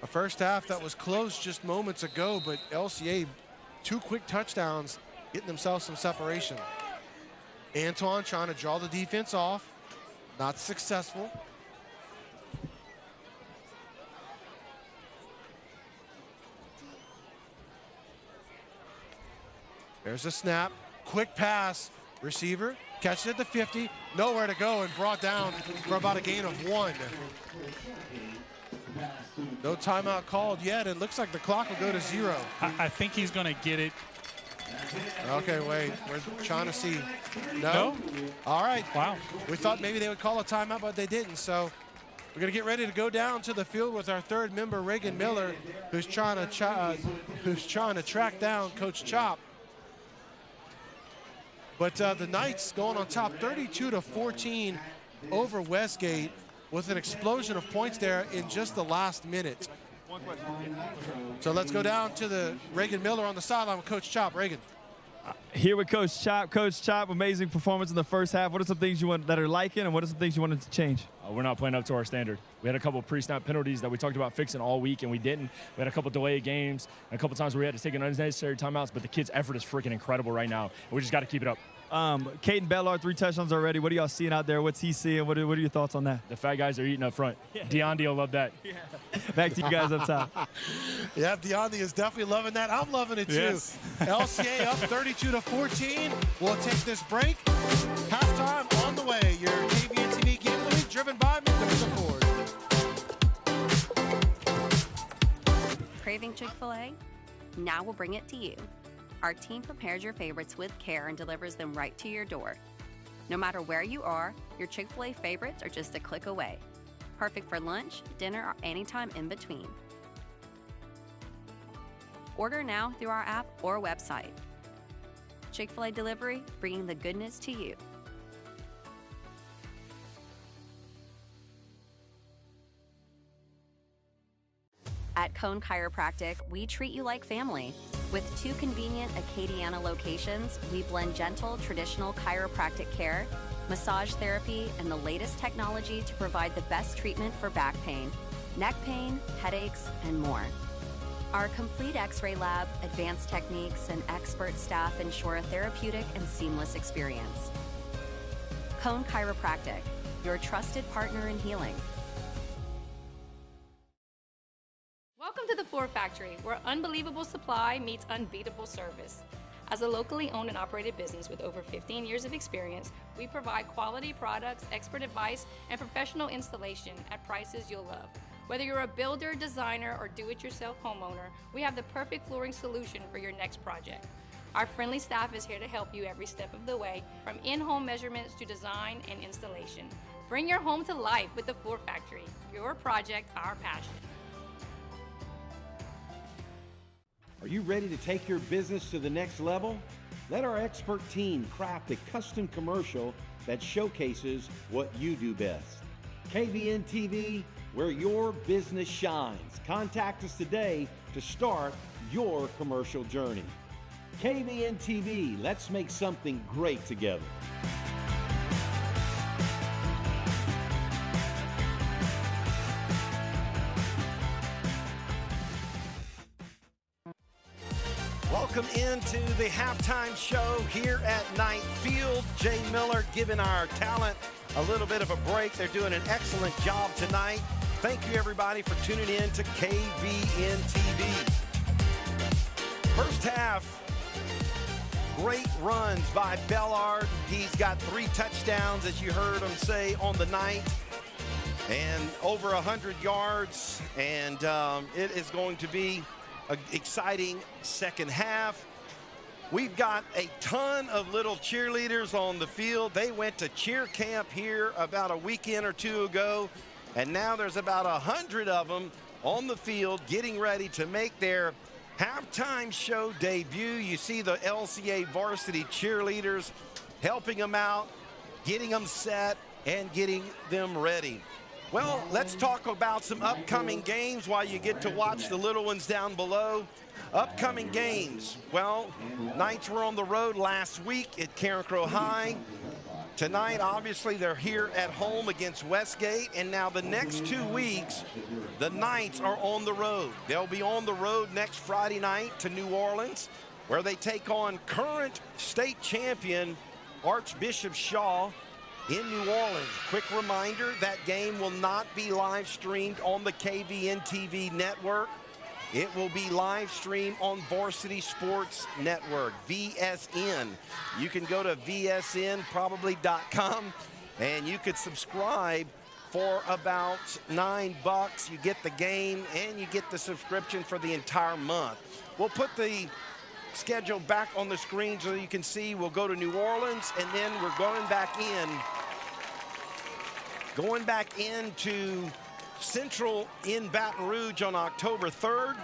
Speaker 8: A first half that was close just moments ago, but LCA, 2 quick touchdowns, getting themselves some separation. Antoine trying to draw the defense off, not successful. There's a snap, quick pass, receiver catches it at the 50, nowhere to go, and brought down for about a gain of 1. No timeout called yet, and looks like the clock will go to 0.
Speaker 9: I think he's going to get it.
Speaker 8: Okay, wait, we're trying to see. No? All right.
Speaker 9: Wow.
Speaker 8: We thought maybe they would call a timeout, but they didn't. So we're going to get ready to go down to the field with our third member, Reagan Miller, who's trying to track down Coach Chop. But the Knights going on top 32-14 over Westgate with an explosion of points there in just the last minute. So let's go down to the Reagan Miller on the sideline with Coach Chop. Reagan.
Speaker 10: Here with Coach Chop. Coach Chop, amazing performance in the first half. What are some things you want that are liking, and what are some things you wanted to change?
Speaker 16: We're not playing up to our standard. We had a couple pre-snap penalties that we talked about fixing all week, and we didn't. We had a couple delayed games, and a couple times where we had to take an unnecessary timeouts, but the kids' effort is freaking incredible right now. We just got to keep it up.
Speaker 10: Caden Bellard, 3 touchdowns already. What are y'all seeing out there? What's he seeing? What are your thoughts on that?
Speaker 16: The fat guys are eating up front. Yeah. Deondi will love that.
Speaker 10: Yeah. Back to you guys up top.
Speaker 8: Yeah, Deondi is definitely loving that. I'm loving it too.
Speaker 9: Yes.
Speaker 8: LCA up 32-14. We'll take this break. Halftime on the way. Your KVN TV Game of the Week driven by Mendoza Ford.
Speaker 7: Craving Chick-fil-A? Now we'll bring it to you. Our team prepares your favorites with care and delivers them right to your door. No matter where you are, your Chick-fil-A favorites are just a click away. Perfect for lunch, dinner, or anytime in between. Order now through our app or website. Chick-fil-A Delivery, bringing the goodness to you. At Cone Chiropractic, we treat you like family. With 2 convenient Acadiana locations, we blend gentle, traditional chiropractic care, massage therapy, and the latest technology to provide the best treatment for back pain, neck pain, headaches, and more. Our complete X-ray lab, advanced techniques, and expert staff ensure a therapeutic and seamless experience. Cone Chiropractic, your trusted partner in healing.
Speaker 11: Welcome to the Floor Factory, where unbelievable supply meets unbeatable service. As a locally owned and operated business with over 15 years of experience, we provide quality products, expert advice, and professional installation at prices you'll love. Whether you're a builder, designer, or do-it-yourself homeowner, we have the perfect flooring solution for your next project. Our friendly staff is here to help you every step of the way, from in-home measurements to design and installation. Bring your home to life with the Floor Factory. Your project, our passion.
Speaker 12: Are you ready to take your business to the next level? Let our expert team craft a custom commercial that showcases what you do best. KVN TV, where your business shines. Contact us today to start your commercial journey. KVN TV, let's make something great together.
Speaker 17: Welcome into the halftime show here at Knight Field. Jay Miller giving our talent a little bit of a break. They're doing an excellent job tonight. Thank you, everybody, for tuning in to KVN TV. First half, great runs by Bellard. He's got 3 touchdowns, as you heard him say, on the night. and over 100 yards, and it is going to be an exciting second half. We've got a ton of little cheerleaders on the field. They went to cheer camp here about a weekend or two ago, and now there's about 100 of them on the field getting ready to make their halftime show debut. You see the LCA varsity cheerleaders helping them out, getting them set, and getting them ready. Well, let's talk about some upcoming games while you get to watch the little ones down below. Upcoming games. Well, Knights were on the road last week at Carencro High. Tonight, obviously, they're here at home against Westgate. And now the next 2 weeks, the Knights are on the road. They'll be on the road next Friday night to New Orleans, where they take on current state champion Archbishop Shaw in New Orleans. Quick reminder, that game will not be live streamed on the KVN TV network. It will be live streamed on Varsity Sports Network, VSN. You can go to vsnprobably.com and you could subscribe for about $9. You get the game and you get the subscription for the entire month. We'll put the schedule back on the screen so you can see. We'll go to New Orleans, and then we're going back into Central in Baton Rouge on October 3rd,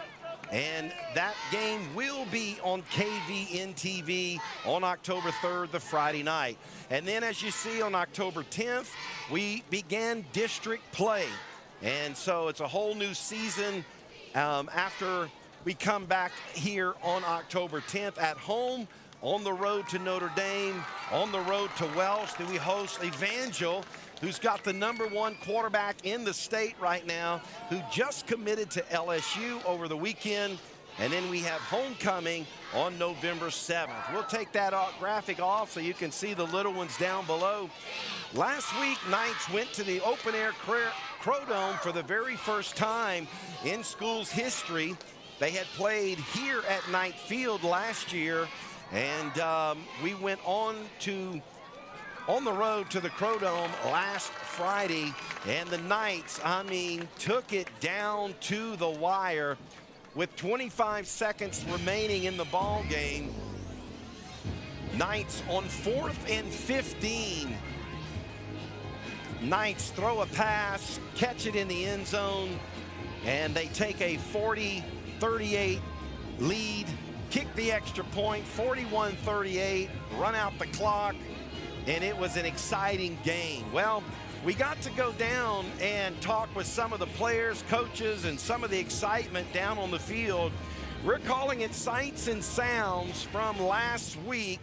Speaker 17: and that game will be on KVN TV on October 3rd, the Friday night. And then, as you see, on October 10th, we began district play, and so it's a whole new season after we come back here on October 10th at home, on the road to Notre Dame, on the road to Welsh. Then we host Evangel, who's got the #1 quarterback in the state right now, who just committed to LSU over the weekend. And then we have homecoming on November 7th. We'll take that graphic off so you can see the little ones down below. Last week, Knights went to the open-air Crow Dome for the very first time in school's history. They had played here at Knight Field last year, and we went on the road to the Crow Dome last Friday, and the Knights, I mean, took it down to the wire with 25 seconds remaining in the ball game. Knights on 4th and 15. Knights throw a pass, catch it in the end zone, and they take a 40-38 lead, kick the extra point, 41-38, run out the clock, and it was an exciting game. Well, we got to go down and talk with some of the players, coaches, and some of the excitement down on the field. We're calling it sights and sounds from last week.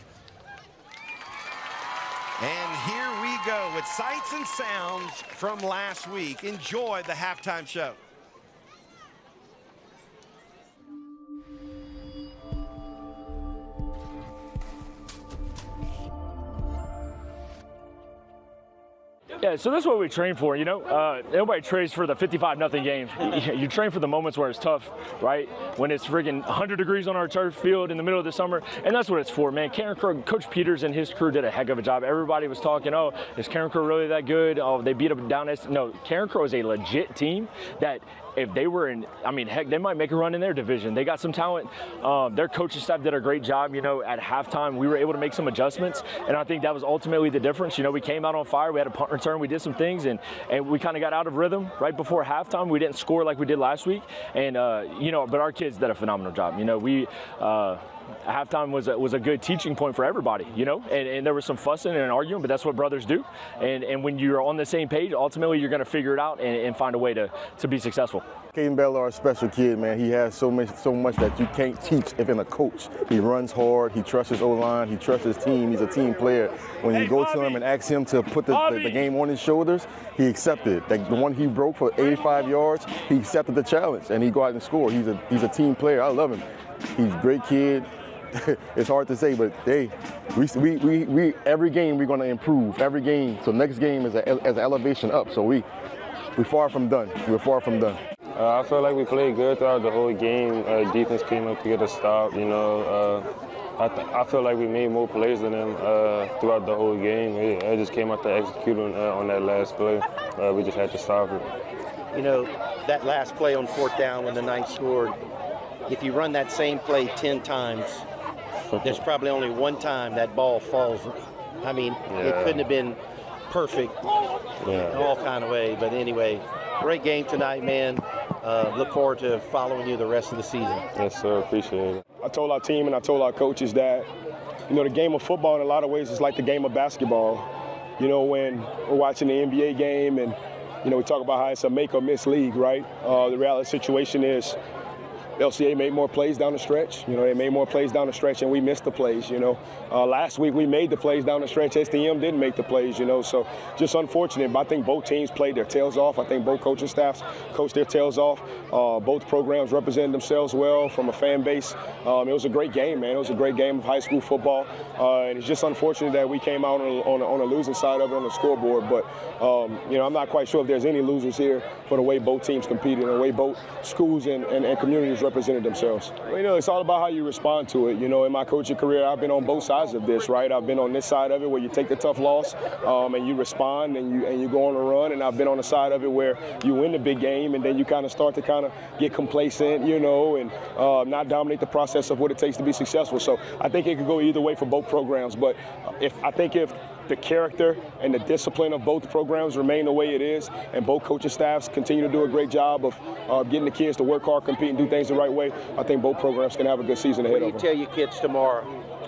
Speaker 17: And here we go with sights and sounds from last week. Enjoy the halftime show.
Speaker 16: Yeah, so that's what we train for, you know. Nobody trains for the 55-0 games. You train for the moments where it's tough, right? When it's friggin' 100 degrees on our turf field in the middle of the summer, and that's what it's for, man. Carencro, Coach Peters and his crew did a heck of a job. Everybody was talking, oh, is Carencro really that good? Oh, they beat them down. No, Carencro is a legit team that if they were in, I mean, heck, they might make a run in their division. They got some talent. Their coaching staff did a great job, you know. At halftime, we were able to make some adjustments, and I think that was ultimately the difference. You know, we came out on fire. We had a punt return. We did some things, and we kind of got out of rhythm right before halftime. We didn't score like we did last week, and, you know, but our kids did a phenomenal job. You know, halftime was a good teaching point for everybody, you know, and there was some fussing and arguing, but that's what brothers do. And when you're on the same page, ultimately you're going to figure it out and find a way to be successful.
Speaker 18: Caden Bellar, a special kid, man. He has so much that you can't teach if in a coach. He runs hard. He trusts his O-line. He trusts his team. He's a team player. When you go to him and ask him to put the game on his shoulders, he accepted. Like the one he broke for 85 yards, he accepted the challenge, and he go out and score. He's a team player. I love him. He's a great kid. It's hard to say, but hey, we every game we're going to improve. Every game. So next game is an elevation up. So we're far from done. We're far from done.
Speaker 19: I felt like we played good throughout the whole game. Defense came up to get a stop. You know, I feel like we made more plays than them throughout the whole game. It just came out to executing on that last play. We just had to stop it.
Speaker 17: You know, that last play on 4th down when the Knights scored, if you run that same play 10 times, there's probably only one time that ball falls. I mean, it couldn't have been perfect in all kind of way. But anyway, great game tonight, man. Look forward to following you the rest of the season.
Speaker 19: Yes, sir. Appreciate it.
Speaker 18: I told our team and I told our coaches that, you know, the game of football in a lot of ways is like the game of basketball. You know, when we're watching the NBA game and, you know, we talk about how it's a make or miss league, right? The reality situation is LCA made more plays down the stretch. You know, they made more plays down the stretch and we missed the plays, you know. Last week we made the plays down the stretch. STM didn't make the plays, you know. So just unfortunate. But I think both teams played their tails off. I think both coaching staffs coached their tails off. Both programs represented themselves well from a fan base. It was a great game, man. It was a great game of high school football. And it's just unfortunate that we came out on a losing side of it on the scoreboard. But, you know, I'm not quite sure if there's any losers here for the way both teams competed and the way both schools and communities represented themselves. Well, you know, it's all about how you respond to it. You know, in my coaching career, I've been on both sides of this, right? I've been on this side of it where you take the tough loss and you respond and you go on a run, and I've been on the side of it where you win the big game and then you kind of start to get complacent, you know, and not dominate the process of what it takes to be successful. So I think it could go either way for both programs, but if the character and the discipline of both programs remain the way it is, and both coaching staffs continue to do a great job of getting the kids to work hard, compete, and do things the right way, I think both programs can have a good season ahead of them.
Speaker 17: What do you tell your kids tomorrow?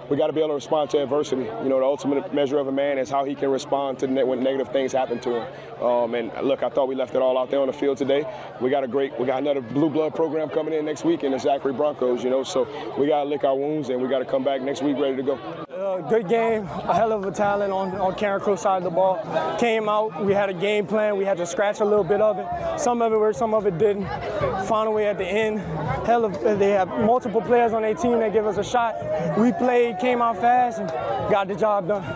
Speaker 18: We got to be able to respond to adversity. You know, the ultimate measure of a man is how he can respond to when negative things happen to him. And look, I thought we left it all out there on the field today. We got another blue blood program coming in next week in the Zachary Broncos, you know, so we got to lick our wounds and we got to come back next week ready to go.
Speaker 20: Good game, a hell of a talent on Karen Crow's side of the ball. Came out, we had a game plan, we had to scratch a little bit of it. Some of it worked, some of it didn't. Found a way at the end. They have multiple players on their team that give us a shot. We played, came out fast, and got the job done.
Speaker 13: Hey,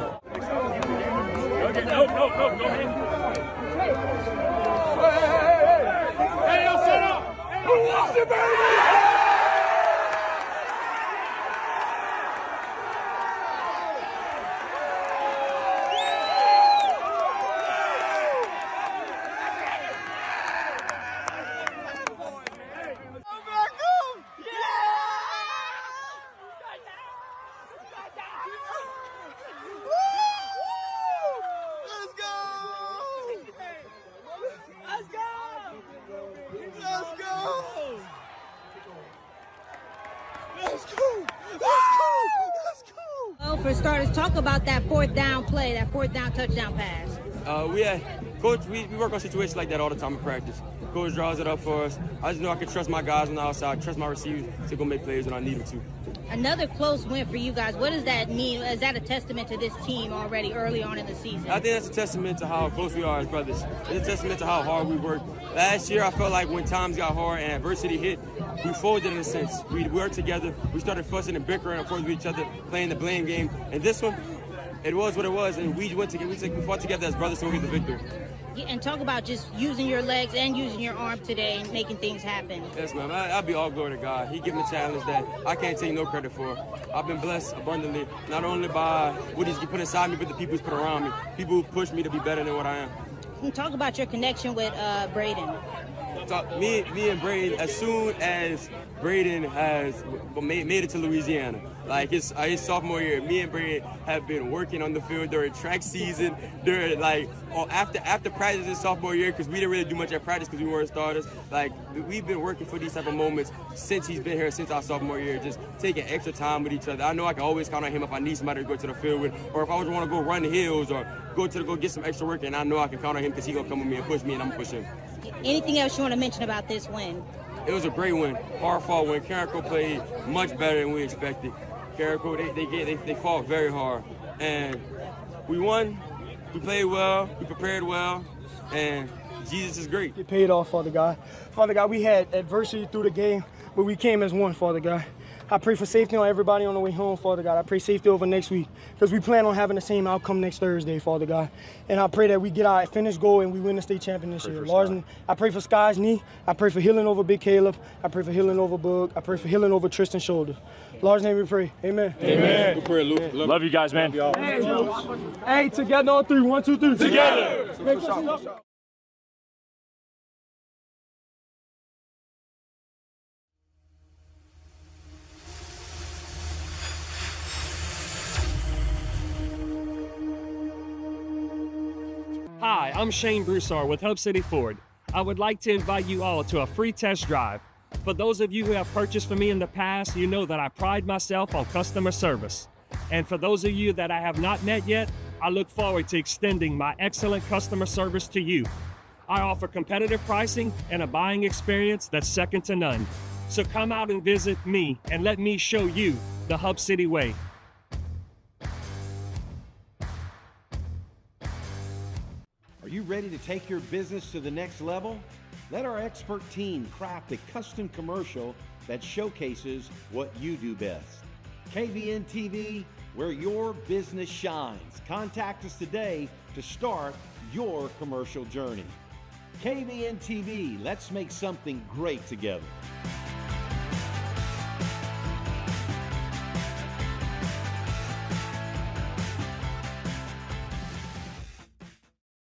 Speaker 13: yo, shut up! Who wants it, baby?
Speaker 21: Well, for starters, talk about that 4th down play, that 4th down touchdown pass.
Speaker 22: Coach, we work on situations like that all the time in practice. Coach draws it up for us. I just know I can trust my guys on the outside, trust my receivers to go make plays when I need them to.
Speaker 21: Another close win for you guys. What does that mean? Is that a testament to this team already early on in the season?
Speaker 22: I think that's a testament to how close we are as brothers. It's a testament to how hard we work. Last year, I felt like when times got hard and adversity hit, we folded in a sense. We worked together. We started fussing and bickering, of course, with each other, playing the blame game. And this one, it was what it was, and we went together. We fought together as brothers to get the victory.
Speaker 21: And talk about just using your legs and using your arm today and making things happen.
Speaker 22: Yes, ma'am. I'll be all glory to God. He gave me a challenge that I can't take no credit for. I've been blessed abundantly, not only by what he's put inside me, but the people he's put around me. People who push me to be better than what I am.
Speaker 21: And talk about your connection with Braden.
Speaker 22: Me and Braden, as soon as Braden has made it to Louisiana, like his sophomore year, me and Braden have been working on the field during track season, during after practice his sophomore year, because we didn't really do much at practice because we weren't starters. Like, we've been working for these type of moments since he's been here, since our sophomore year, just taking extra time with each other. I know I can always count on him if I need somebody to go to the field with, or if I want to go run the hills or go get some extra work, and I know I can count on him because he's going to come with me and push me, and I'm going to push him.
Speaker 21: Anything else you want to mention about this win?
Speaker 22: It was a great win, hard fought win. Carrico played much better than we expected. Carrico, they fought very hard, and we won. We played well, we prepared well, and Jesus is great.
Speaker 20: Get paid off, Father God. Father God, we had adversity through the game, but we came as one, Father God. I pray for safety on everybody on the way home, Father God. I pray safety over next week, because we plan on having the same outcome next Thursday, Father God. And I pray that we get our finished goal and we win the state champion this year. Larson, I pray for Sky's knee. I pray for healing over Big Caleb. I pray for healing over Bug. I pray for healing over Tristan's shoulder. Lord's name we pray. Amen.
Speaker 16: Amen. Love you guys, man.
Speaker 20: Hey, together on 3. 1, 2, 3.
Speaker 16: Together.
Speaker 14: Hi, I'm Shane Broussard with Hub City Ford. I would like to invite you all to a free test drive. For those of you who have purchased from me in the past, you know that I pride myself on customer service. And for those of you that I have not met yet, I look forward to extending my excellent customer service to you. I offer competitive pricing and a buying experience that's second to none. So come out and visit me and let me show you the Hub City way.
Speaker 12: Are you ready to take your business to the next level? Let our expert team craft a custom commercial that showcases what you do best. KVN TV, where your business shines. Contact us today to start your commercial journey. KVN TV, let's make something great together.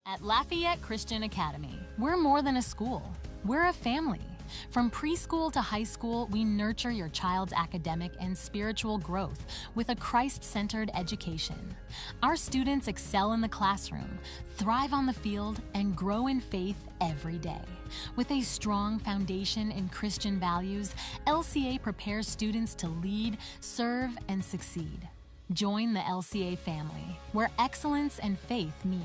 Speaker 15: At Lafayette Christian Academy, we're more than a school. We're a family. From preschool to high school, we nurture your child's academic and spiritual growth with a Christ-centered education. Our students excel in the classroom, thrive on the field, and grow in faith every day. With a strong foundation in Christian values, LCA prepares students to lead, serve, and succeed. Join the LCA family, where excellence and faith meet.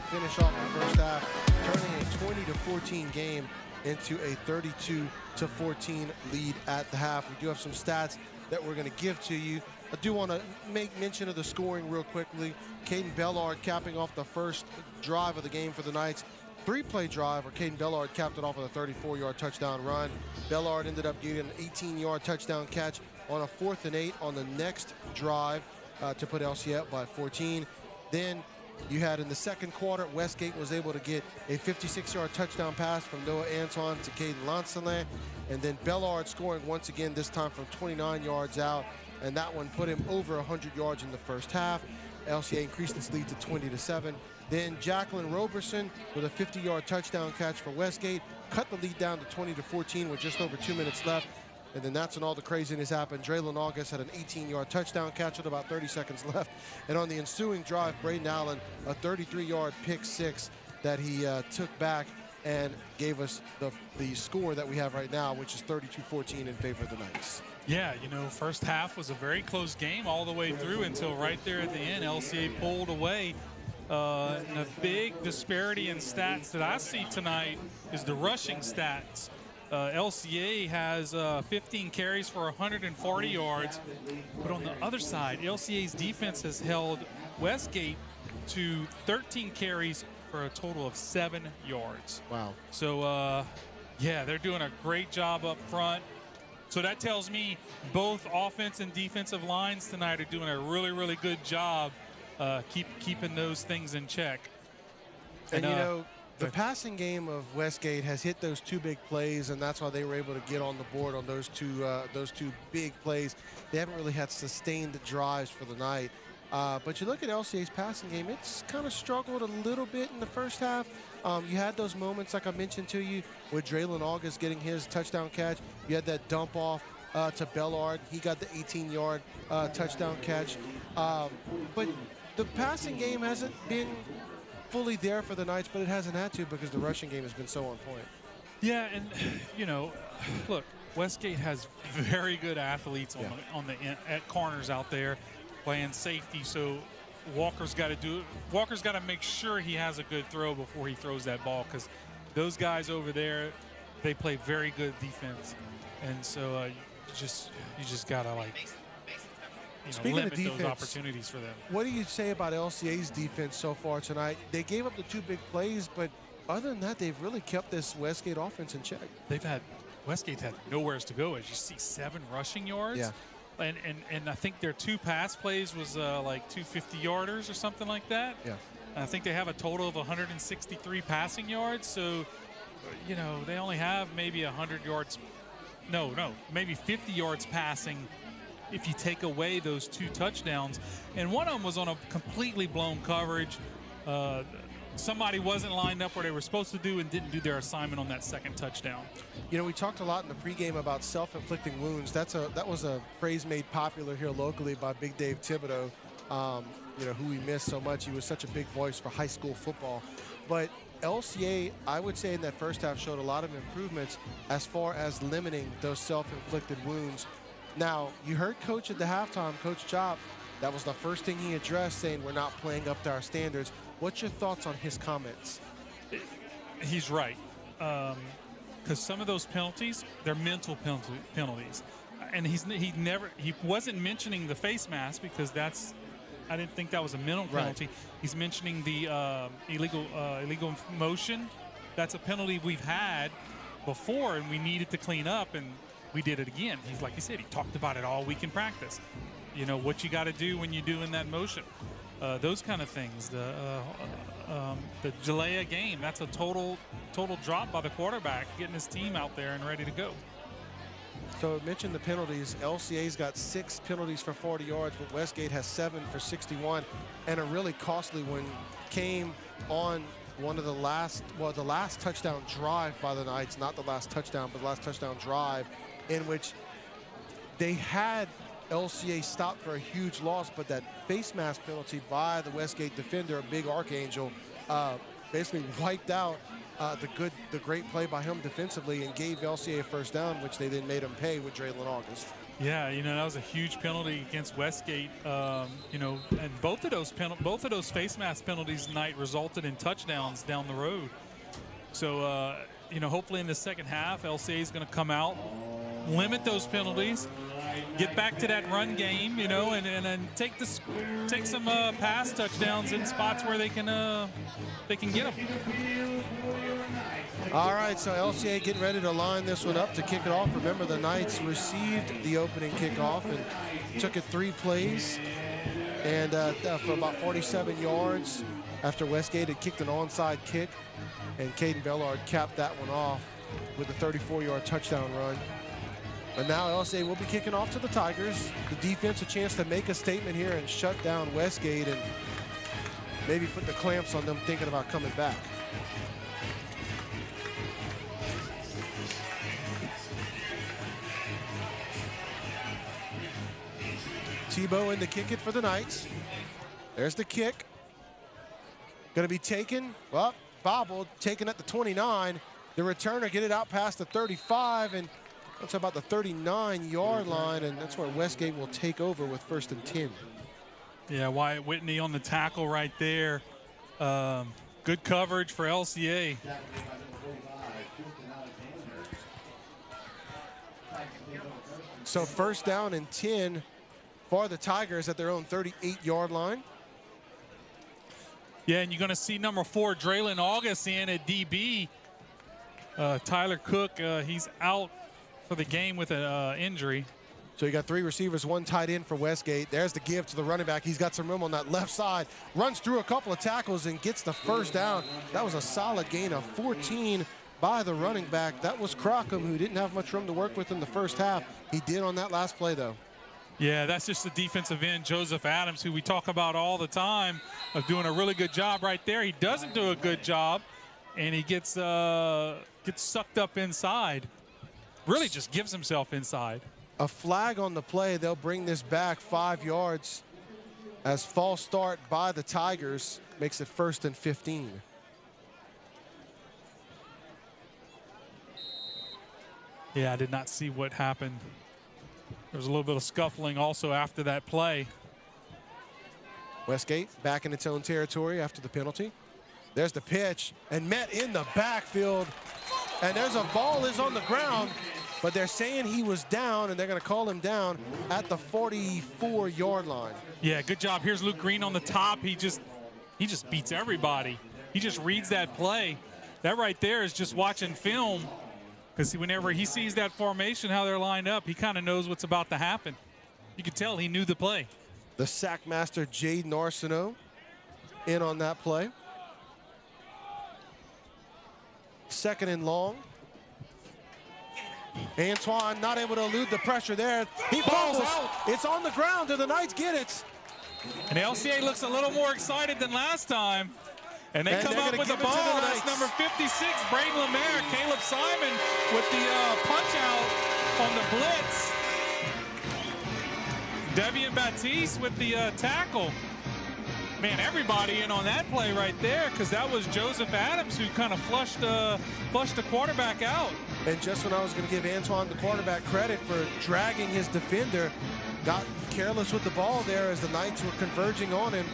Speaker 8: Finish off the first half, turning a 20-14 game into a 32-14 lead at the half. We do have some stats that we're going to give to you. I do want to make mention of the scoring real quickly. Caden Bellard capping off the first drive of the game for the Knights. 3-play drive where Caden Bellard capped it off with a 34-yard touchdown run. Bellard ended up getting an 18-yard touchdown catch on a 4th and 8 on the next drive to put LCA up by 14. Then you had in the second quarter, Westgate was able to get a 56-yard touchdown pass from Noah Anton to Caden Lancelin, and then Bellard scoring once again, this time from 29 yards out, and that one put him over 100 yards in the first half. LCA increased its lead to 20-7. Then Jacqueline Roberson with a 50-yard touchdown catch for Westgate, cut the lead down to 20-14 with just over 2 minutes left. And then that's when all the craziness happened. Draylon August had an 18-yard touchdown catch with about 30 seconds left. And on the ensuing drive, Braden Allen, a 33-yard pick six that he took back and gave us the score that we have right now, which is 32-14 in favor of the Knights.
Speaker 9: Yeah, you know, first half was a very close game all the way through until right there at the end, LCA pulled away. And a big disparity in stats that I see tonight is the rushing stats. LCA has 15 carries for 140 yards, but on the other side, LCA's defense has held Westgate to 13 carries for a total of 7 yards.
Speaker 8: Wow.
Speaker 9: So, yeah, they're doing a great job up front. So that tells me both offense and defensive lines tonight are doing a really, really good job keeping those things in check.
Speaker 8: And you know, the passing game of Westgate has hit those 2 big plays, and that's why they were able to get on the board on those two big plays. They haven't really had sustained drives for the night. But you look at LCA's passing game, it's kind of struggled a little bit in the first half. You had those moments, like I mentioned to you, with Draylon August getting his touchdown catch. You had that dump off to Bellard. He got the 18-yard touchdown catch. But the passing game hasn't been fully there for the Knights, but it hasn't had to because the rushing game has been so on point.
Speaker 9: Yeah, and you know, look, Westgate has very good athletes at corners out there playing safety. So Walker's got to make sure he has a good throw before he throws that ball, because those guys over there, they play very good defense, and so you just gotta limit of defense, those opportunities for them.
Speaker 8: What do you say about LCA's defense so far tonight? They gave up the 2 big plays, but other than that, they've really kept this Westgate offense in check.
Speaker 9: Westgate's had nowhere to go. As you see, 7 rushing yards.
Speaker 8: Yeah.
Speaker 9: And I think their 2 pass plays was like 2 50-yarders or something like that.
Speaker 8: Yeah.
Speaker 9: And I think they have a total of 163 passing yards. So, you know, they only have maybe 100 yards. No, maybe 50 yards passing if you take away those 2 touchdowns. And one of them was on a completely blown coverage. Somebody wasn't lined up where they were supposed to do and didn't do their assignment on that second touchdown.
Speaker 8: You know, we talked a lot in the pregame about self-inflicting wounds. That was a phrase made popular here locally by Big Dave Thibodeau, you know, who we miss so much. He was such a big voice for high school football. But LCA, I would say in that first half, showed a lot of improvements as far as limiting those self-inflicted wounds. Now, you heard Coach at the halftime, Coach Chop, that was the first thing he addressed, saying we're not playing up to our standards. What's your thoughts on his comments?
Speaker 9: He's right. Because some of those penalties, they're mental penalties. And he wasn't mentioning the face mask because I didn't think that was a mental penalty.
Speaker 8: Right.
Speaker 9: He's mentioning the illegal motion. That's a penalty we've had before, and we needed to clean up, and we did it again. He's like he said, he talked about it all week in practice. You know what you got to do when you're doing that motion. Those kind of things. The delay a game. That's a total drop by the quarterback, getting his team out there and ready to go.
Speaker 8: So I mentioned the penalties. LCA's got 6 penalties for 40 yards, but Westgate has 7 for 61. And a really costly one came on one of the last touchdown drive by the Knights, not the last touchdown, but the last touchdown drive, in which they had LCA stopped for a huge loss, but that face mask penalty by the Westgate defender, a big Archangel, basically wiped out the great play by him defensively and gave LCA a first down, which they then made him pay with Draylon August.
Speaker 9: Yeah, you know, that was a huge penalty against Westgate. You know, and both of those face mask penalties tonight resulted in touchdowns down the road. So, you know, hopefully in the second half, LCA is going to come out, limit those penalties, get back to that run game, you know, and then take some pass touchdowns in spots where they can get them.
Speaker 8: All right, so LCA getting ready to line this one up to kick it off. Remember, the Knights received the opening kickoff and took it 3 plays and for about 47 yards after Westgate had kicked an onside kick, and Caden Bellard capped that one off with a 34-yard touchdown run. But now LCA will be kicking off to the Tigers. The defense a chance to make a statement here and shut down Westgate and maybe put the clamps on them thinking about coming back. Tebow in to kick it for the Knights. There's the kick. Gonna be taken, well, bobbled, taken at the 29. The returner get it out past the 35, and that's about the 39-yard line, and that's where Westgate will take over with 1st and 10.
Speaker 9: Yeah, Wyatt Whitney on the tackle right there. Good coverage for LCA.
Speaker 8: So 1st down and 10 for the Tigers at their own 38-yard line.
Speaker 9: Yeah, and you're going to see number 4, Draylon August in at DB. Tyler Cook, he's out for the game with an injury.
Speaker 8: So you got 3 receivers, 1 tight end for Westgate. There's the give to the running back. He's got some room on that left side. Runs through a couple of tackles and gets the 1st down. That was a solid gain of 14 by the running back. That was Crockham, who didn't have much room to work with in the first half. He did on that last play, though.
Speaker 9: Yeah, that's just the defensive end, Joseph Adams, who we talk about all the time, of doing a really good job right there. He doesn't do a good job, and he gets sucked up inside. Really just gives himself inside.
Speaker 8: A flag on the play. They'll bring this back 5 yards as false start by the Tigers makes it 1st and 15.
Speaker 9: Yeah, I did not see what happened. There was a little bit of scuffling also after that play.
Speaker 8: Westgate back in its own territory after the penalty. There's the pitch and met in the backfield. And there's a ball is on the ground, but they're saying he was down, and they're going to call him down at the 44-yard line.
Speaker 9: Yeah, good job. Here's Luke Green on the top. He just beats everybody. He just reads that play. That right there is just watching film. Because whenever he sees that formation, how they're lined up, he kind of knows what's about to happen. You could tell he knew the play.
Speaker 8: The sack master, Jaden Arsenault, in on that play. 2nd and long. Antoine not able to elude the pressure there. He falls out. It's on the ground. Do the Knights get it?
Speaker 9: And LCA looks a little more excited than last time. And they come up with the ball. That's number 56, Braden Lemaire. Caleb Simon with the punch out on the blitz. Devian Baptiste with the tackle. Man, everybody in on that play right there, because that was Joseph Adams who kind of flushed the quarterback out.
Speaker 8: And just when I was going to give Antoine, the quarterback, credit for dragging his defender, got careless with the ball there as the Knights were converging on him.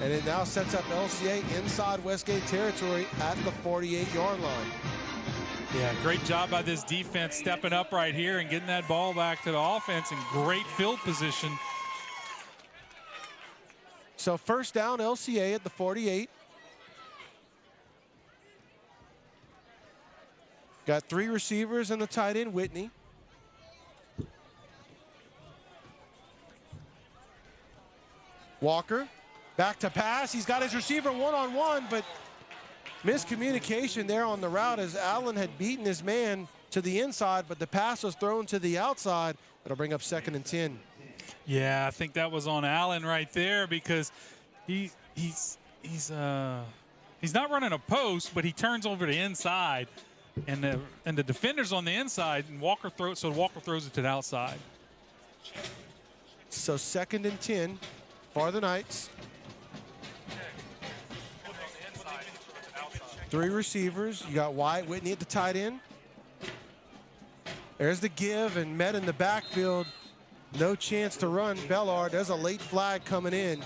Speaker 8: And it now sets up LCA inside Westgate territory at the 48-yard line.
Speaker 9: Yeah, great job by this defense stepping up right here and getting that ball back to the offense in great field position.
Speaker 8: So 1st down, LCA at the 48. Got 3 receivers and the tight end, Whitney. Walker, back to pass. He's got his receiver one-on-one, but miscommunication there on the route as Allen had beaten his man to the inside, but the pass was thrown to the outside. It'll bring up 2nd and 10.
Speaker 9: Yeah, I think that was on Allen right there because he's not running a post, but he turns over to the inside, and the defender's on the inside, and Walker throws it to the outside.
Speaker 8: So 2nd and 10 for the Knights. 3 receivers. You got Wyatt Whitney at the tight end. There's the give, and met in the backfield. No chance to run. Bellard, there's a late flag coming in.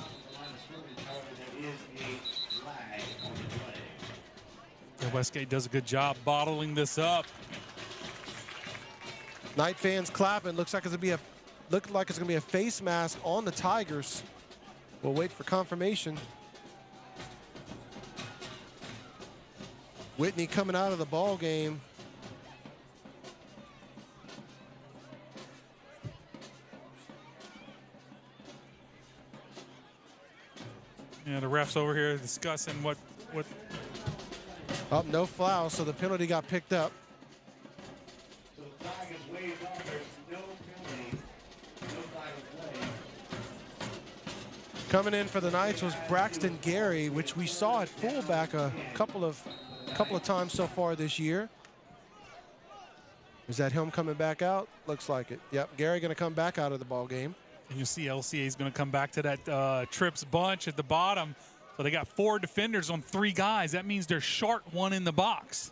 Speaker 9: Yeah, Westgate does a good job bottling this up.
Speaker 8: Knight fans clapping. Looks like it's gonna be a face mask on the Tigers. We'll wait for confirmation. Whitney coming out of the ball game.
Speaker 9: Yeah, the refs over here discussing what.
Speaker 8: Oh, no foul, so the penalty got picked up. Coming in for the Knights was Braxton Gary, which we saw at fullback a couple of times so far this year. Is that him coming back out? Looks like it. Yep, Gary going to come back out of the ball game.
Speaker 9: And you see LCA is going to come back to that trips bunch at the bottom. So they got 4 defenders on 3 guys. That means they're short 1 in the box.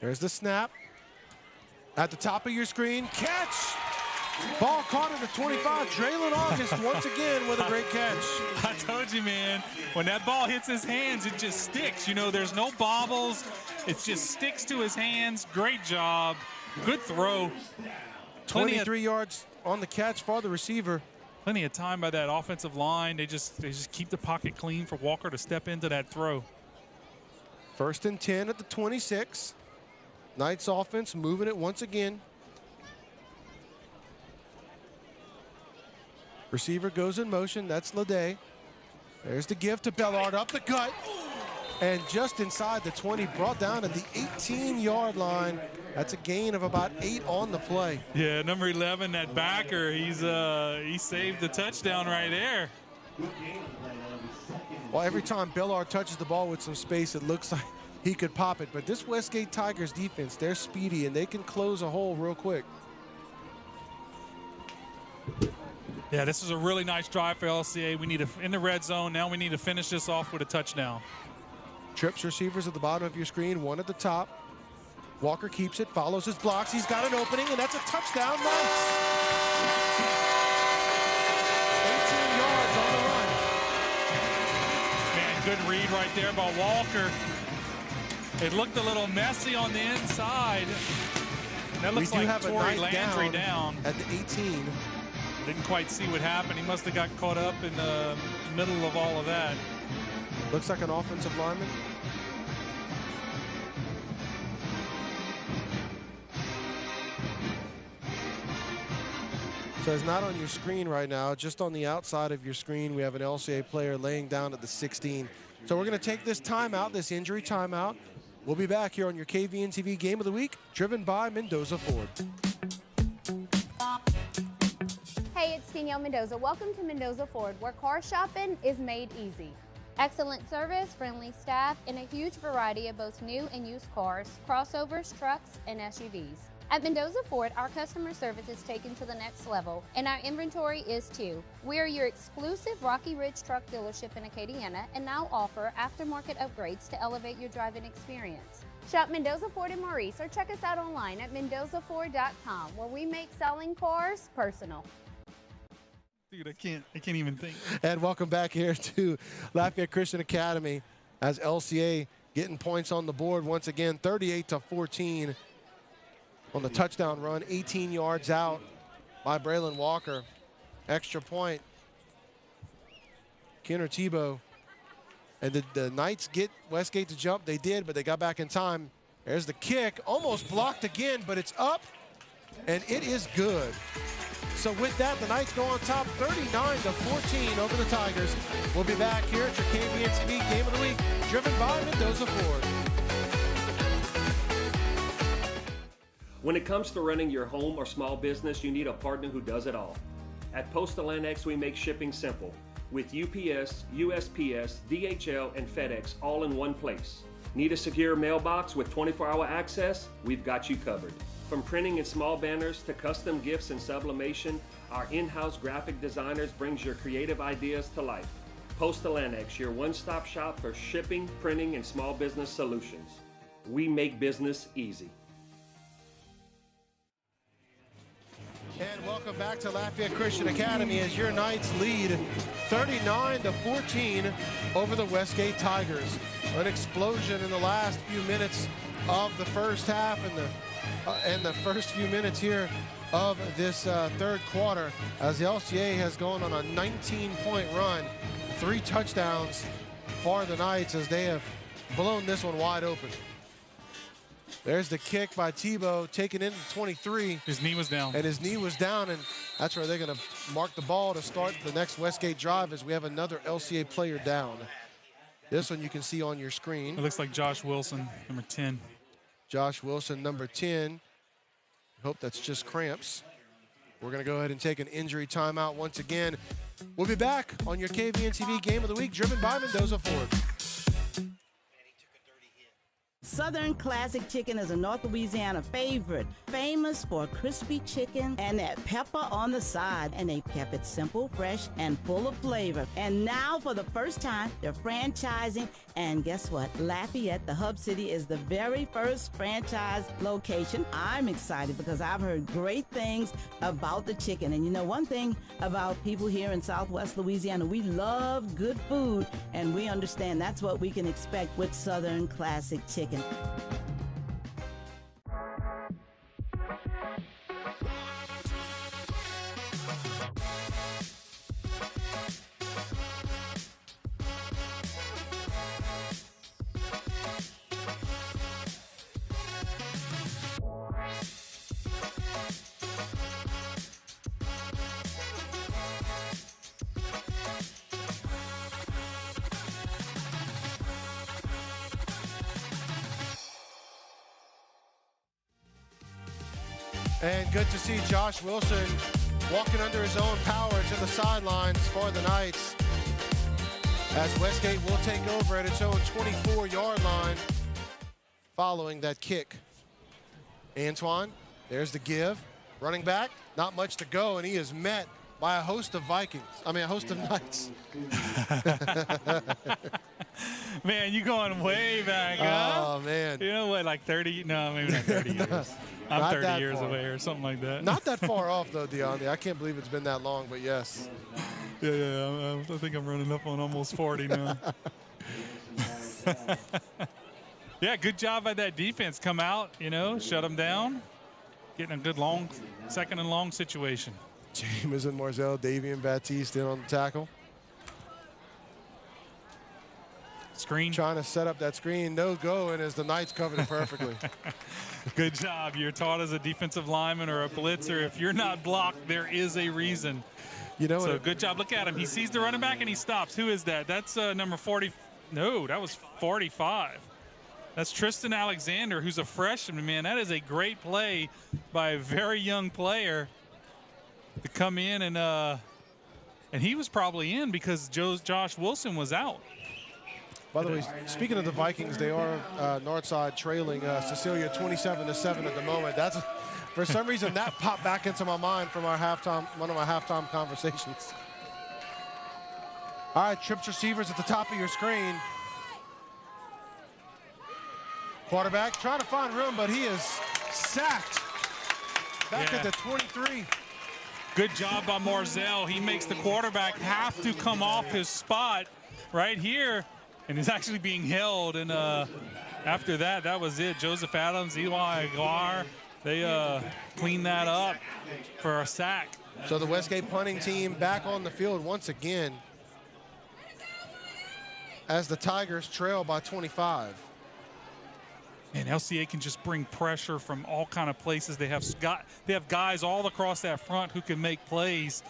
Speaker 8: There's the snap. At the top of your screen, catch! Ball caught at the 25. Draylon August once again with a great catch.
Speaker 9: I told you, man, when that ball hits his hands, it just sticks. You know, there's no bobbles. It just sticks to his hands. Great job. Good throw.
Speaker 8: 23 yards on the catch for the receiver.
Speaker 9: Plenty of time by that offensive line. They just keep the pocket clean for Walker to step into that throw.
Speaker 8: 1st and 10 at the 26. Knights offense moving it once again. Receiver goes in motion. That's Leday. There's the give to Bellard up the gut. And just inside the 20, brought down at the 18-yard line. That's a gain of about 8 on the play.
Speaker 9: Yeah, number 11, that backer, he saved the touchdown right there.
Speaker 8: Well, every time Bellard touches the ball with some space, it looks like he could pop it. But this Westgate Tigers defense, they're speedy, and they can close a hole real quick.
Speaker 9: Yeah, this is a really nice drive for LCA. We need to, in the red zone, now we need to finish this off with a touchdown.
Speaker 8: Trips receivers at the bottom of your screen, 1 at the top. Walker keeps it, follows his blocks. He's got an opening, and that's a touchdown. Nice. 18 yards on the run.
Speaker 9: Man, good read right there by Walker. It looked a little messy on the inside. That looks like Torrey Landry down
Speaker 8: at the 18.
Speaker 9: Didn't quite see what happened. He must have got caught up in the middle of all of that.
Speaker 8: Looks like an offensive lineman. So it's not on your screen right now. Just on the outside of your screen, we have an LCA player laying down at the 16. So we're going to take this timeout, this injury timeout. We'll be back here on your KVN TV Game of the Week, driven by Mendoza Ford.
Speaker 1: Hey, it's Danielle Mendoza. Welcome to Mendoza Ford, where car shopping is made easy. Excellent service, friendly staff, and a huge variety of both new and used cars, crossovers, trucks, and SUVs. At Mendoza Ford, our customer service is taken to the next level, and our inventory is too. We are your exclusive Rocky Ridge truck dealership in Acadiana and now offer aftermarket upgrades to elevate your driving experience. Shop Mendoza Ford in Maurice or check us out online at mendozaford.com, where we make selling cars personal.
Speaker 9: Dude, I can't even think.
Speaker 8: And welcome back here to Lafayette Christian Academy as LCA getting points on the board once again, 38-14 on the touchdown run, 18 yards out by Braylon Walker. Extra point. Kenner Tebow. And the Knights get Westgate to jump. They did, but they got back in time. There's the kick, almost blocked again, but it's up, and it is good. So with that, the Knights go on top 39-14 over the Tigers. We'll be back here at your KVN TV Game of the Week, driven by Mendoza Ford.
Speaker 14: When it comes to running your home or small business, you need a partner who does it all. At Postal Annex, we make shipping simple with UPS, USPS, DHL, and FedEx all in one place. Need a secure mailbox with 24-hour access? We've got you covered. From printing and small banners to custom gifts and sublimation, our in-house graphic designers brings your creative ideas to life. Postal Annex, your one-stop shop for shipping, printing, and small business solutions. We make business easy.
Speaker 8: And welcome back to Lafayette Christian Academy as your Knights lead 39-14 over the Westgate Tigers. An explosion in the last few minutes of the first half and the first few minutes here of this third quarter as the LCA has gone on a 19-point run, 3 touchdowns for the Knights as they have blown this one wide open. There's the kick by Tebow, taken into 23.
Speaker 9: His knee was down.
Speaker 8: And his knee was down, and that's where they're going to mark the ball to start the next Westgate drive as we have another LCA player down. This one you can see on your screen.
Speaker 9: It looks like Josh Wilson, number 10.
Speaker 8: Josh Wilson, number 10. Hope that's just cramps. We're going to go ahead and take an injury timeout once again. We'll be back on your KVN TV Game of the Week, driven by Mendoza Ford.
Speaker 2: Southern Classic Chicken is a North Louisiana favorite, famous for crispy chicken and that pepper on the side. And they kept it simple, fresh, and full of flavor. And now, for the first time, they're franchising. And guess what? Lafayette, the hub city, is the very first franchise location. I'm excited because I've heard great things about the chicken. And you know, one thing about people here in Southwest Louisiana, we love good food, and we understand that's what we can expect with Southern Classic Chicken.
Speaker 8: And good to see Josh Wilson walking under his own power to the sidelines for the Knights as Westgate will take over at its own 24-yard line following that kick. Antoine, there's the give. Running back, not much to go, and he is met by a host of Knights.
Speaker 9: Man, you going way back, huh?
Speaker 8: Oh, man.
Speaker 9: You know what, like 30, no, maybe not 30 years. I'm 30 years
Speaker 8: far
Speaker 9: away or something like that.
Speaker 8: Not that far off, though, DeAndre. I can't believe it's been that long, but yes.
Speaker 9: Yeah, I think I'm running up on almost 40 now. Yeah, good job by that defense. Come out, shut them down. Getting a good long, second and long situation.
Speaker 8: Jamison Marzell, Davian Baptiste in on the tackle.
Speaker 9: Screen.
Speaker 8: Trying to set up that screen. No go, and as the Knights covered it perfectly.
Speaker 9: Good job. You're taught as a defensive lineman or a blitzer, if you're not blocked, there is a reason.
Speaker 8: You know,
Speaker 9: so good job. Look at him. He sees the running back and he stops. Who is that? That's number 40. No, that was 45. That's Tristan Alexander, who's a freshman. Man, that is a great play by a very young player to come in, and he was probably in because Josh Wilson was out.
Speaker 8: By the way, speaking of the Vikings, they are Northside trailing Cecilia 27-7 at the moment. That's for some reason that popped back into my mind from our one of my halftime conversations. All right, trips receivers at the top of your screen. Quarterback trying to find room, but he is sacked back at the 23.
Speaker 9: Good job by Marzell. He makes the quarterback have to come off his spot right here, and is actually being held. And after that, that was it. Joseph Adams, Eli Aguilar, they cleaned that up for a sack.
Speaker 8: So the Westgate punting team back on the field once again as the Tigers trail by 25.
Speaker 9: And LCA can just bring pressure from all kind of places. They have guys all across that front who can make plays.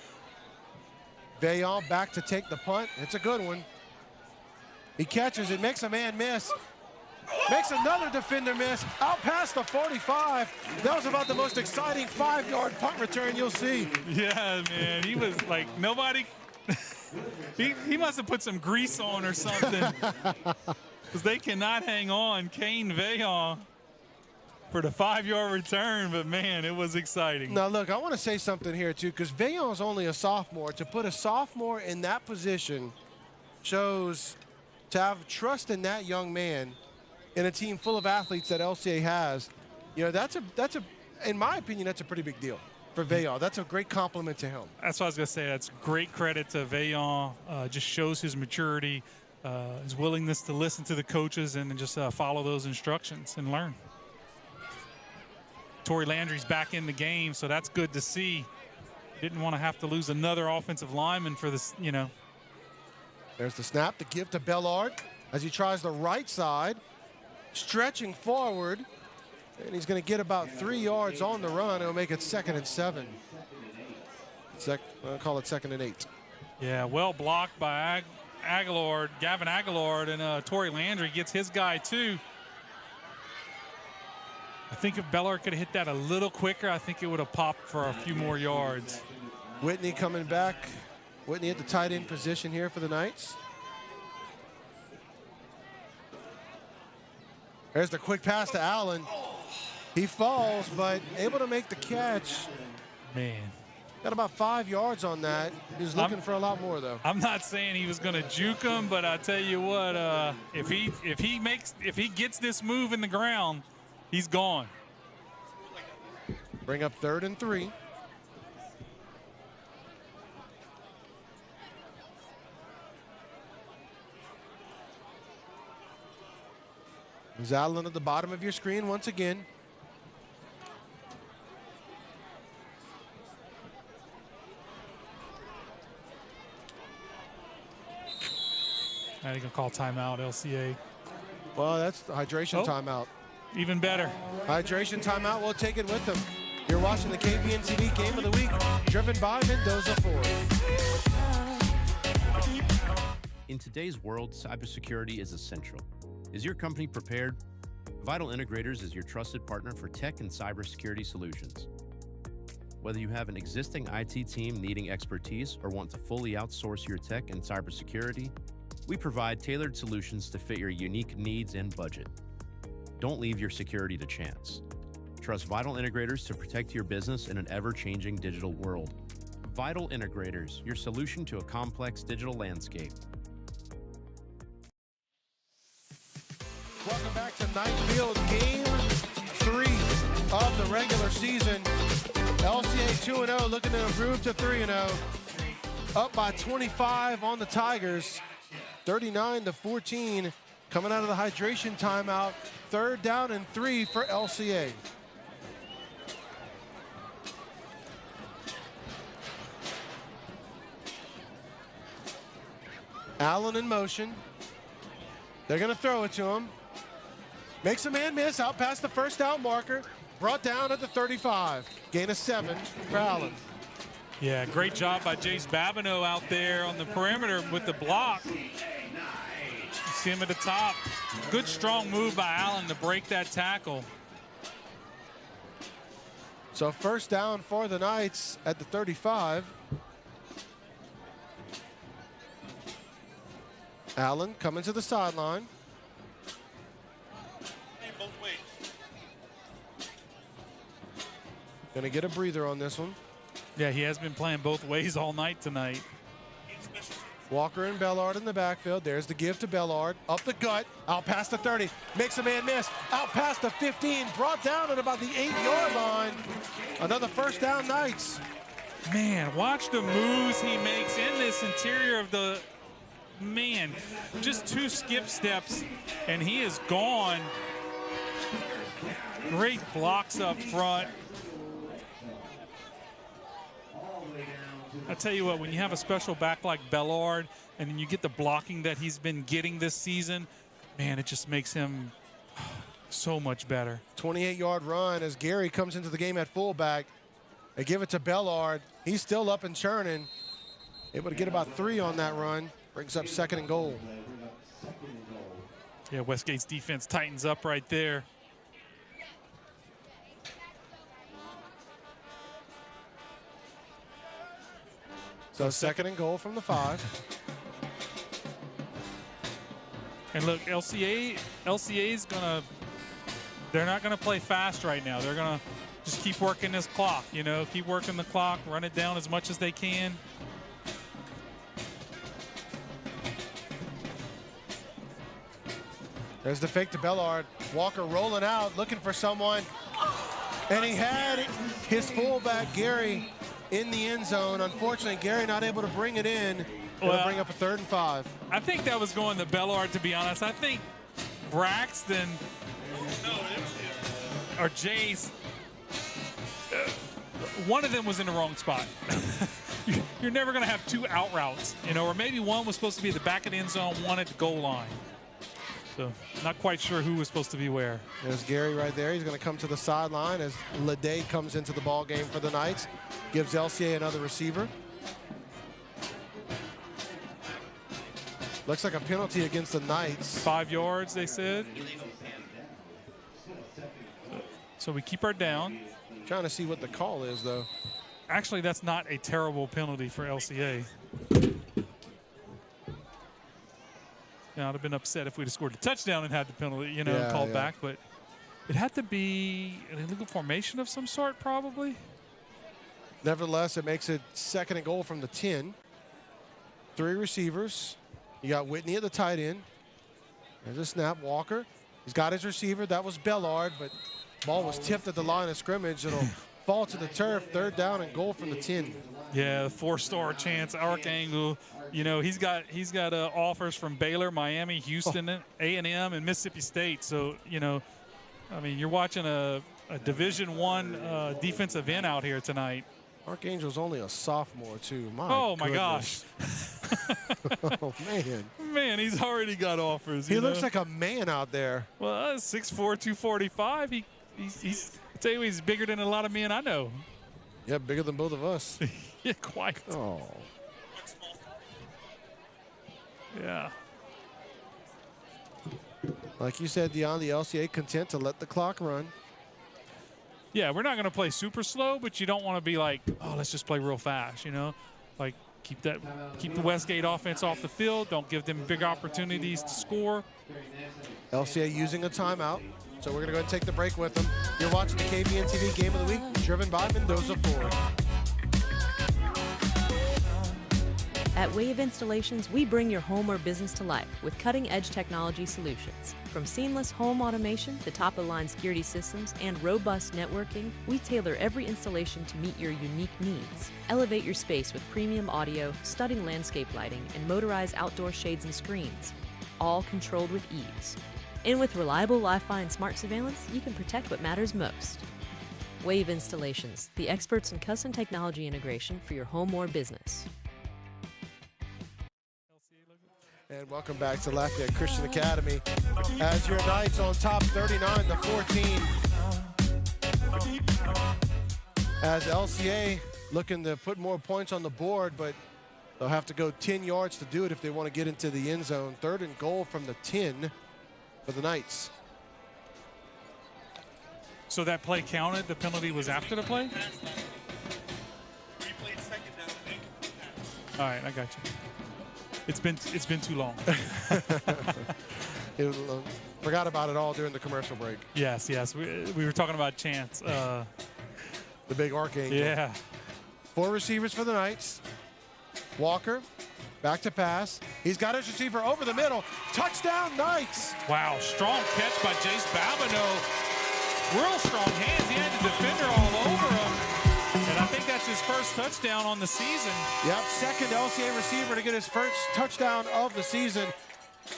Speaker 8: Vaillant back to take the punt. It's a good one. He catches it, makes a man miss. Makes another defender miss. Out past the 45. That was about the most exciting 5-yard punt return you'll see.
Speaker 9: Yeah, man. He was like nobody. he must have put some grease on or something. Because they cannot hang on. Kane Vaillant for the 5-yard return, but man, it was exciting.
Speaker 8: Now look, I want to say something here too, because Vaillant's only a sophomore. To put a sophomore in that position shows to have trust in that young man in a team full of athletes that LCA has. You know, that's a in my opinion, that's a pretty big deal for Vaillant. That's a great compliment to him.
Speaker 9: That's what I was gonna say. That's great credit to Vaillant. Just shows his maturity. His willingness to listen to the coaches and just follow those instructions and learn. Tory Landry's back in the game, so that's good to see. Didn't want to have to lose another offensive lineman for this, you know.
Speaker 8: There's the snap, the give to Bellard as he tries the right side, stretching forward, and he's going to get about 3 yards on the run. It'll make it 2nd and 7. I'll call it 2nd and 8.
Speaker 9: Yeah, well blocked by Gavin Aguilar, and Tory Landry gets his guy too. I think if Bellard could have hit that a little quicker, I think it would have popped for a few more yards.
Speaker 8: Whitney coming back. Whitney at the tight end position here for the Knights. There's the quick pass to Allen. He falls, but able to make the catch.
Speaker 9: Man.
Speaker 8: Got about 5 yards on that. He's looking for a lot more, though.
Speaker 9: I'm not saying he was going to juke him, but I tell you what, if he gets this move in the ground, he's gone.
Speaker 8: Bring up 3rd and 3. There's Allen at the bottom of your screen once again.
Speaker 9: Now you can call timeout, LCA.
Speaker 8: Well, that's the hydration timeout.
Speaker 9: Even better.
Speaker 8: Hydration timeout, we'll take it with them. You're watching the KVN TV Game of the Week, driven by Mendoza Ford.
Speaker 3: In today's world, cybersecurity is essential. Is your company prepared? Vital Integrators is your trusted partner for tech and cybersecurity solutions. Whether you have an existing IT team needing expertise or want to fully outsource your tech and cybersecurity, we provide tailored solutions to fit your unique needs and budget. Don't leave your security to chance. Trust Vital Integrators to protect your business in an ever-changing digital world. Vital Integrators, your solution to a complex digital landscape.
Speaker 8: Welcome back to Knight Field, Game 3 of the regular season. LCA 2-0, looking to improve to 3-0. Up by 25 on the Tigers. 39-14 coming out of the hydration timeout. 3rd down and 3 for LCA. Allen in motion. They're going to throw it to him. Makes a man miss out past the first down marker. Brought down at the 35. Gain of 7 for Allen.
Speaker 9: Yeah, great job by Jace Babineau out there on the perimeter with the block. You see him at the top. Good strong move by Allen to break that tackle.
Speaker 8: So first down for the Knights at the 35. Allen coming to the sideline. Gonna get a breather on this one.
Speaker 9: Yeah, he has been playing both ways all night tonight.
Speaker 8: Walker and Bellard in the backfield. There's the give to Bellard. Up the gut, out past the 30. Makes a man miss. Out past the 15. Brought down at about the 8-yard line. Another first down, Knights.
Speaker 9: Man, watch the moves he makes in this interior of the, man, just 2 skip steps, and he is gone. Great blocks up front. I tell you what, when you have a special back like Bellard and then you get the blocking that he's been getting this season, man, it just makes him so much better.
Speaker 8: 28-yard run as Gary comes into the game at fullback. They give it to Bellard. He's still up and churning. Able to get about 3 on that run. Brings up 2nd and goal.
Speaker 9: Yeah, Westgate's defense tightens up right there.
Speaker 8: So 2nd and goal from the 5.
Speaker 9: And look, LCA's gonna, they're not gonna play fast right now. They're gonna just keep working this clock, you know, keep working the clock, run it down as much as they can.
Speaker 8: There's the fake to Bellard. Walker rolling out, looking for someone. And he had his fullback, Gary, in the end zone. Unfortunately, Gary not able to bring it in. Gonna bring up a 3rd and 5.
Speaker 9: I think that was going to Bellard, to be honest. I think Braxton or Jace, one of them was in the wrong spot. You're never going to have 2 out routes, you know, or maybe one was supposed to be at the back of the end zone, one at the goal line. So not quite sure who was supposed to be where.
Speaker 8: There's Gary right there. He's going to come to the sideline as Lede comes into the ball game for the Knights. Gives LCA another receiver. Looks like a penalty against the Knights.
Speaker 9: 5 yards, they said. So we keep our down.
Speaker 8: Trying to see what the call is, though.
Speaker 9: Actually, that's not a terrible penalty for LCA. Now, I'd have been upset if we'd have scored a touchdown and had the penalty, you know, called back. But it had to be an illegal formation of some sort, probably.
Speaker 8: Nevertheless, it makes it 2nd and goal from the 10. 3 receivers. You got Whitney at the tight end. There's a snap. Walker. He's got his receiver. That was Bellard, but ball was tipped at the line of scrimmage. It'll fall to the turf. 3rd down and goal from the 10.
Speaker 9: Yeah, 4-star chance, arc angle. You know, he's got offers from Baylor, Miami, Houston, A&M, and Mississippi State. So, you know, I mean, you're watching a Division I defensive end out here tonight.
Speaker 8: Archangel's only a sophomore, too.
Speaker 9: My gosh.
Speaker 8: Oh, man.
Speaker 9: Man, he's already got offers.
Speaker 8: He looks like a man out there.
Speaker 9: Well, 6'4", 245. He's I tell you, he's bigger than a lot of men I know.
Speaker 8: Yeah, bigger than both of us.
Speaker 9: Yeah, quite.
Speaker 8: Oh.
Speaker 9: Yeah.
Speaker 8: Like you said, Dion, the LCA content to let the clock run.
Speaker 9: Yeah, we're not going to play super slow, but you don't want to be like, oh, let's just play real fast, you know? Like, keep the Westgate offense off the field. Don't give them big opportunities to score.
Speaker 8: LCA using a timeout. So we're going to go ahead and take the break with them. You're watching the KVN TV Game of the Week, driven by Mendoza Ford.
Speaker 4: At Wave Installations, we bring your home or business to life with cutting-edge technology solutions. From seamless home automation to top-of-the-line security systems and robust networking, we tailor every installation to meet your unique needs. Elevate your space with premium audio, stunning landscape lighting, and motorized outdoor shades and screens, all controlled with ease. And with reliable Wi-Fi and smart surveillance, you can protect what matters most. Wave Installations, the experts in custom technology integration for your home or business.
Speaker 8: And welcome back to Lafayette Christian Academy. As your Knights on top 39-14. As LCA looking to put more points on the board, but they'll have to go 10 yards to do it if they want to get into the end zone. 3rd and goal from the 10 for the Knights.
Speaker 9: So that play counted? The penalty was after the play? All right, I got you. It's been too long.
Speaker 8: Forgot about it all during the commercial break.
Speaker 9: Yes. We were talking about Chance.
Speaker 8: The big archangel.
Speaker 9: Yeah.
Speaker 8: 4 receivers for the Knights. Walker, back to pass. He's got his receiver over the middle. Touchdown, Knights.
Speaker 9: Wow, strong catch by Jace Babineau. Real strong hands. He had the defender all over him. And I think that's his first touchdown on the season.
Speaker 8: Yep, 2nd LCA receiver to get his first touchdown of the season.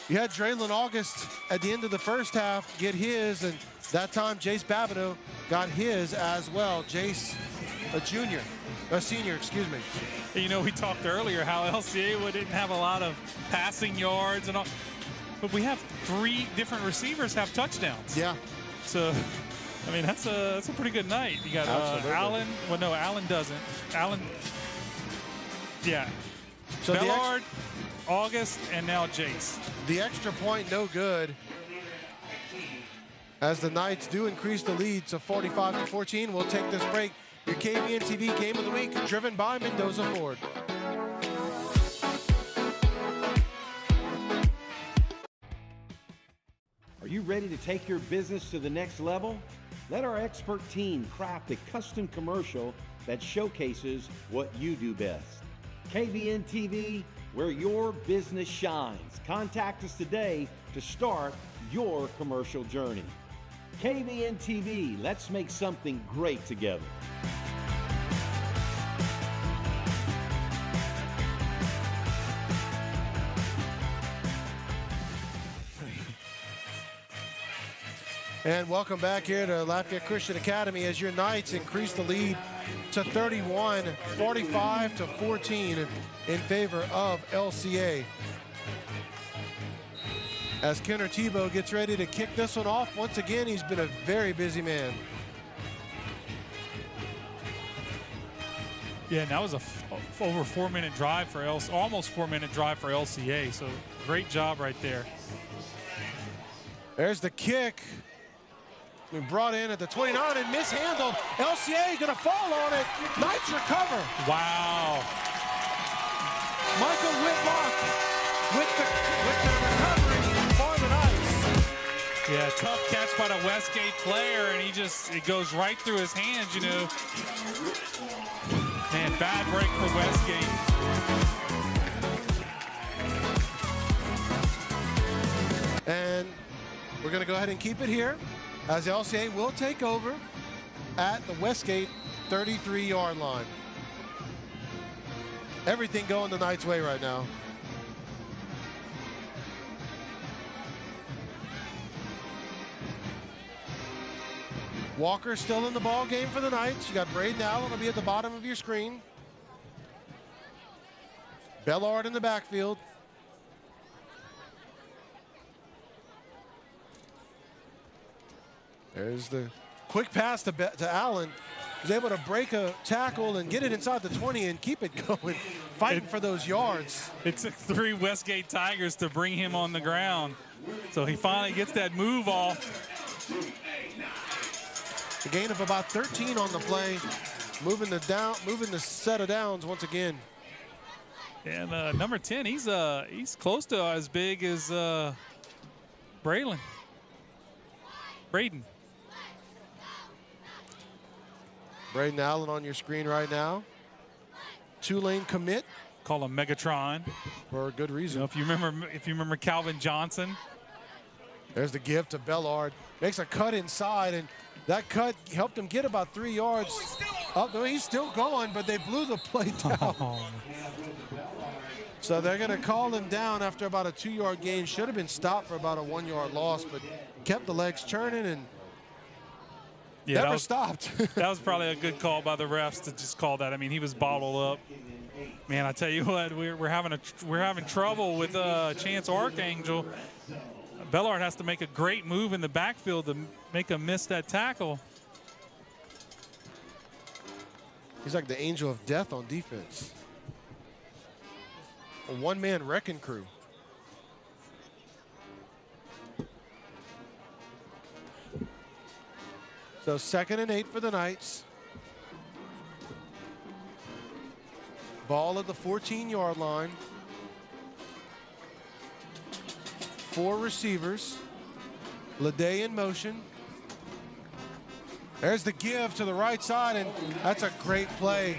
Speaker 8: You had Draylon August at the end of the first half get his, and that time Jace Babineau got his as well. Jace, a senior, excuse me.
Speaker 9: You know, we talked earlier how LCA didn't have a lot of passing yards and all, but we have 3 different receivers have touchdowns.
Speaker 8: Yeah.
Speaker 9: So, I mean, that's a pretty good night. You got Allen. Well, no, Allen doesn't. Allen, yeah.
Speaker 8: So
Speaker 9: Bellard, August, and now Jace.
Speaker 8: The extra point, no good. As the Knights do increase the lead to 45-14, we'll take this break. Your KVN TV Game of the Week, driven by Mendoza Ford.
Speaker 12: Are you ready to take your business to the next level? Let our expert team craft a custom commercial that showcases what you do best. KVN TV, where your business shines. Contact us today to start your commercial journey. KVN TV, let's make something great together.
Speaker 8: And welcome back here to Lafayette Christian Academy as your Knights increase the lead to 31, 45-14 in favor of LCA. As Kenner Tebow gets ready to kick this one off, once again, he's been a very busy man.
Speaker 9: Yeah, and that was over 4-minute drive for almost 4-minute drive for LCA. So great job right there.
Speaker 8: There's the kick. We brought in at the 29 and mishandled. LCA gonna fall on it. Knights recover.
Speaker 9: Wow.
Speaker 8: Michael Whitlock with the recovery for the Knights.
Speaker 9: Yeah, tough catch by the Westgate player, and it goes right through his hands, you know. Man, bad break for Westgate.
Speaker 8: And we're gonna go ahead and keep it here, as LCA will take over at the Westgate 33-yard line. Everything going the Knights' way right now. Walker still in the ball game for the Knights. You got Braden Allen will be at the bottom of your screen. Bellard in the backfield. There's the quick pass to Allen. He's able to break a tackle and get it inside the 20 and keep it going, fighting for those yards.
Speaker 9: It took 3 Westgate Tigers to bring him on the ground. So he finally gets that move off.
Speaker 8: A gain of about 13 on the play, moving the set of downs once again.
Speaker 9: And number 10, he's close to as big as Braden.
Speaker 8: Braden Allen on your screen right now. Tulane commit.
Speaker 9: Call him Megatron.
Speaker 8: For a good reason.
Speaker 9: You know, if you remember Calvin Johnson.
Speaker 8: There's the give to Bellard. Makes a cut inside, and that cut helped him get about 3 yards. Oh, he's still going, but they blew the play down. So they're going to call him down after about a 2-yard gain. Should have been stopped for about a 1-yard loss, but kept the legs churning, and
Speaker 9: Yeah,
Speaker 8: Never stopped.
Speaker 9: That was probably a good call by the refs to just call that. I mean, he was bottled up. Man, I tell you what, we're having trouble with Chance Archangel. Bellard has to make a great move in the backfield to make him miss that tackle.
Speaker 8: He's like the angel of death on defense. A one-man wrecking crew. So 2nd and 8 for the Knights. Ball at the 14-yard line. 4 receivers. Lede in motion. There's the give to the right side, and that's a great play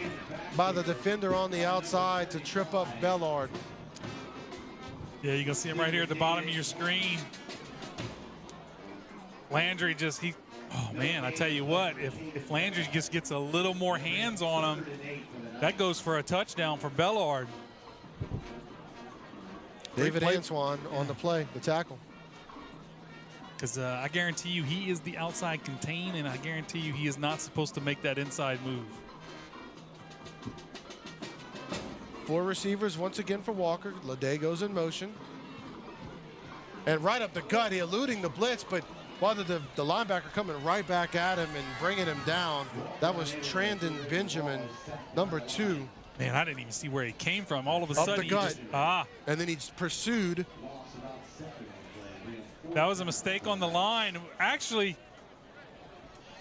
Speaker 8: by the defender on the outside to trip up Bellard.
Speaker 9: Yeah, you can see him right here at the bottom of your screen. Landry oh man, I tell you what, if Landry just gets a little more hands on him, that goes for a touchdown for Bellard.
Speaker 8: David Antoine on the play, the tackle.
Speaker 9: Because I guarantee you he is the outside contain, and I guarantee you he is not supposed to make that inside move.
Speaker 8: 4 receivers once again for Walker. Lede goes in motion. And right up the gut, he eluding the blitz, but while the linebacker coming right back at him and bringing him down, that was Trandon Benjamin, number 2.
Speaker 9: Man, I didn't even see where he came from. All of a sudden,
Speaker 8: up the gut.
Speaker 9: And
Speaker 8: then he pursued.
Speaker 9: That was a mistake on the line. Actually,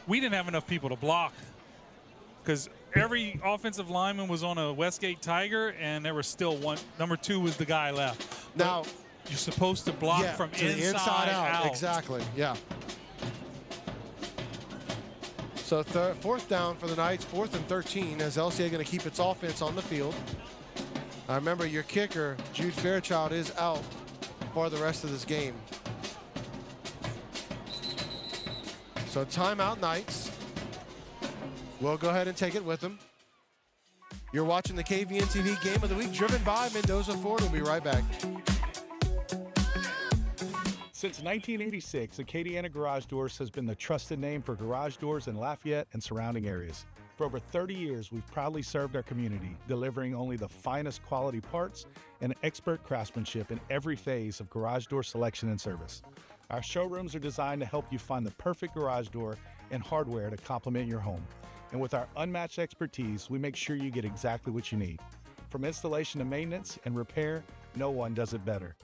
Speaker 9: we didn't have enough people to block because every offensive lineman was on a Westgate Tiger, and there was still one. Number 2 was the guy left.
Speaker 8: Now,
Speaker 9: you're supposed to block from inside out.
Speaker 8: Exactly, yeah. So 4th down for the Knights, 4th and 13, as LCA going to keep its offense on the field. I remember your kicker, Jude Fairchild, is out for the rest of this game. So timeout Knights. We'll go ahead and take it with them. You're watching the KVN TV Game of the Week, driven by Mendoza Ford. We'll be right back.
Speaker 5: Since 1986, Acadiana Garage Doors has been the trusted name for garage doors in Lafayette and surrounding areas. For over 30 years, we've proudly served our community, delivering only the finest quality parts and expert craftsmanship in every phase of garage door selection and service. Our showrooms are designed to help you find the perfect garage door and hardware to complement your home. And with our unmatched expertise, we make sure you get exactly what you need. From installation to maintenance and repair, no one does it better.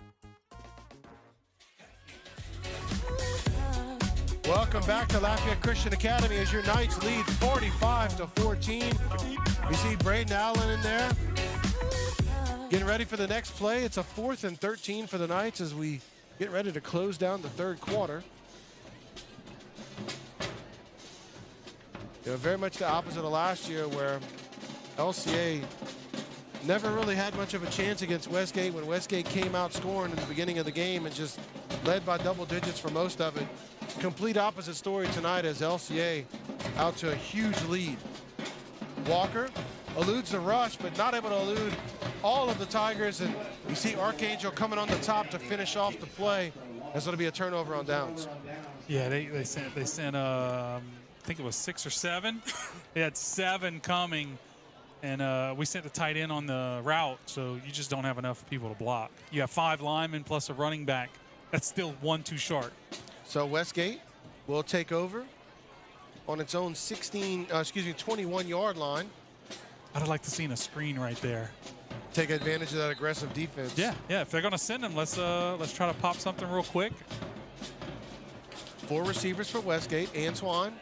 Speaker 8: Welcome back to Lafayette Christian Academy as your Knights lead 45-14. You see Braden Allen in there. Getting ready for the next play. It's a 4th and 13 for the Knights as we get ready to close down the 3rd quarter. You know, very much the opposite of last year where LCA never really had much of a chance against Westgate when Westgate came out scoring in the beginning of the game and just led by double digits for most of it. Complete opposite story tonight as LCA out to a huge lead. Walker eludes the rush, but not able to elude all of the Tigers. And you see Archangel coming on the top to finish off the play. That's going to be a turnover on downs.
Speaker 9: Yeah, they sent I think it was 6 or 7. They had 7 coming, and we sent the tight end on the route, so you just don't have enough people to block. You have 5 linemen plus a running back. That's still 1 too short.
Speaker 8: So Westgate will take over on its own 21-yard line.
Speaker 9: I'd have liked to see a screen right there.
Speaker 8: Take advantage of that aggressive defense.
Speaker 9: Yeah. If they're going to send them, let's try to pop something real quick.
Speaker 8: 4 receivers for Westgate. Antoine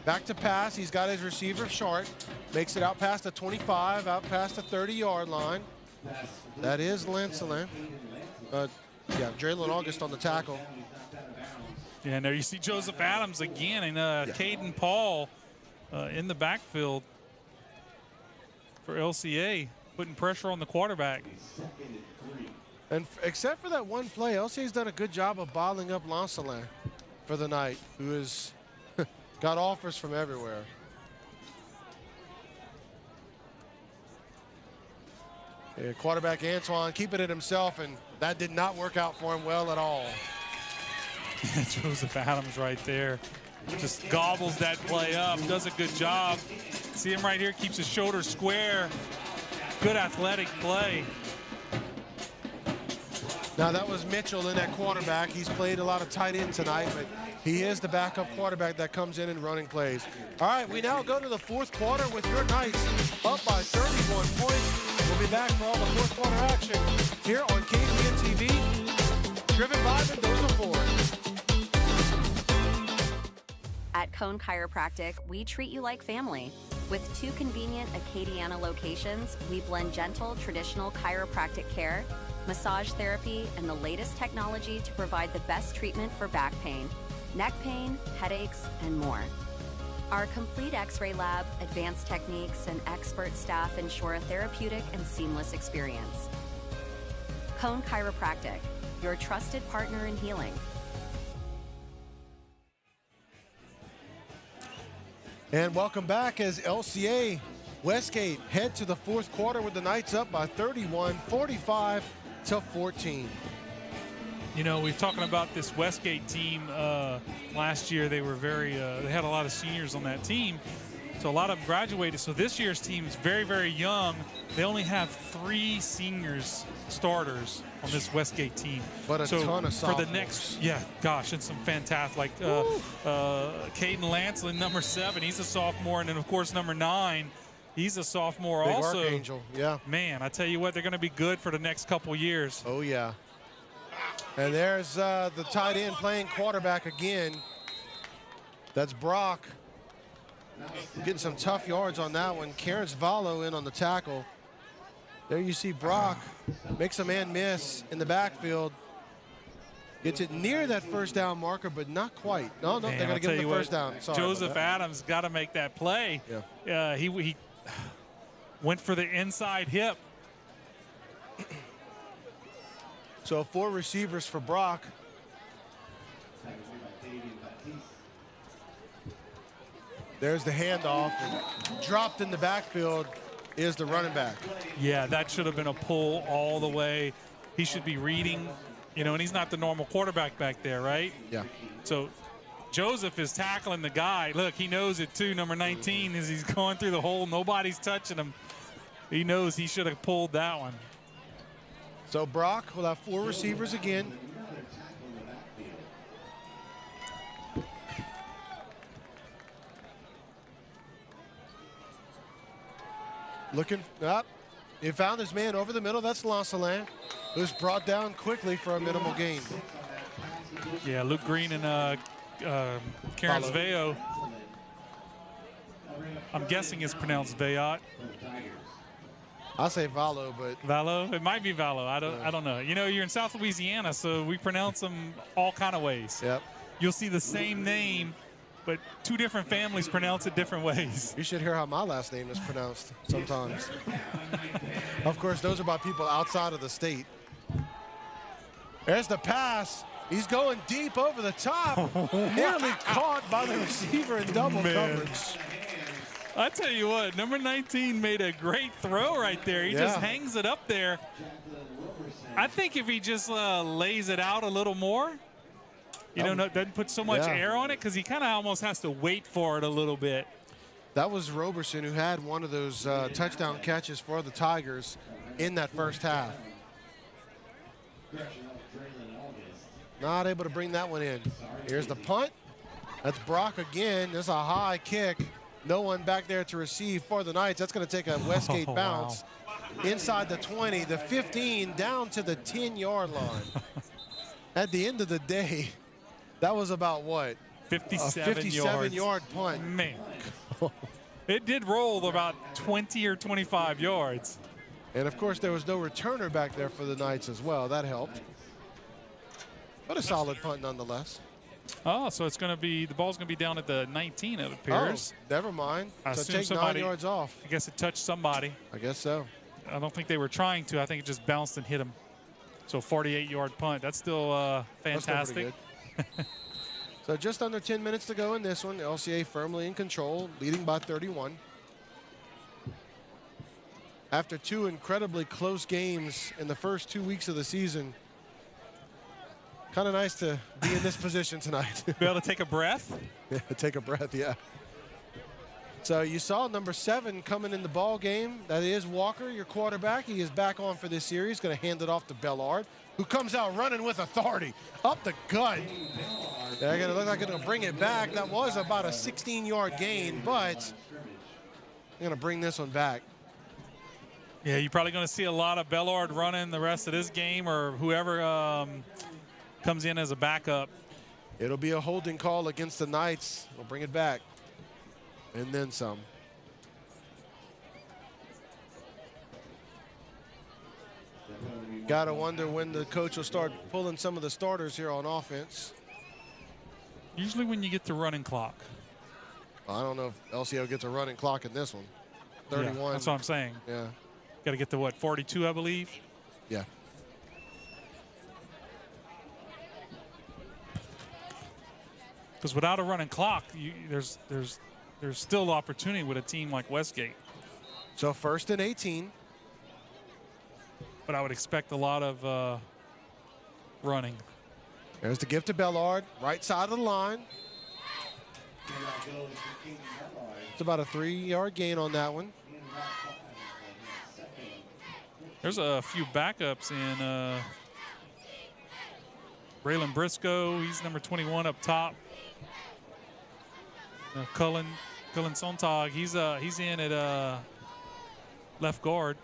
Speaker 8: back to pass. He's got his receiver Short. Makes it out past the 25, out past the 30-yard line. That is Lancelin. Draylen August on the tackle.
Speaker 9: Yeah, and there you see Joseph Adams again and Caden Paul in the backfield for LCA, putting pressure on the quarterback.
Speaker 8: And except for that one play, LCA's done a good job of bottling up Lancelin for the night, who has got offers from everywhere. Yeah, quarterback Antoine keeping it himself, and that did not work out for him well at all.
Speaker 9: Joseph Adams right there. just gobbles that play up, does a good job. See him right here, keeps his shoulders square. Good athletic play.
Speaker 8: Now that was Mitchell in at quarterback. He's played a lot of tight end tonight, but he is the backup quarterback that comes in and running plays. All right, we now go to the fourth quarter with your Knights up by 31 points. We'll be back for all the fourth quarter action here on KVN TV, driven by Mendoza Ford.
Speaker 7: At Cone Chiropractic, we treat you like family. With 2 convenient Acadiana locations, we blend gentle, traditional chiropractic care, massage therapy, and the latest technology to provide the best treatment for back pain, neck pain, headaches, and more. Our complete X-ray lab, advanced techniques, and expert staff ensure a therapeutic and seamless experience. Cone Chiropractic, your trusted partner in healing.
Speaker 8: And welcome back as LCA Westgate head to the fourth quarter with the Knights up by 31, 45 to 14.
Speaker 9: You know, we've talking about this Westgate team last year. They were very, they had a lot of seniors on that team. So a lot of them graduated. So this year's team is very, very young. They only have 3 seniors starters on this Westgate team.
Speaker 8: But a ton of sophomores.
Speaker 9: For the next, yeah, gosh, and some fantastic, like Caden Lancelin, number 7, he's a sophomore. And then, of course, number 9, he's a sophomore
Speaker 8: Big
Speaker 9: also.
Speaker 8: Archangel, yeah.
Speaker 9: Man, I tell you what, they're going to be good for the next couple years.
Speaker 8: Oh, yeah. And there's the tight end playing quarterback again. That's Brock. Getting some tough yards on that one. Karen's Valo in on the tackle. There you see Brock makes a man miss in the backfield. Gets it near that first down marker, but not quite. No,
Speaker 9: Man,
Speaker 8: they're going to give him the first down. Sorry
Speaker 9: Joseph Adams got to make that play.
Speaker 8: Yeah.
Speaker 9: He went for the inside hip.
Speaker 8: So 4 receivers for Brock. There's the handoff. And dropped in the backfield is the running back.
Speaker 9: Yeah, that should have been a pull all the way. He should be reading, you know, and he's not the normal quarterback back there, right?
Speaker 8: Yeah.
Speaker 9: So Joseph is tackling the guy. Look, he knows it too. Number 19, as he's going through the hole, nobody's touching him. He knows he should have pulled that one.
Speaker 8: So Brock will have 4 receivers again. Looking up. He found his man over the middle. That's Lancelin, who's brought down quickly for a minimal gain.
Speaker 9: Yeah, Luke Green and Karen Zveo. I'm guessing it's pronounced Vayot.
Speaker 8: I'll say Valo, but
Speaker 9: Valo. It might be Valo. I don't know. You know, you're in South Louisiana, so we pronounce them all kind of ways.
Speaker 8: Yep.
Speaker 9: You'll see the same name, but 2 different families pronounce it different ways.
Speaker 8: You should hear how my last name is pronounced sometimes. Of course, those are by people outside of the state. There's the pass. He's going deep over the top. Nearly caught by the receiver in double coverage.
Speaker 9: I tell you what, number 19 made a great throw right there. He just hangs it up there. I think if he just lays it out a little more, you know, doesn't put so much air on it, because he kind of almost has to wait for it a little bit.
Speaker 8: That was Roberson, who had one of those touchdown catches for the Tigers in that first half. Not able to bring that one in. Here's the punt. That's Brock again. There's a high kick. No one back there to receive for the Knights. That's going to take a Westgate bounce. Inside the 20, the 15, down to the 10-yard line. At the end of the day, that was about what?
Speaker 9: 57 yards.
Speaker 8: 57-yard punt.
Speaker 9: Man. It did roll about 20 or 25 yards.
Speaker 8: And, of course, there was no returner back there for the Knights as well. That helped. But a solid punt nonetheless.
Speaker 9: Oh, so it's going to be, the ball's going to be down at the 19, it appears.
Speaker 8: Oh, never mind. So
Speaker 9: assume
Speaker 8: take 9 yards off.
Speaker 9: I guess it touched somebody.
Speaker 8: I guess so.
Speaker 9: I don't think they were trying to. I think it just bounced and hit him. So 48-yard punt. That's still fantastic.
Speaker 8: That's still so just under 10 minutes to go in this one. LCA firmly in control, leading by 31. After 2 incredibly close games in the first 2 weeks of the season, Kind of nice to be in this position tonight.
Speaker 9: Be able to take a breath?
Speaker 8: Yeah, take a breath, yeah. So you saw number 7 coming in the ball game. That is Walker, your quarterback. He is back on for this series. Going to hand it off to Bellard, who comes out running with authority. Up the gut. They're going to look like they're going to bring it back. That was about a 16-yard gain, but they're going to bring this one back.
Speaker 9: Yeah, you're probably going to see a lot of Bellard running the rest of this game, or whoever comes in as a backup.
Speaker 8: It'll be a holding call against the Knights. We'll bring it back. And then some. Gotta wonder when the coach will start pulling some of the starters here on offense.
Speaker 9: Usually when you get the running clock.
Speaker 8: I don't know if LCA gets a running clock in this one. 31.
Speaker 9: Yeah, that's what I'm saying.
Speaker 8: Yeah.
Speaker 9: Got to get to what, 42, I believe?
Speaker 8: Yeah.
Speaker 9: Because without a running clock, there's still opportunity with a team like Westgate.
Speaker 8: So 1st and 18.
Speaker 9: But I would expect a lot of running.
Speaker 8: There's the gift to Bellard, right side of the line. It's about a 3-yard gain on that one.
Speaker 9: There's a few backups in Braylon Briscoe. He's number 21 up top. Cullen Sontag, he's in at left guard.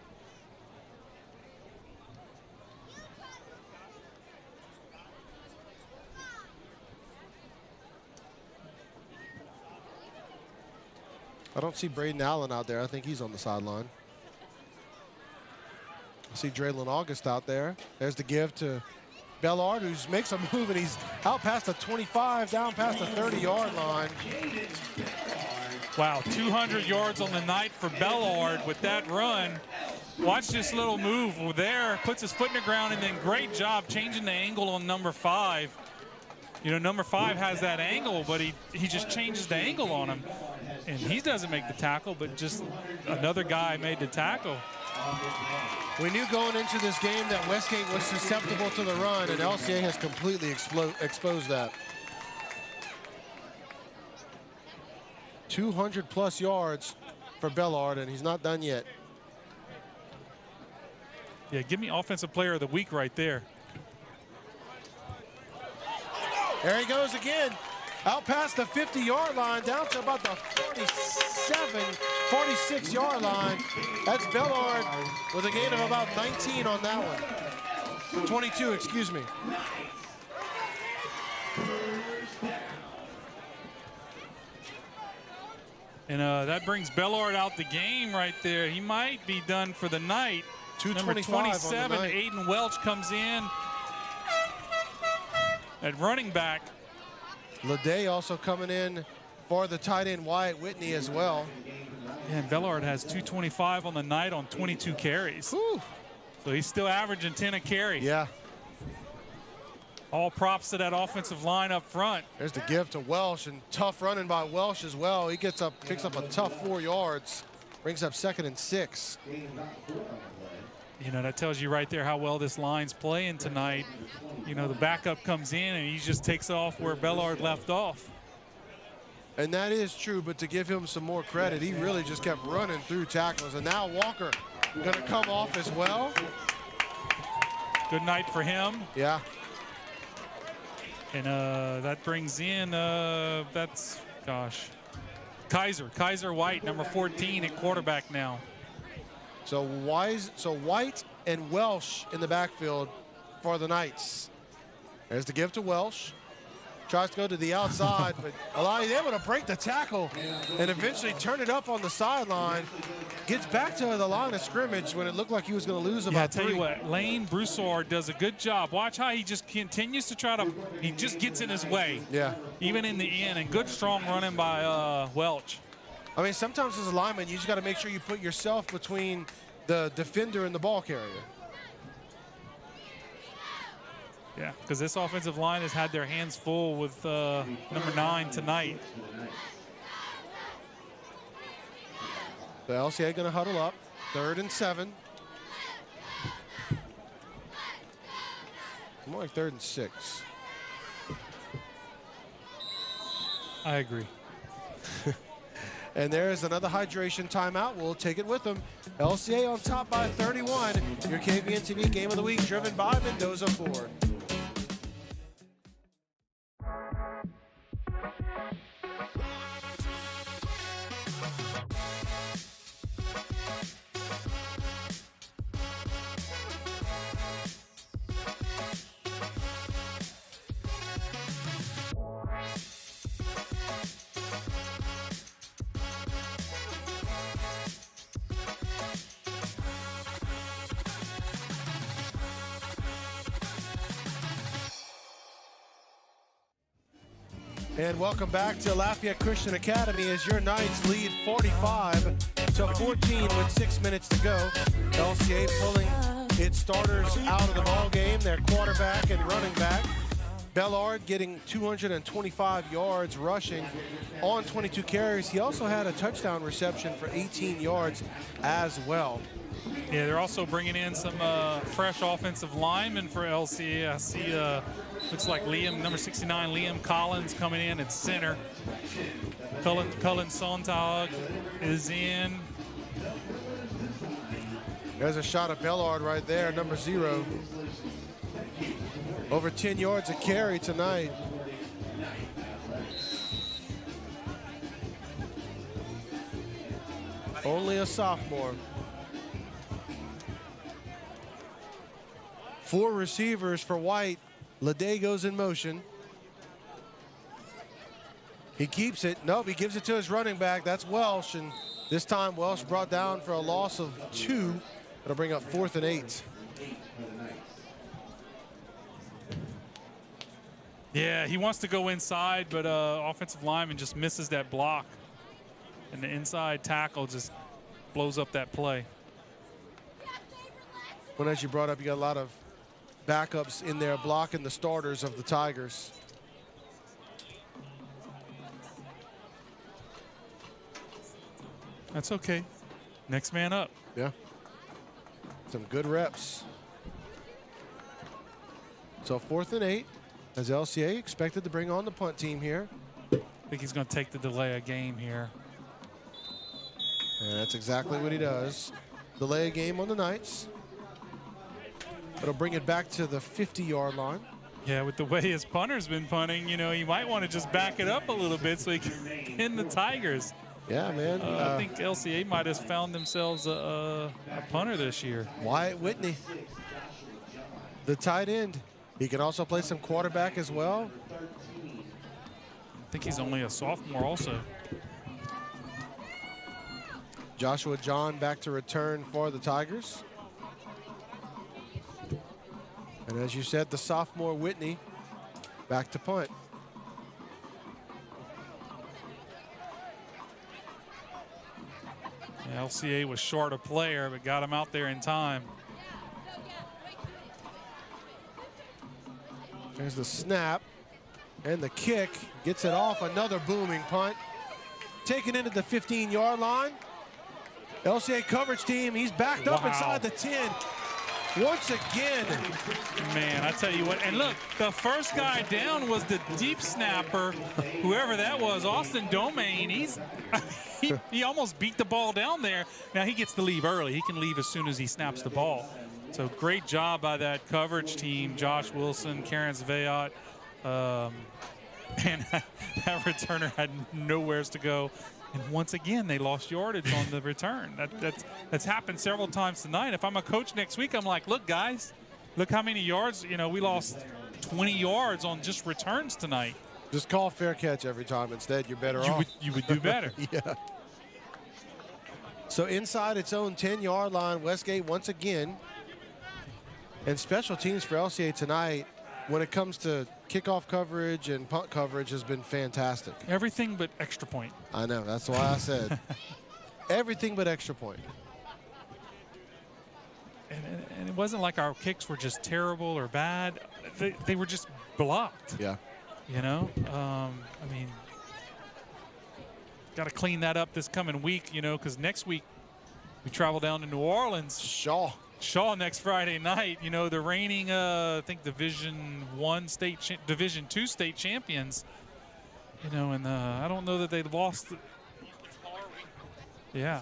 Speaker 8: I don't see Braden Allen out there. I think he's on the sideline. I see Draylon August out there. There's the give to Bellard, who makes a move, and he's out past the 25, down past the 30-yard line.
Speaker 9: Wow, 200 yards on the night for Bellard with that run. Watch this little move there, puts his foot in the ground, and then great job changing the angle on number 5. You know, number 5 has that angle, but he just changes the angle on him. And he doesn't make the tackle, but just another guy made the tackle.
Speaker 8: We knew going into this game that Westgate was susceptible to the run, and LCA has completely exposed that. 200-plus yards for Bellard, and he's not done yet.
Speaker 9: Yeah, give me Offensive Player of the Week right there.
Speaker 8: There he goes again. Out past the 50-yard line, down to about the 46-yard line. That's Bellard with a gain of about 19 on that one. 22, excuse me.
Speaker 9: And that brings Bellard out the game right there. He might be done for the night. Number 27, Aiden Welch comes in at running back.
Speaker 8: Leday also coming in for the tight end Wyatt Whitney as well.
Speaker 9: Yeah, and Bellard has 225 on the night on 22 carries.
Speaker 8: Whew.
Speaker 9: So he's still averaging 10 a carry.
Speaker 8: Yeah.
Speaker 9: All props to that offensive line up front.
Speaker 8: There's the give to Welsh, and tough running by Welsh as well. He picks up a tough 4 yards, brings up 2nd and 6.
Speaker 9: You know, that tells you right there how well this line's playing tonight. You know, the backup comes in and he just takes off where Bellard left off.
Speaker 8: And that is true, but to give him some more credit, he really just kept running through tackles. And now Walker going to come off as well.
Speaker 9: Good night for him.
Speaker 8: Yeah.
Speaker 9: And that brings in, that's, gosh, Kaiser White, number 14 at quarterback now.
Speaker 8: So White and Welsh in the backfield for the Knights. There's the give to Welsh. Tries to go to the outside, but Alani's able to break the tackle and eventually turn it up on the sideline. Gets back to the line of scrimmage when it looked like he was going to lose about 3.
Speaker 9: Tell you what, Lane Broussard does a good job. Watch how he just continues to try to, he just gets in his way.
Speaker 8: Yeah.
Speaker 9: Even in the end, and good strong running by Welch.
Speaker 8: I mean, sometimes as a lineman, you just got to make sure you put yourself between the defender and the ball carrier.
Speaker 9: Yeah, because this offensive line has had their hands full with number 9 tonight.
Speaker 8: The LCA going to huddle up. 3rd and 7. More like 3rd and 6.
Speaker 9: I agree.
Speaker 8: And there's another hydration timeout. We'll take it with them. LCA on top by 31. Your KVN TV Game of the Week driven by Mendoza Ford. And welcome back to Lafayette Christian Academy as your Knights lead 45-14 with 6 minutes to go. LCA pulling its starters out of the ball game, their quarterback and running back. Bellard getting 225 yards rushing on 22 carries. He also had a touchdown reception for 18 yards as well.
Speaker 9: Yeah, they're also bringing in some fresh offensive linemen for LCA. I see, looks like number 69, Liam Collins coming in at center. Cullen Sontag is in.
Speaker 8: There's a shot of Bellard right there, number 0. Over 10 yards a carry tonight. Only a sophomore. 4 receivers for White. Lede goes in motion. He keeps it. Nope, he gives it to his running back. That's Welsh, and this time Welsh brought down for a loss of 2. It'll bring up 4th and 8.
Speaker 9: Yeah, he wants to go inside, but offensive lineman just misses that block. And the inside tackle just blows up that play.
Speaker 8: Well, as you brought up, you got a lot of backups in there blocking the starters of the Tigers.
Speaker 9: That's okay. Next man up.
Speaker 8: Yeah. Some good reps. So 4th and 8 as LCA expected to bring on the punt team here.
Speaker 9: I think he's going to take the delay of game here.
Speaker 8: And that's exactly what he does. Delay a game on the Knights. It'll bring it back to the 50-yard line.
Speaker 9: Yeah, with the way his punter's been punting, you know, you might want to just back it up a little bit so he can pin the Tigers.
Speaker 8: Yeah, man.
Speaker 9: I think LCA might have found themselves a punter this year.
Speaker 8: Wyatt Whitney, the tight end. He can also play some quarterback as well.
Speaker 9: I think he's only a sophomore also.
Speaker 8: Joshua John back to return for the Tigers. And as you said, the sophomore Whitney back to punt.
Speaker 9: Yeah, LCA was short a player, but got him out there in time.
Speaker 8: There's the snap and the kick. Gets it off. Another booming punt. Taken into the 15-yard line. LCA coverage team. He's backed up inside the 10. Once again.
Speaker 9: Man, I tell you what. And look, the first guy down was the deep snapper, whoever that was, Austin Domain. He almost beat the ball down there. Now he gets to leave early. He can leave as soon as he snaps the ball. So great job by that coverage team, Josh Wilson, Karen Zvayat. And that returner had nowhere to go. And once again, they lost yardage on the return. That's happened several times tonight. If I'm a coach next week, I'm like, look, guys, look how many yards. You know, we lost 20 yards on just returns tonight.
Speaker 8: Just call fair catch every time. Instead, you're better off.
Speaker 9: You would do better.
Speaker 8: Yeah. So inside its own 10-yard line, Westgate once again. And special teams for LCA tonight, when it comes to kickoff coverage and punt coverage, has been fantastic.
Speaker 9: Everything but extra point.
Speaker 8: I know, that's why I said everything but extra point.
Speaker 9: And it wasn't like our kicks were just terrible or bad. They were just blocked.
Speaker 8: Yeah.
Speaker 9: You know, I mean, got to clean that up this coming week, you know, because next week we travel down to New Orleans. Shaw next Friday night. You know, the reigning, I think, Division II state champions. You know, and I don't know that they lost. Yeah.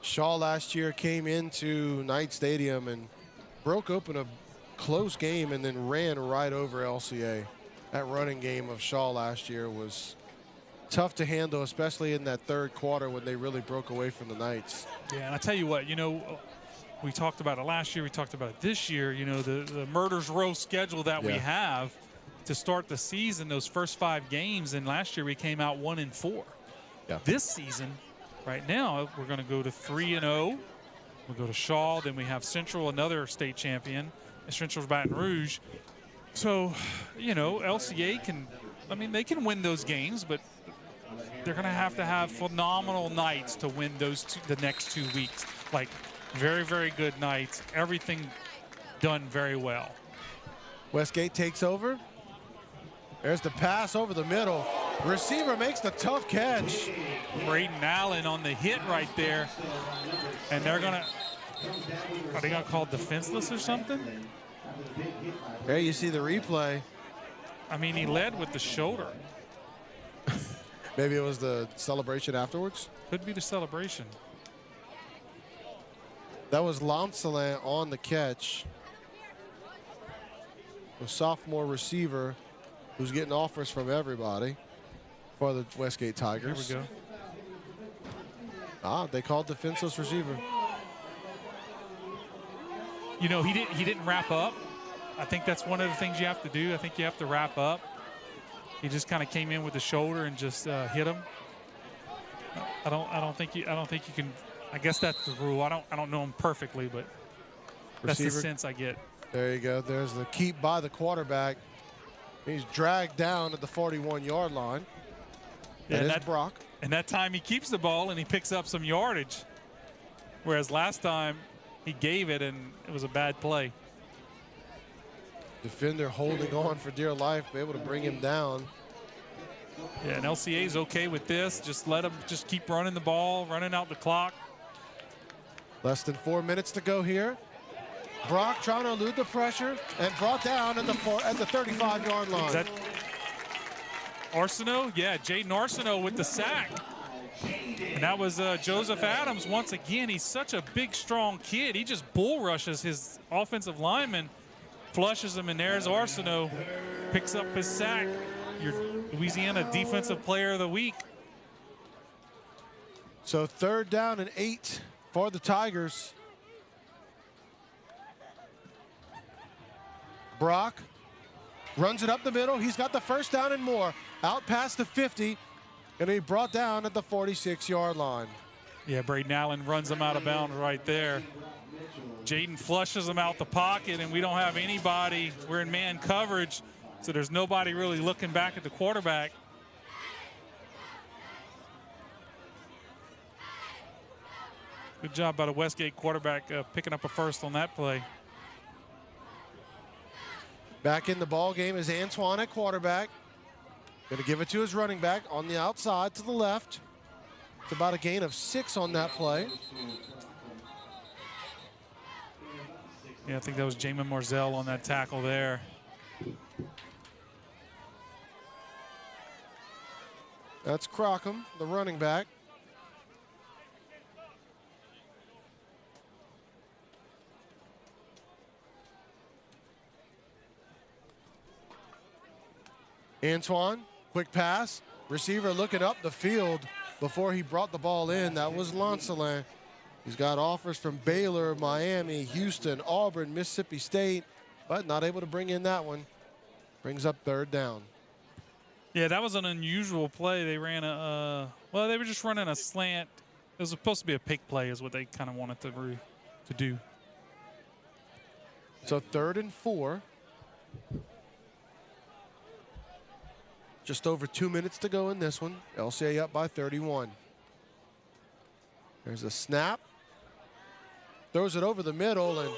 Speaker 8: Shaw last year came into Knight Stadium and broke open a close game and then ran right over LCA. That running game of Shaw last year was tough to handle, especially in that third quarter when they really broke away from the Knights.
Speaker 9: Yeah, and I tell you what, you know, we talked about it last year, we talked about it this year, you know, the Murders Row schedule that we have to start the season, those first 5 games, and last year we came out 1-4.
Speaker 8: Yeah.
Speaker 9: This season, right now, we're going to go to 3-0. We'll go to Shaw, then we have Central, another state champion, and Central's Baton Rouge. So, you know, LCA can, I mean, they can win those games, but they're going to have phenomenal nights to win those the next 2 weeks. Like, very, very good nights. Everything done very well.
Speaker 8: Westgate takes over. There's the pass over the middle. Receiver makes the tough catch.
Speaker 9: Braden Allen on the hit right there. And they're going to, are they going to call defenseless or something?
Speaker 8: There you see the replay.
Speaker 9: I mean, he led with the shoulder.
Speaker 8: Maybe it was the celebration afterwards?
Speaker 9: Could be the celebration.
Speaker 8: That was Lancelin on the catch. A sophomore receiver who's getting offers from everybody for the Westgate Tigers.
Speaker 9: Here we go.
Speaker 8: They called defenseless receiver.
Speaker 9: You know, he didn't wrap up. I think that's one of the things you have to do. I think you have to wrap up. He just kind of came in with the shoulder and just hit him. I don't think you can. I guess that's the rule. I don't know him perfectly, but that's the sense I get.
Speaker 8: There you go. There's the keep by the quarterback. He's dragged down at the 41-yard line.
Speaker 9: Yeah,
Speaker 8: that is Brock.
Speaker 9: And that time he keeps the ball and he picks up some yardage. Whereas last time he gave it and it was a bad play.
Speaker 8: Defender holding on for dear life, be able to bring him down.
Speaker 9: Yeah, and LCA is okay with this. Just let him just keep running the ball, running out the clock.
Speaker 8: Less than 4 minutes to go here. Brock trying to elude the pressure and brought down at the 35-yard line.
Speaker 9: Is that Arsenault? Yeah, Jaden Arsenault with the sack. And that was Joseph Adams once again. He's such a big, strong kid. He just bull rushes his offensive lineman, flushes him, and there's Arsenault. Picks up his sack. Your Louisiana Defensive Player of the Week.
Speaker 8: So 3rd down and 8 for the Tigers. Brock runs it up the middle. He's got the first down and more. Out past the 50, and he brought down at the 46-yard line.
Speaker 9: Yeah, Braden Allen runs him out of bounds right there. Jaden flushes him out the pocket, and we don't have anybody. We're in man coverage, so there's nobody really looking back at the quarterback. Good job by the Westgate quarterback picking up a first on that play.
Speaker 8: Back in the ball game is Antoine at quarterback. Going to give it to his running back on the outside to the left. It's about a gain of 6 on that play.
Speaker 9: Yeah, I think that was Jamin Marzell on that tackle there.
Speaker 8: That's Crockham, the running back. Antoine, quick pass. Receiver looking up the field before he brought the ball in. That was Lancelin. He's got offers from Baylor, Miami, Houston, Auburn, Mississippi State, but not able to bring in that one. Brings up 3rd down.
Speaker 9: Yeah, that was an unusual play. They ran well, they were just running a slant. It was supposed to be a pick play is what they kind of wanted to do.
Speaker 8: So 3rd and 4. Just over 2 minutes to go in this one. LCA up by 31. There's a snap. Throws it over the middle and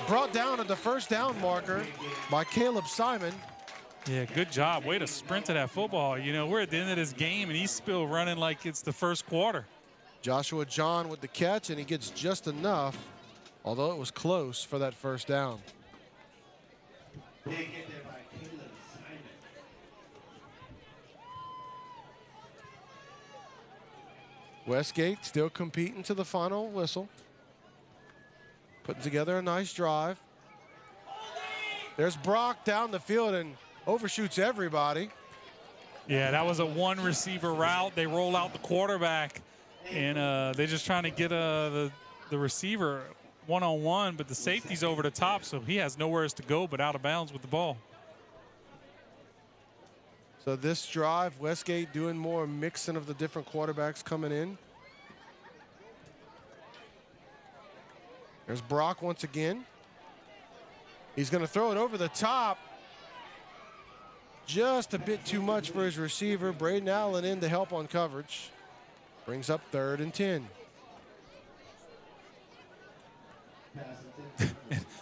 Speaker 8: brought down at the first down marker by Caleb Simon.
Speaker 9: Yeah, good job. Way to sprint to that football. You know, we're at the end of this game, and he's still running like it's the first quarter.
Speaker 8: Joshua John with the catch, and he gets just enough, although it was close for that first down. Westgate still competing to the final whistle. Putting together a nice drive. There's Brock down the field and overshoots everybody.
Speaker 9: Yeah, that was a one receiver route. They roll out the quarterback, and they're just trying to get the receiver one-on-one, but the safety's over the top, so he has nowhere to go but out of bounds with the ball.
Speaker 8: So this drive, Westgate doing more mixing of the different quarterbacks coming in. There's Brock once again. He's going to throw it over the top. Just a bit too much for his receiver. Braden Allen in to help on coverage. Brings up 3rd and 10.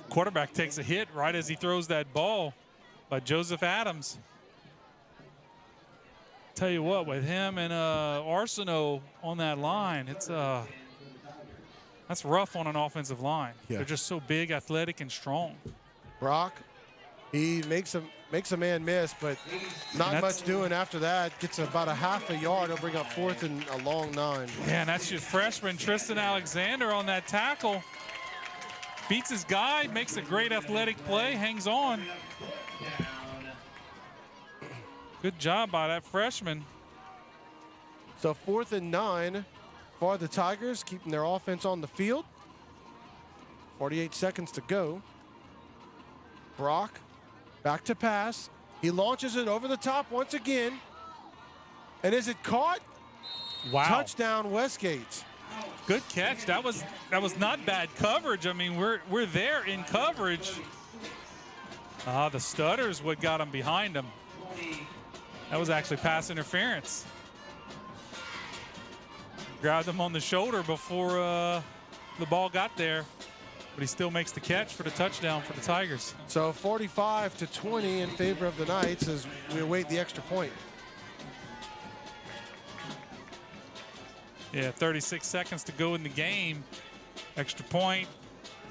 Speaker 9: Quarterback takes a hit right as he throws that ball by Joseph Adams. Tell you what, with him and Arsenault on that line, it's that's rough on an offensive line.
Speaker 8: Yeah.
Speaker 9: They're just so big, athletic, and strong.
Speaker 8: Brock, he makes a man miss, but not much doing after that. Gets about a half a yard. He'll bring up 4th and a long 9.
Speaker 9: Yeah, and that's your freshman, Tristan Alexander, on that tackle. Beats his guy, makes a great athletic play, hangs on. Good job by that freshman.
Speaker 8: So 4th and 9 for the Tigers, keeping their offense on the field. 48 seconds to go. Brock back to pass. He launches it over the top once again. And is it caught?
Speaker 9: Wow.
Speaker 8: Touchdown Westgate.
Speaker 9: Good catch. That was not bad coverage. I mean, we're there in coverage. The stutter's what got him behind him. That was actually pass interference. Grabbed him on the shoulder before the ball got there, but he still makes the catch for the touchdown for the Tigers.
Speaker 8: So 45-20 in favor of the Knights as we await the extra point.
Speaker 9: Yeah, 36 seconds to go in the game. Extra point,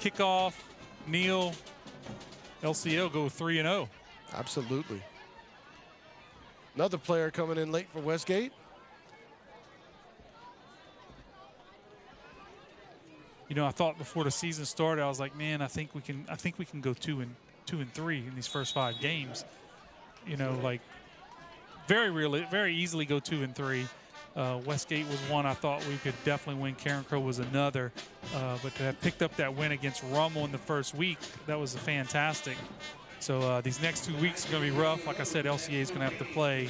Speaker 9: kickoff, kneel. LCA go 3-0.
Speaker 8: Absolutely. Another player coming in late for Westgate.
Speaker 9: You know, I thought before the season started, I was like, man, I think we can go 2-3 in these first 5 games. You know, like very easily go 2-3. Westgate was one I thought we could definitely win. Karen Crow was another, but to have picked up that win against Rummel in the first week, that was fantastic. So these next 2 weeks are going to be rough. Like I said, LCA is going to have to play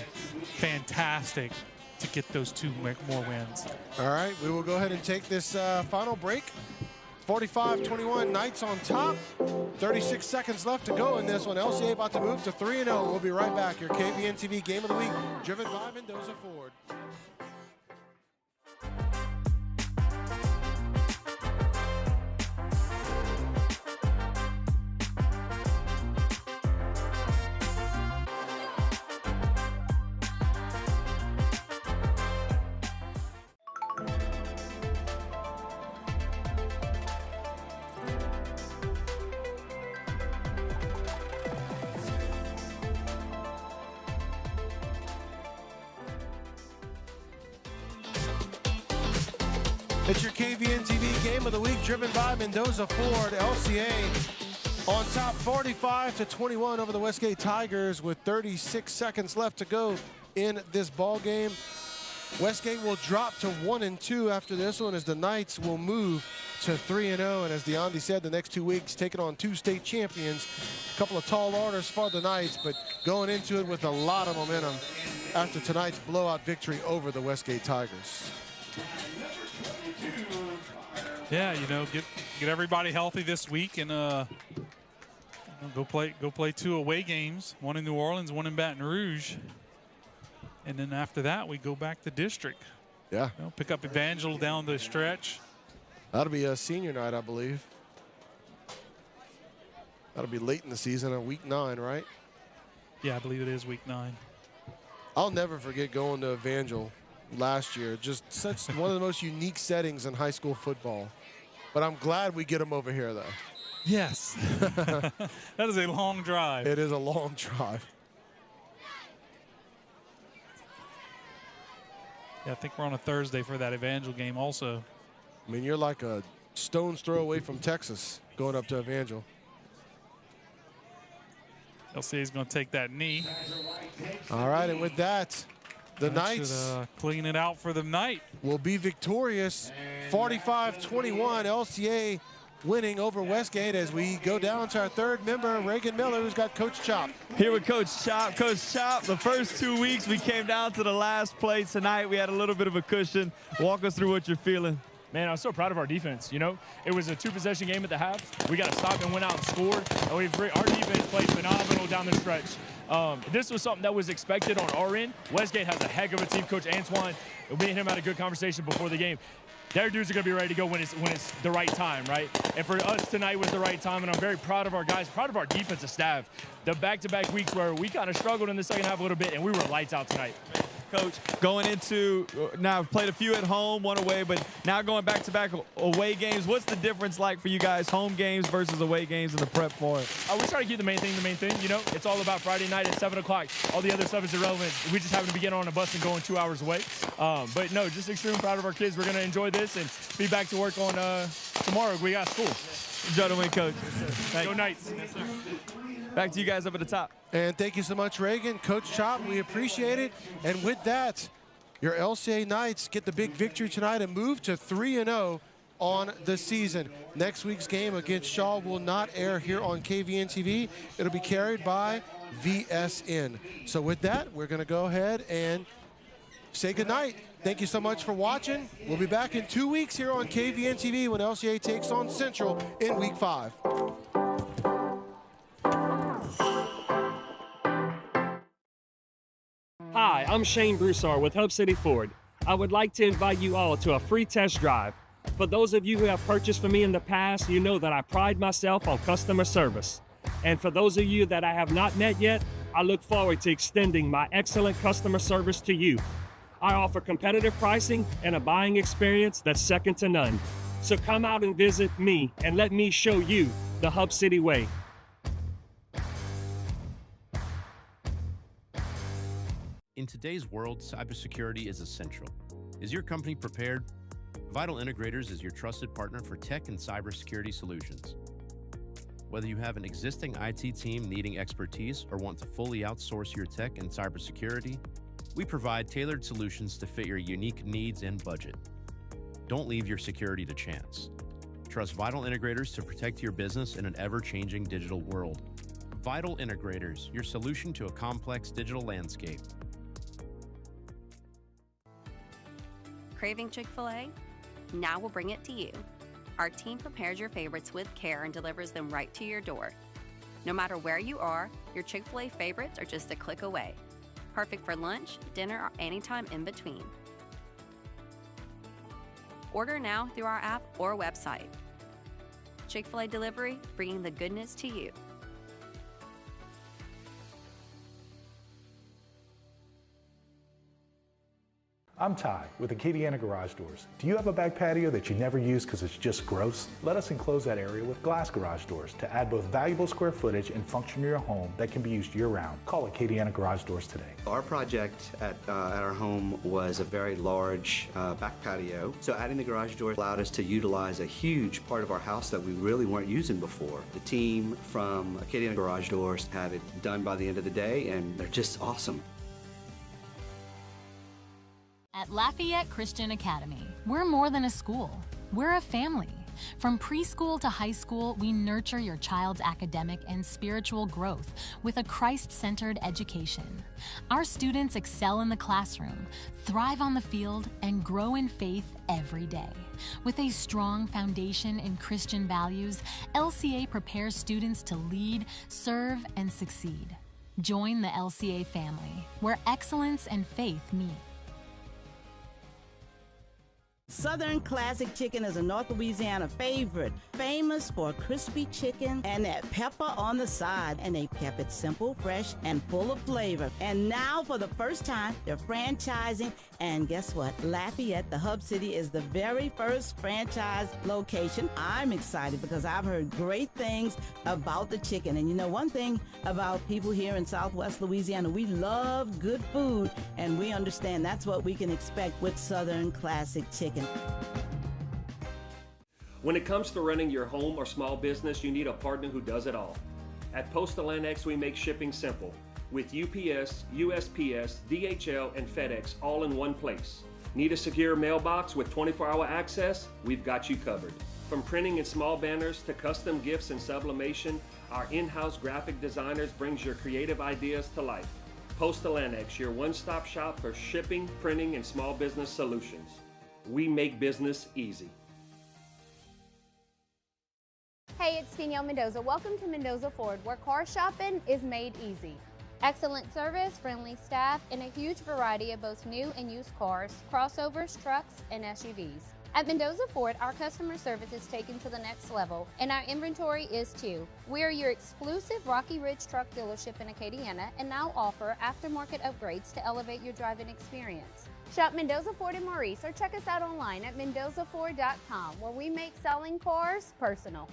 Speaker 9: fantastic to get those 2 more wins.
Speaker 8: All right, we will go ahead and take this final break. 45-21, Knights on top. 36 seconds left to go in this one. LCA about to move to 3-0. We'll be right back. Your KVN TV Game of the Week, driven by Mendoza Ford. It's your KVN TV Game of the Week, driven by Mendoza Ford. LCA on top 45-21 over the Westgate Tigers with 36 seconds left to go in this ball game. Westgate will drop to 1-2 after this one as the Knights will move to 3-0. And as DeAndy said, the next 2 weeks taking on 2 state champions. A couple of tall orders for the Knights, but going into it with a lot of momentum after tonight's blowout victory over the Westgate Tigers.
Speaker 9: Yeah, you know, get everybody healthy this week and go play 2 away games, one in New Orleans, one in Baton Rouge, and then after that we go back to district.
Speaker 8: Yeah.
Speaker 9: You know, pick up Evangel down the stretch.
Speaker 8: That'll be a senior night, I believe. That'll be late in the season, on week 9, right?
Speaker 9: Yeah, I believe it is week 9.
Speaker 8: I'll never forget going to Evangel last year. Just such one of the most unique settings in high school football. But I'm glad we get them over here, though.
Speaker 9: Yes. That is a long drive.
Speaker 8: It is a long drive.
Speaker 9: Yeah, I think we're on a Thursday for that Evangel game also.
Speaker 8: I mean, you're like a stone's throw away from Texas going up to Evangel.
Speaker 9: LCA is going to take that knee.
Speaker 8: All right, and with that, the Knights
Speaker 9: should, clean it out for the night.
Speaker 8: Will be victorious, 45-21. LCA winning over Westgate as we go down to our third member, Reagan Miller, who's got Coach Chop.
Speaker 6: Here with Coach Chop. Coach Chop, the first 2 weeks we came down to the last play. Tonight we had a little bit of a cushion. Walk us through what you're feeling.
Speaker 16: Man, I'm so proud of our defense. You know, it was a 2-possession game at the half. We got to stop and went out and scored. And our defense played phenomenal down the stretch. This was something that was expected on our end. Westgate has a heck of a team. Coach Antoine, me and him had a good conversation before the game. Their dudes are going to be ready to go when it's the right time, right? And for us tonight was the right time, and I'm very proud of our guys, proud of our defensive staff. The back-to-back weeks where we kind of struggled in the second half a little bit, and we were lights out tonight.
Speaker 6: Coach, going into, now I've played a few at home, one away, but now going back-to-back away games, what's the difference like for you guys, home games versus away games in the prep for it?
Speaker 16: We try to keep the main thing, you know? It's all about Friday night at 7 o'clock. All the other stuff is irrelevant. We just happen to be getting on a bus and going 2 hours away. But no, just extremely proud of our kids. We're going to enjoy this and be back to work on tomorrow. We got school.
Speaker 6: Enjoy the win, Coach.
Speaker 16: Go Knights. Yes, sir.
Speaker 6: Back to you guys up at the top.
Speaker 8: And thank you so much, Reagan. Coach Chop, we appreciate it. And with that, your LCA Knights get the big victory tonight and move to 3-0 on the season. Next week's game against Shaw will not air here on KVN TV. It'll be carried by VSN. So with that, we're going to go ahead and say goodnight. Thank you so much for watching. We'll be back in 2 weeks here on KVN TV when LCA takes on Central in Week 5.
Speaker 14: Hi, I'm Shane Broussard with Hub City Ford. I would like to invite you all to a free test drive. For those of you who have purchased from me in the past, you know that I pride myself on customer service. And for those of you that I have not met yet, I look forward to extending my excellent customer service to you. I offer competitive pricing and a buying experience that's second to none. So come out and visit me and let me show you the Hub City way.
Speaker 3: In today's world, cybersecurity is essential. Is your company prepared? Vital Integrators is your trusted partner for tech and cybersecurity solutions. Whether you have an existing IT team needing expertise or want to fully outsource your tech and cybersecurity, we provide tailored solutions to fit your unique needs and budget. Don't leave your security to chance. Trust Vital Integrators to protect your business in an ever-changing digital world. Vital Integrators, your solution to a complex digital landscape.
Speaker 7: Craving Chick-fil-A? Now we'll bring it to you. Our team prepares your favorites with care and delivers them right to your door. No matter where you are, your Chick-fil-A favorites are just a click away. Perfect for lunch, dinner, or anytime in between. Order now through our app or website. Chick-fil-A Delivery, bringing the goodness to you.
Speaker 5: I'm Ty with Acadiana Garage Doors. Do you have a back patio that you never use because it's just gross? Let us enclose that area with glass garage doors to add both valuable square footage and function to your home that can be used year-round. Call Acadiana Garage Doors today.
Speaker 10: Our project at our home was a very large back patio, so adding the garage door allowed us to utilize a huge part of our house that we really weren't using before. The team from Acadiana Garage Doors had it done by the end of the day, and they're just awesome.
Speaker 15: At Lafayette Christian Academy, we're more than a school. We're a family. From preschool to high school, we nurture your child's academic and spiritual growth with a Christ-centered education. Our students excel in the classroom, thrive on the field, and grow in faith every day. With a strong foundation in Christian values, LCA prepares students to lead, serve, and succeed. Join the LCA family, where excellence and faith meet.
Speaker 2: Southern Classic Chicken is a North Louisiana favorite, famous for crispy chicken and that pepper on the side. And they kept it simple, fresh, and full of flavor. And now, for the first time, they're franchising. And guess what? Lafayette, the hub city, is the very first franchise location. I'm excited because I've heard great things about the chicken. And you know, one thing about people here in Southwest Louisiana, we love good food, and we understand that's what we can expect with Southern Classic Chicken.
Speaker 11: When it comes to running your home or small business, you need a partner who does it all. At Postal Annex, we make shipping simple with UPS, USPS, DHL, and FedEx all in one place. Need a secure mailbox with 24-hour access? We've got you covered. From printing and small banners to custom gifts and sublimation, our in-house graphic designers brings your creative ideas to life. Postal Annex, your one-stop shop for shipping, printing, and small business solutions. We make business easy.
Speaker 1: Hey, it's Danielle Mendoza. Welcome to Mendoza Ford, where car shopping is made easy. Excellent service, friendly staff, and a huge variety of both new and used cars, crossovers, trucks, and SUVs. At Mendoza Ford, our customer service is taken to the next level, and our inventory is too. We are your exclusive Rocky Ridge truck dealership in Acadiana and now offer aftermarket upgrades to elevate your driving experience. Shop Mendoza Ford in Maurice or check us out online at mendozaford.com, where we make selling cars personal.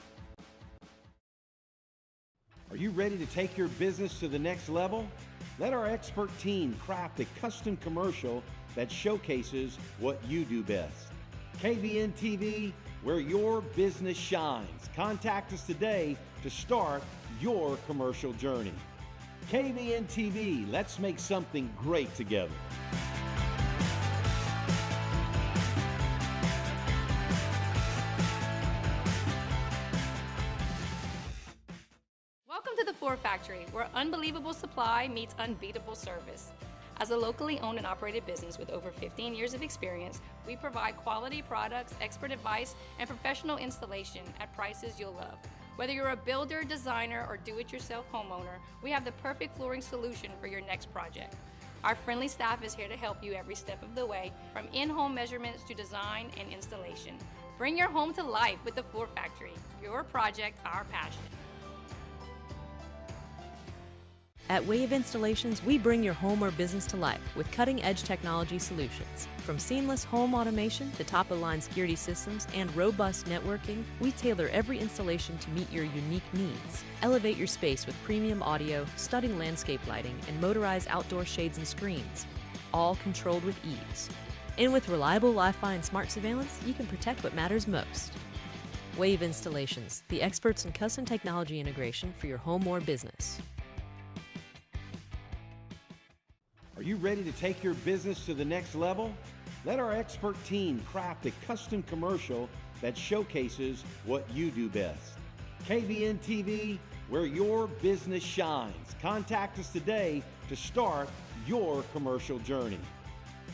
Speaker 12: Are you ready to take your business to the next level? Let our expert team craft a custom commercial that showcases what you do best. KVN TV, where your business shines. Contact us today to start your commercial journey. KVN TV, let's make something great together.
Speaker 19: Welcome to the Ford Factory, where unbelievable supply meets unbeatable service. As a locally owned and operated business with over 15 years of experience, we provide quality products, expert advice, and professional installation at prices you'll love. Whether you're a builder, designer, or do-it-yourself homeowner, we have the perfect flooring solution for your next project. Our friendly staff is here to help you every step of the way, from in-home measurements to design and installation. Bring your home to life with the Ford Factory. Your project, our passion.
Speaker 4: At Wave Installations, we bring your home or business to life with cutting-edge technology solutions. From seamless home automation to top-of-the-line security systems and robust networking, we tailor every installation to meet your unique needs. Elevate your space with premium audio, stunning landscape lighting, and motorized outdoor shades and screens, all controlled with ease. And with reliable Wi-Fi and smart surveillance, you can protect what matters most. Wave Installations, the experts in custom technology integration for your home or business.
Speaker 12: Are you ready to take your business to the next level? Let our expert team craft a custom commercial that showcases what you do best. KVN TV, where your business shines. Contact us today to start your commercial journey.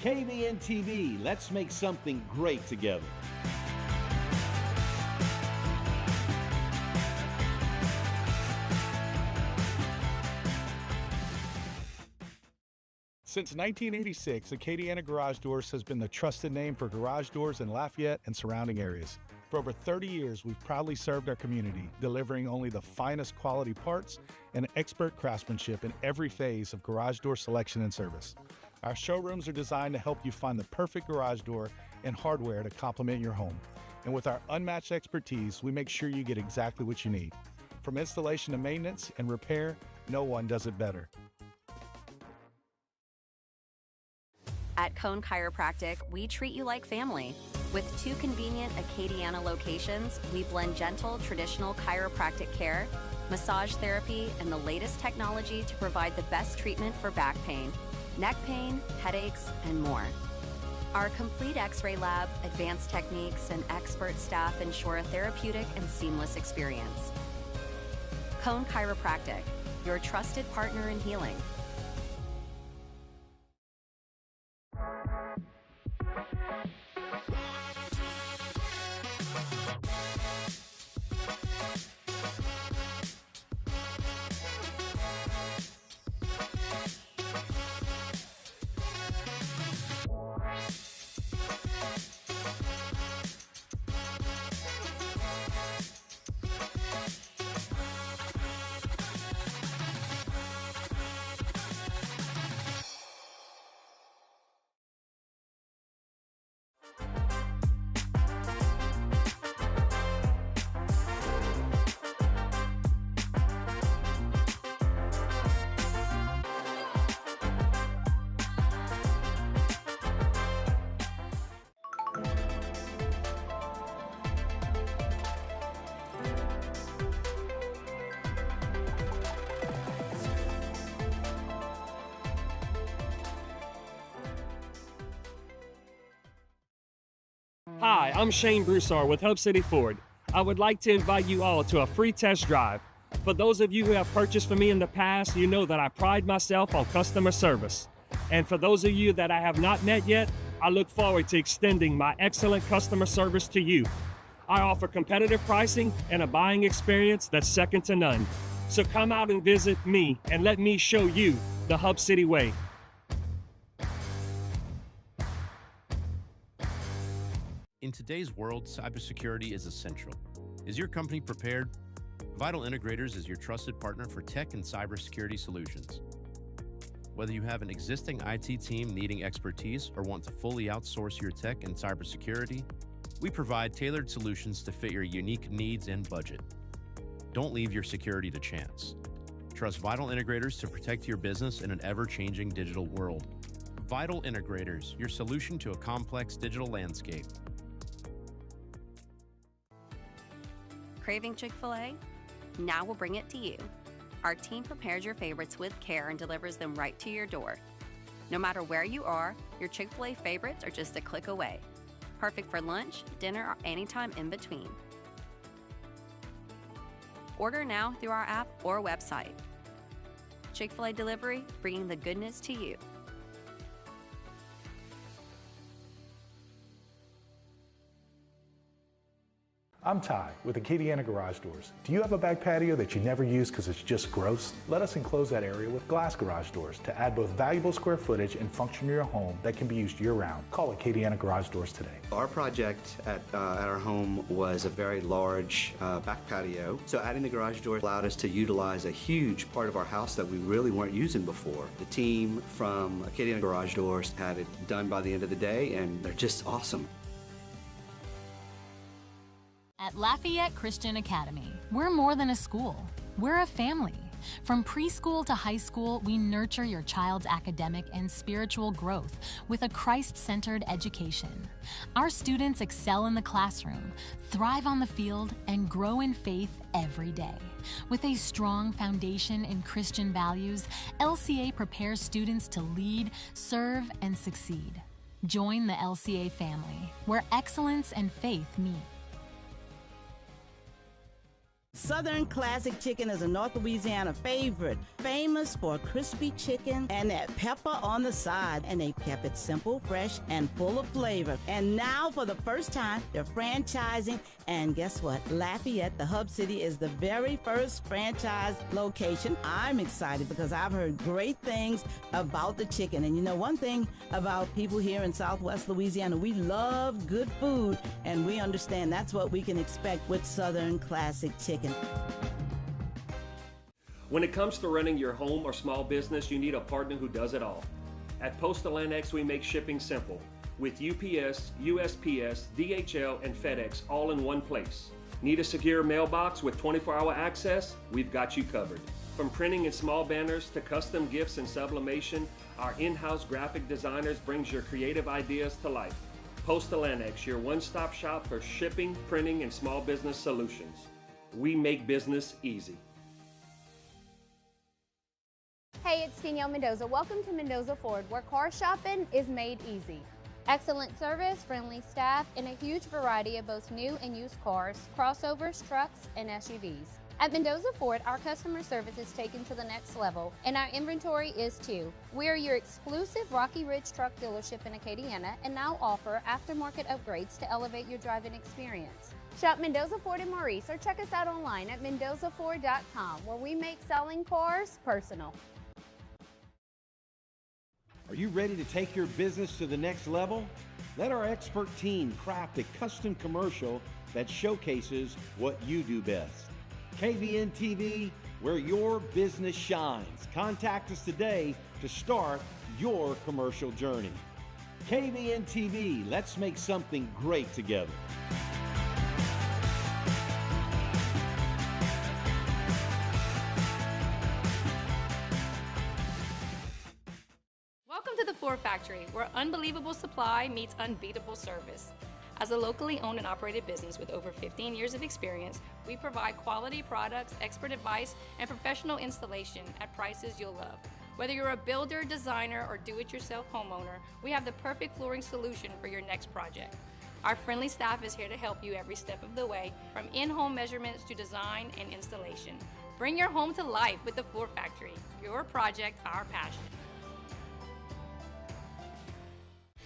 Speaker 12: KVN TV, let's make something great together.
Speaker 5: Since 1986, Acadiana Garage Doors has been the trusted name for garage doors in Lafayette and surrounding areas. For over 30 years, we've proudly served our community, delivering only the finest quality parts and expert craftsmanship in every phase of garage door selection and service. Our showrooms are designed to help you find the perfect garage door and hardware to complement your home. And with our unmatched expertise, we make sure you get exactly what you need. From installation to maintenance and repair, no one does it better.
Speaker 7: At Cone Chiropractic, we treat you like family. With 2 convenient Acadiana locations, we blend gentle, traditional chiropractic care, massage therapy, and the latest technology to provide the best treatment for back pain, neck pain, headaches, and more. Our complete X-ray lab, advanced techniques, and expert staff ensure a therapeutic and seamless experience. Cone Chiropractic, your trusted partner in healing.
Speaker 14: Hi, I'm Shane Broussard with Hub City Ford. I would like to invite you all to a free test drive. For those of you who have purchased from me in the past, you know that I pride myself on customer service. And for those of you that I have not met yet, I look forward to extending my excellent customer service to you. I offer competitive pricing and a buying experience that's second to none. So come out and visit me and let me show you the Hub City way.
Speaker 3: In today's world, cybersecurity is essential. Is your company prepared? Vital Integrators is your trusted partner for tech and cybersecurity solutions. Whether you have an existing IT team needing expertise or want to fully outsource your tech and cybersecurity, we provide tailored solutions to fit your unique needs and budget. Don't leave your security to chance. Trust Vital Integrators to protect your business in an ever-changing digital world. Vital Integrators, your solution to a complex digital landscape.
Speaker 7: Craving Chick-fil-A? Now we'll bring it to you. Our team prepares your favorites with care and delivers them right to your door. No matter where you are, your Chick-fil-A favorites are just a click away. Perfect for lunch, dinner, or anytime in between. Order now through our app or website. Chick-fil-A delivery, bringing the goodness to you.
Speaker 5: I'm Ty with Acadiana Garage Doors. Do you have a back patio that you never use because it's just gross? Let us enclose that area with glass garage doors to add both valuable square footage and function to your home that can be used year-round. Call Acadiana Garage Doors today.
Speaker 10: Our project at our home was a very large back patio, so adding the garage door allowed us to utilize a huge part of our house that we really weren't using before. The team from Acadiana Garage Doors had it done by the end of the day, and they're just awesome.
Speaker 15: At Lafayette Christian Academy, we're more than a school. We're a family. From preschool to high school, we nurture your child's academic and spiritual growth with a Christ-centered education. Our students excel in the classroom, thrive on the field, and grow in faith every day. With a strong foundation in Christian values, LCA prepares students to lead, serve, and succeed. Join the LCA family, where excellence and faith meet.
Speaker 2: Southern Classic Chicken is a North Louisiana favorite, famous for crispy chicken and that pepper on the side. And they kept it simple, fresh, and full of flavor. And now, for the first time, they're franchising. And guess what? Lafayette, the hub city, is the very first franchise location. I'm excited because I've heard great things about the chicken. And you know, one thing about people here in Southwest Louisiana, we love good food, and we understand that's what we can expect with Southern Classic Chicken.
Speaker 11: When it comes to running your home or small business, you need a partner who does it all. At Postal Annex, we make shipping simple with UPS, USPS, DHL, and FedEx all in one place. Need a secure mailbox with 24-hour access? We've got you covered. From printing and small banners to custom gifts and sublimation, our in-house graphic designers brings your creative ideas to life. Postal Annex, your one-stop shop for shipping, printing, and small business solutions. We make business easy.
Speaker 1: Hey, it's Danielle Mendoza. Welcome to Mendoza Ford, where car shopping is made easy. Excellent service, friendly staff, and a huge variety of both new and used cars, crossovers, trucks, and SUVs. At Mendoza Ford, our customer service is taken to the next level, and our inventory is too. We are your exclusive Rocky Ridge truck dealership in Acadiana and now offer aftermarket upgrades to elevate your driving experience. Shop Mendoza Ford in Maurice or check us out online at mendozaford.com, where we make selling cars personal.
Speaker 12: Are you ready to take your business to the next level? Let our expert team craft a custom commercial that showcases what you do best. KVN TV, where your business shines. Contact us today to start your commercial journey. KVN TV, let's make something great together.
Speaker 19: Welcome to the Ford Factory, where unbelievable supply meets unbeatable service. As a locally owned and operated business with over 15 years of experience, we provide quality products, expert advice, and professional installation at prices you'll love. Whether you're a builder, designer, or do-it-yourself homeowner, we have the perfect flooring solution for your next project. Our friendly staff is here to help you every step of the way, from in-home measurements to design and installation. Bring your home to life with the Ford Factory. Your project, our passion.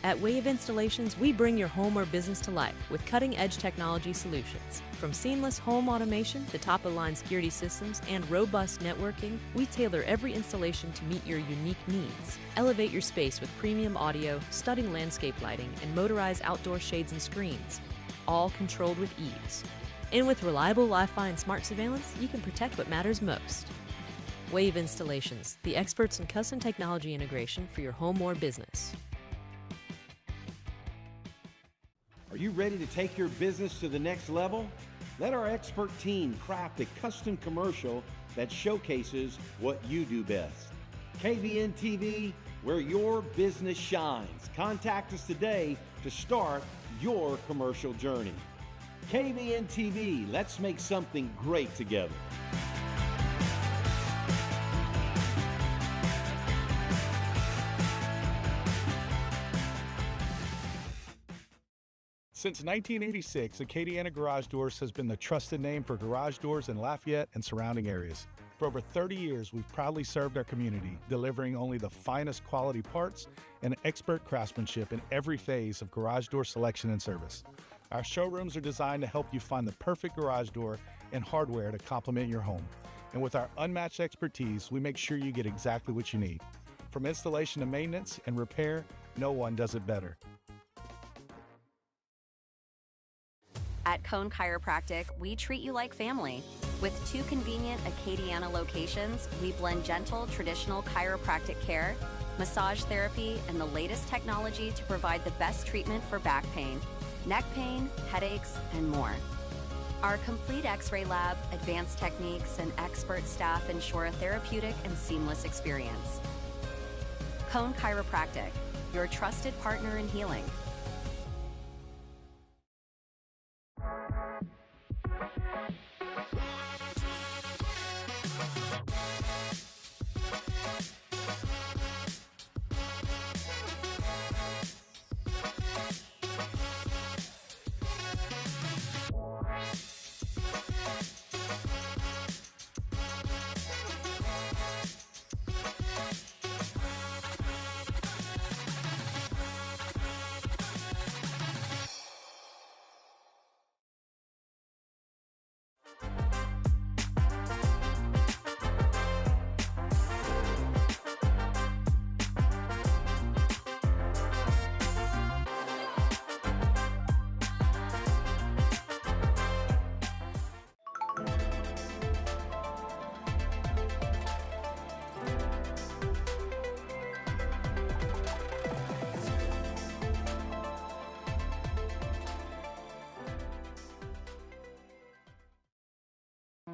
Speaker 4: At Wave Installations, we bring your home or business to life with cutting-edge technology solutions. From seamless home automation to top-of-the-line security systems and robust networking, we tailor every installation to meet your unique needs. Elevate your space with premium audio, stunning landscape lighting, and motorized outdoor shades and screens, all controlled with ease. And with reliable Wi-Fi and smart surveillance, you can protect what matters most. Wave Installations, the experts in custom technology integration for your home or business.
Speaker 12: Are you ready to take your business to the next level? Let our expert team craft a custom commercial that showcases what you do best. KVN TV, where your business shines. Contact us today to start your commercial journey. KVN TV, let's make something great together.
Speaker 5: Since 1986, Acadiana Garage Doors has been the trusted name for garage doors in Lafayette and surrounding areas. For over 30 years, we've proudly served our community, delivering only the finest quality parts and expert craftsmanship in every phase of garage door selection and service. Our showrooms are designed to help you find the perfect garage door and hardware to complement your home. And with our unmatched expertise, we make sure you get exactly what you need. From installation to maintenance and repair, no one does it better.
Speaker 7: At Cone Chiropractic, we treat you like family. With 2 convenient Acadiana locations, we blend gentle, traditional chiropractic care, massage therapy, and the latest technology to provide the best treatment for back pain, neck pain, headaches, and more. Our complete X-ray lab, advanced techniques, and expert staff ensure a therapeutic and seamless experience. Cone Chiropractic, your trusted partner in healing.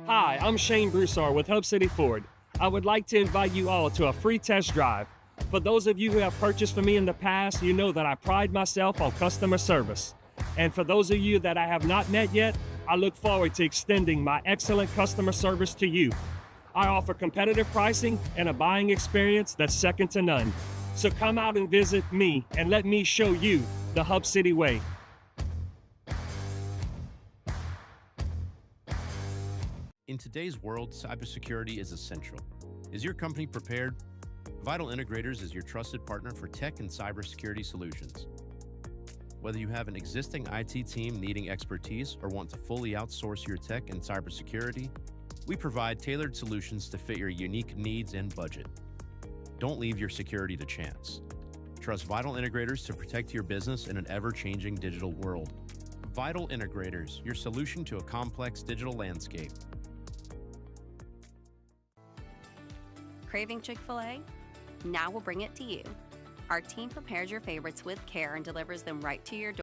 Speaker 14: Hi, I'm Shane Broussard with Hub City Ford. I would like to invite you all to a free test drive. For those of you who have purchased from me in the past, you know that I pride myself on customer service. And for those of you that I have not met yet, I look forward to extending my excellent customer service to you. I offer competitive pricing and a buying experience that's second to none. So come out and visit me and let me show you the Hub City way.
Speaker 3: In today's world, cybersecurity is essential. Is your company prepared? Vital Integrators is your trusted partner for tech and cybersecurity solutions. Whether you have an existing IT team needing expertise or want to fully outsource your tech and cybersecurity, we provide tailored solutions to fit your unique needs and budget. Don't leave your security to chance. Trust Vital Integrators to protect your business in an ever-changing digital world. Vital Integrators, your solution to a complex digital landscape.
Speaker 7: Craving Chick-fil-A? Now we'll bring it to you. Our team prepares your favorites with care and delivers them right to your door.